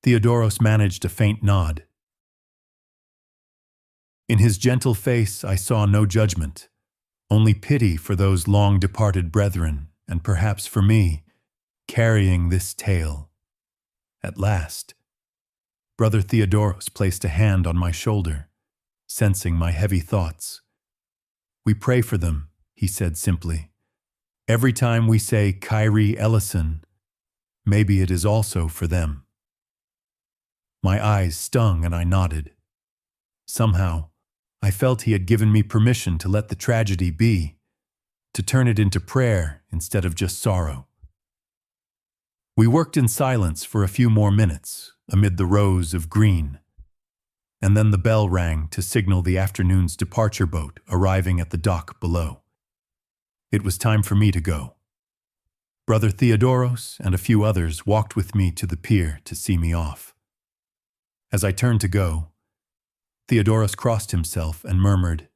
Theodoros managed a faint nod. In his gentle face, I saw no judgment, only pity for those long-departed brethren, and perhaps for me, carrying this tale. At last, Brother Theodoros placed a hand on my shoulder, sensing my heavy thoughts. "We pray for them," he said simply. "Every time we say Kyrie eleison, maybe it is also for them." My eyes stung and I nodded. Somehow, I felt he had given me permission to let the tragedy be, to turn it into prayer instead of just sorrow. We worked in silence for a few more minutes, amid the rows of green, and then the bell rang to signal the afternoon's departure boat arriving at the dock below. It was time for me to go. Brother Theodoros and a few others walked with me to the pier to see me off. As I turned to go, Theodoros crossed himself and murmured,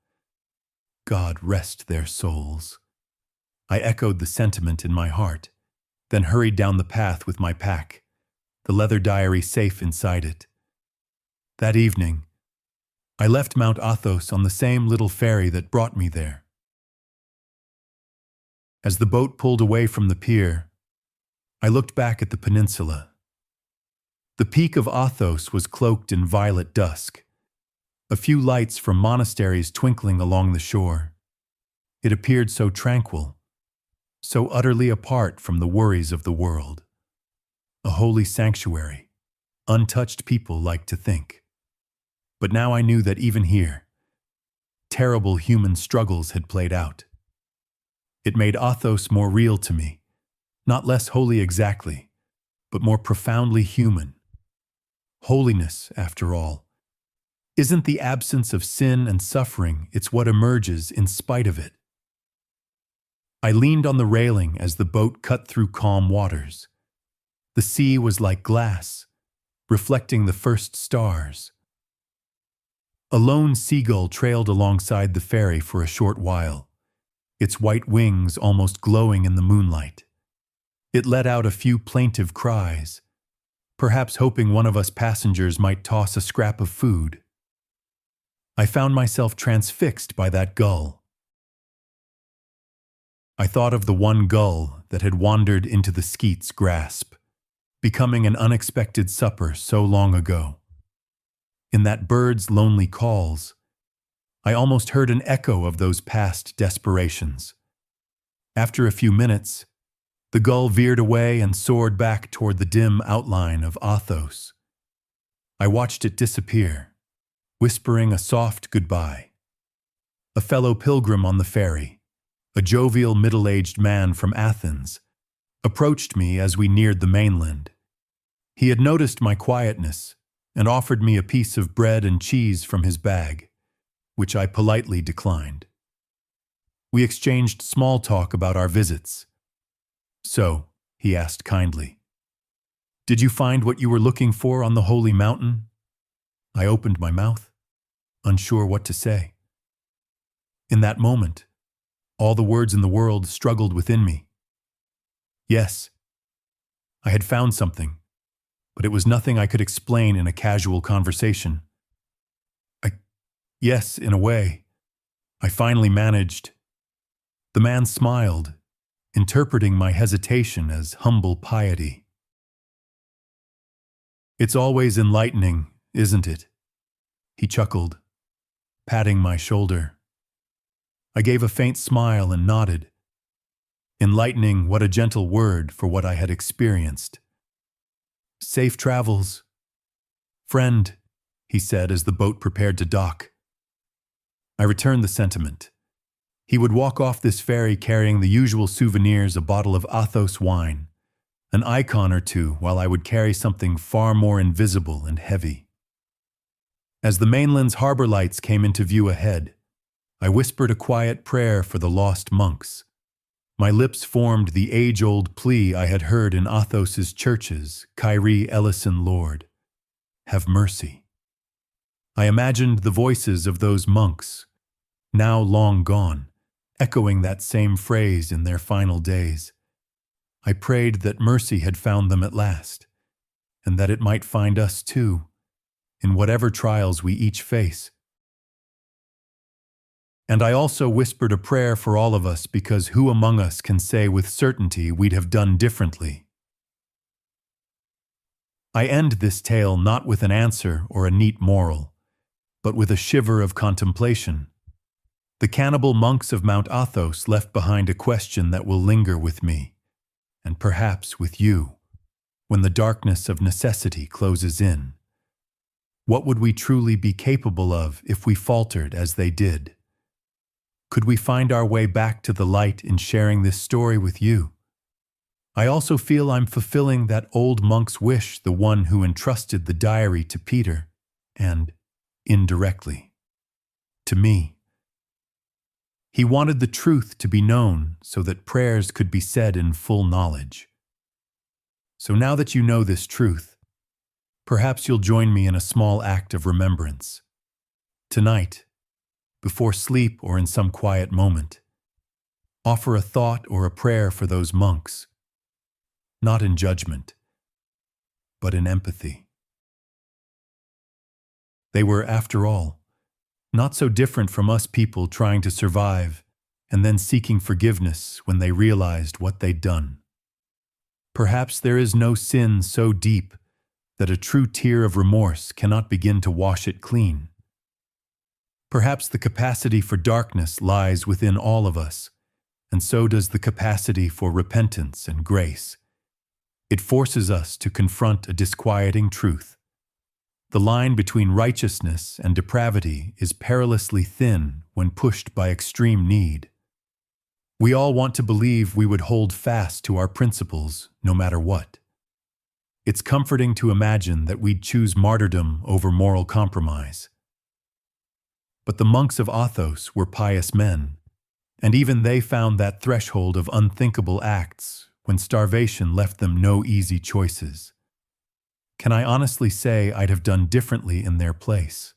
"God rest their souls." I echoed the sentiment in my heart, then hurried down the path with my pack, the leather diary safe inside it. That evening, I left Mount Athos on the same little ferry that brought me there. As the boat pulled away from the pier, I looked back at the peninsula. The peak of Athos was cloaked in violet dusk, a few lights from monasteries twinkling along the shore. It appeared so tranquil, so utterly apart from the worries of the world. A holy sanctuary, untouched people like to think. But now I knew that even here, terrible human struggles had played out. It made Athos more real to me, not less holy exactly, but more profoundly human. Holiness, after all, isn't the absence of sin and suffering, it's what emerges in spite of it. I leaned on the railing as the boat cut through calm waters. The sea was like glass, reflecting the first stars. A lone seagull trailed alongside the ferry for a short while, its white wings almost glowing in the moonlight. It let out a few plaintive cries, perhaps hoping one of us passengers might toss a scrap of food. I found myself transfixed by that gull. I thought of the one gull that had wandered into the skeet's grasp, becoming an unexpected supper so long ago. In that bird's lonely calls, I almost heard an echo of those past desperations. After a few minutes, the gull veered away and soared back toward the dim outline of Athos. I watched it disappear, whispering a soft goodbye. A fellow pilgrim on the ferry, a jovial middle-aged man from Athens, approached me as we neared the mainland. He had noticed my quietness and offered me a piece of bread and cheese from his bag, which I politely declined. We exchanged small talk about our visits. "So," he asked kindly, "did you find what you were looking for on the holy mountain?" I opened my mouth, unsure what to say. In that moment, all the words in the world struggled within me. Yes, I had found something, but it was nothing I could explain in a casual conversation. Yes, in a way, I finally managed. The man smiled, interpreting my hesitation as humble piety. "It's always enlightening, isn't it?" He chuckled, patting my shoulder. I gave a faint smile and nodded. Enlightening, what a gentle word for what I had experienced. "Safe travels, friend," he said as the boat prepared to dock. I returned the sentiment. He would walk off this ferry carrying the usual souvenirs, a bottle of Athos wine, an icon or two, while I would carry something far more invisible and heavy. As the mainland's harbor lights came into view ahead, I whispered a quiet prayer for the lost monks. My lips formed the age-old plea I had heard in Athos's churches, "Kyrie eleison, Lord, have mercy." I imagined the voices of those monks, now long gone, echoing that same phrase in their final days. I prayed that mercy had found them at last, and that it might find us too, in whatever trials we each face. And I also whispered a prayer for all of us, because who among us can say with certainty we'd have done differently? I end this tale not with an answer or a neat moral, but with a shiver of contemplation. The cannibal monks of Mount Athos left behind a question that will linger with me, and perhaps with you, when the darkness of necessity closes in. What would we truly be capable of if we faltered as they did? Could we find our way back to the light in sharing this story with you? I also feel I'm fulfilling that old monk's wish, the one who entrusted the diary to Peter, and, indirectly, to me. He wanted the truth to be known so that prayers could be said in full knowledge. So now that you know this truth, perhaps you'll join me in a small act of remembrance. Tonight, before sleep or in some quiet moment, offer a thought or a prayer for those monks, not in judgment, but in empathy. They were, after all, not so different from us people trying to survive and then seeking forgiveness when they realized what they'd done. Perhaps there is no sin so deep that a true tear of remorse cannot begin to wash it clean. Perhaps the capacity for darkness lies within all of us, and so does the capacity for repentance and grace. It forces us to confront a disquieting truth. The line between righteousness and depravity is perilously thin when pushed by extreme need. We all want to believe we would hold fast to our principles no matter what. It's comforting to imagine that we'd choose martyrdom over moral compromise. But the monks of Athos were pious men, and even they found that threshold of unthinkable acts when starvation left them no easy choices. Can I honestly say I'd have done differently in their place?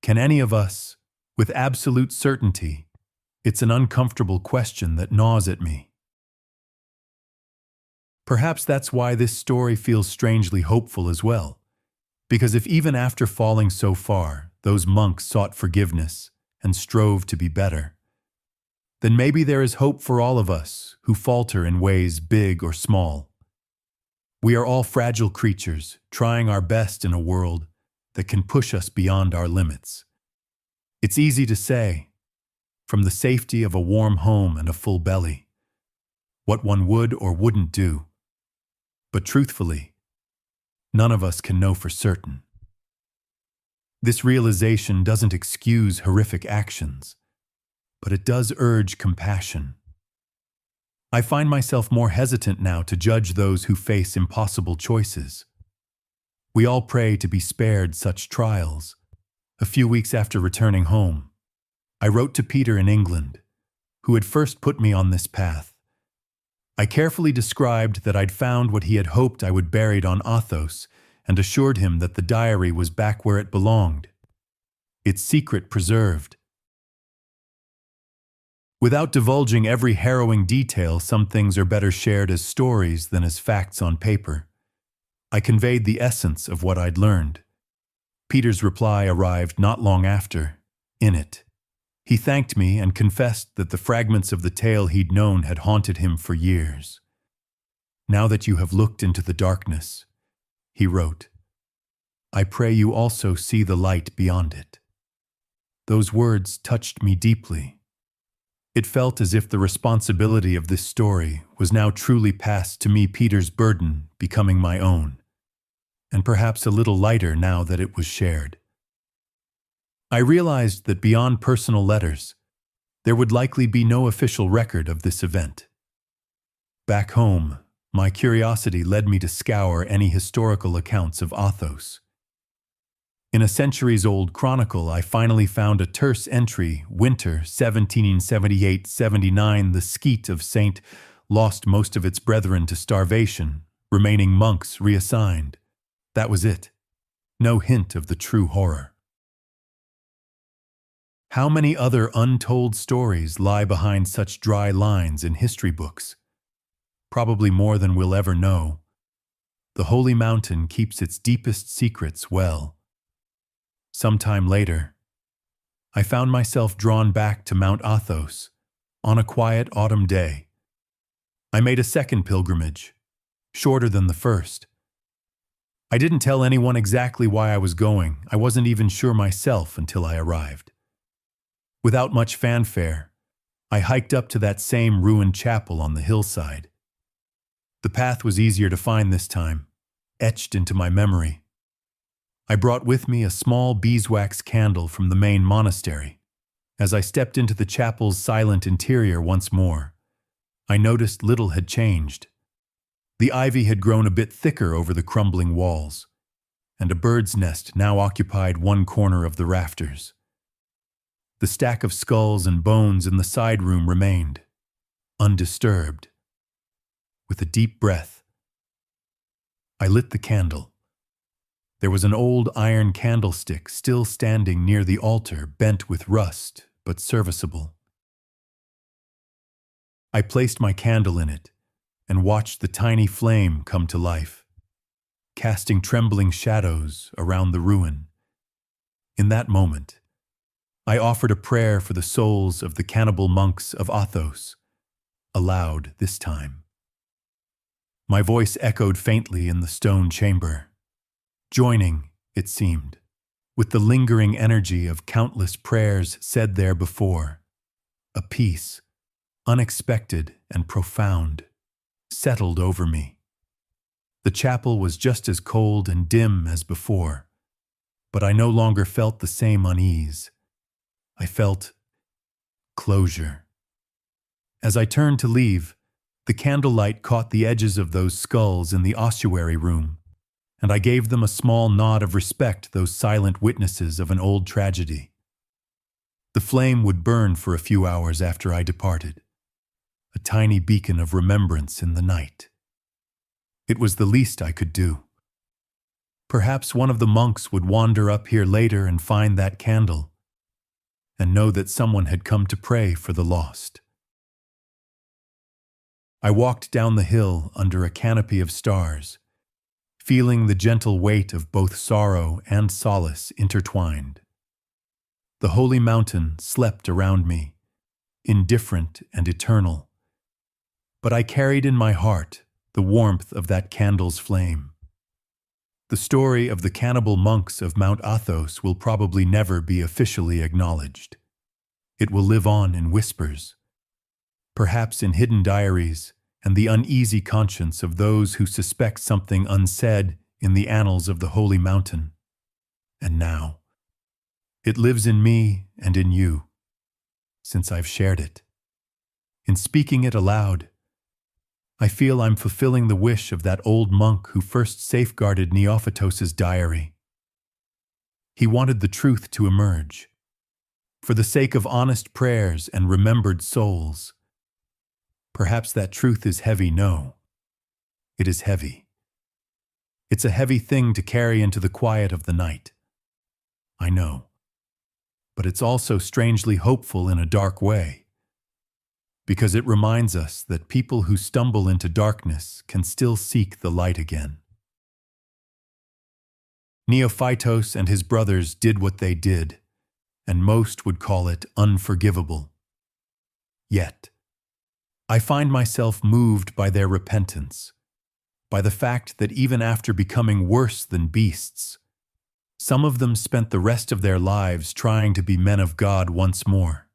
Can any of us, with absolute certainty? It's an uncomfortable question that gnaws at me. Perhaps that's why this story feels strangely hopeful as well, because if even after falling so far, those monks sought forgiveness and strove to be better, then maybe there is hope for all of us who falter in ways big or small. We are all fragile creatures, trying our best in a world that can push us beyond our limits. It's easy to say, from the safety of a warm home and a full belly, what one would or wouldn't do. But truthfully, none of us can know for certain. This realization doesn't excuse horrific actions, but it does urge compassion. I find myself more hesitant now to judge those who face impossible choices. We all pray to be spared such trials. A few weeks after returning home, I wrote to Peter in England, who had first put me on this path. I carefully described that I'd found what he had hoped I would buried on Athos and assured him that the diary was back where it belonged, its secret preserved. Without divulging every harrowing detail, some things are better shared as stories than as facts on paper. I conveyed the essence of what I'd learned. Peter's reply arrived not long after. In it, he thanked me and confessed that the fragments of the tale he'd known had haunted him for years. Now that you have looked into the darkness, he wrote, I pray you also see the light beyond it. Those words touched me deeply. It felt as if the responsibility of this story was now truly passed to me, Peter's burden becoming my own, and perhaps a little lighter now that it was shared. I realized that beyond personal letters, there would likely be no official record of this event. Back home, my curiosity led me to scour any historical accounts of Athos. In a centuries-old chronicle, I finally found a terse entry, winter 1778-79, the skeet of Saint lost most of its brethren to starvation, remaining monks reassigned. That was it. No hint of the true horror. How many other untold stories lie behind such dry lines in history books? Probably more than we'll ever know. The Holy Mountain keeps its deepest secrets well. Sometime later, I found myself drawn back to Mount Athos on a quiet autumn day. I made a second pilgrimage, shorter than the first. I didn't tell anyone exactly why I was going. I wasn't even sure myself until I arrived. Without much fanfare, I hiked up to that same ruined chapel on the hillside. The path was easier to find this time, etched into my memory. I brought with me a small beeswax candle from the main monastery. As I stepped into the chapel's silent interior once more, I noticed little had changed. The ivy had grown a bit thicker over the crumbling walls, and a bird's nest now occupied one corner of the rafters. The stack of skulls and bones in the side room remained, undisturbed. With a deep breath, I lit the candle. There was an old iron candlestick still standing near the altar, bent with rust, but serviceable. I placed my candle in it and watched the tiny flame come to life, casting trembling shadows around the ruin. In that moment, I offered a prayer for the souls of the cannibal monks of Athos, aloud this time. My voice echoed faintly in the stone chamber, joining, it seemed, with the lingering energy of countless prayers said there before. A peace, unexpected and profound, settled over me. The chapel was just as cold and dim as before, but I no longer felt the same unease. I felt closure. As I turned to leave, the candlelight caught the edges of those skulls in the ossuary room, and I gave them a small nod of respect, those silent witnesses of an old tragedy. The flame would burn for a few hours after I departed, a tiny beacon of remembrance in the night. It was the least I could do. Perhaps one of the monks would wander up here later and find that candle, and know that someone had come to pray for the lost. I walked down the hill under a canopy of stars, feeling the gentle weight of both sorrow and solace intertwined. The holy mountain slept around me, indifferent and eternal. But I carried in my heart the warmth of that candle's flame. The story of the cannibal monks of Mount Athos will probably never be officially acknowledged. It will live on in whispers, perhaps in hidden diaries and the uneasy conscience of those who suspect something unsaid in the annals of the holy mountain. And now, it lives in me and in you, since I've shared it. In speaking it aloud, I feel I'm fulfilling the wish of that old monk who first safeguarded Neophytos's diary. He wanted the truth to emerge, for the sake of honest prayers and remembered souls. Perhaps that truth is heavy, no. It is heavy. It's a heavy thing to carry into the quiet of the night. I know. But it's also strangely hopeful in a dark way, because it reminds us that people who stumble into darkness can still seek the light again. Neophytos and his brothers did what they did, and most would call it unforgivable. Yet, I find myself moved by their repentance, by the fact that even after becoming worse than beasts, some of them spent the rest of their lives trying to be men of God once more.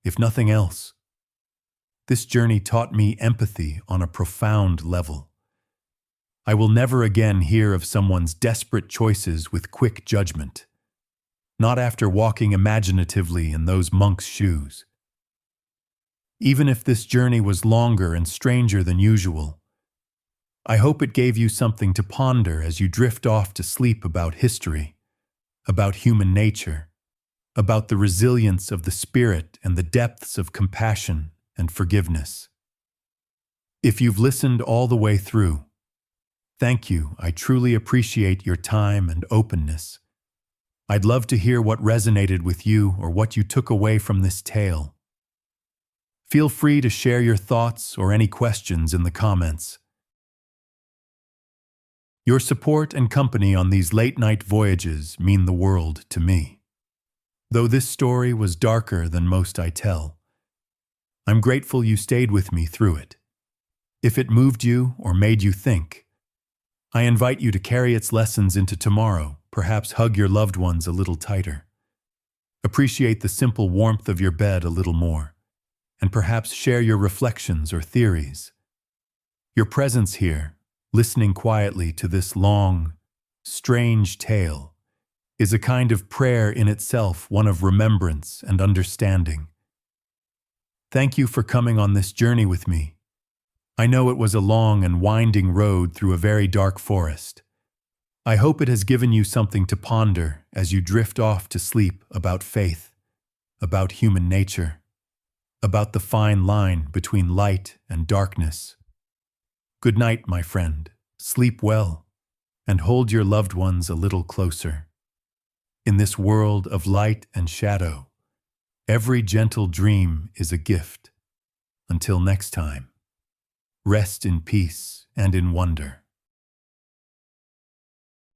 If nothing else, this journey taught me empathy on a profound level. I will never again hear of someone's desperate choices with quick judgment, not after walking imaginatively in those monks' shoes. Even if this journey was longer and stranger than usual, I hope it gave you something to ponder as you drift off to sleep about history, about human nature, about the resilience of the spirit and the depths of compassion and forgiveness. If you've listened all the way through, thank you. I truly appreciate your time and openness. I'd love to hear what resonated with you or what you took away from this tale. Feel free to share your thoughts or any questions in the comments. Your support and company on these late-night voyages mean the world to me. Though this story was darker than most I tell, I'm grateful you stayed with me through it. If it moved you or made you think, I invite you to carry its lessons into tomorrow, perhaps hug your loved ones a little tighter. Appreciate the simple warmth of your bed a little more, and perhaps share your reflections or theories. Your presence here, listening quietly to this long, strange tale, is a kind of prayer in itself, one of remembrance and understanding. Thank you for coming on this journey with me. I know it was a long and winding road through a very dark forest. I hope it has given you something to ponder as you drift off to sleep about faith, about human nature, about the fine line between light and darkness. Good night, my friend. Sleep well, and hold your loved ones a little closer. In this world of light and shadow, every gentle dream is a gift. Until next time, rest in peace and in wonder.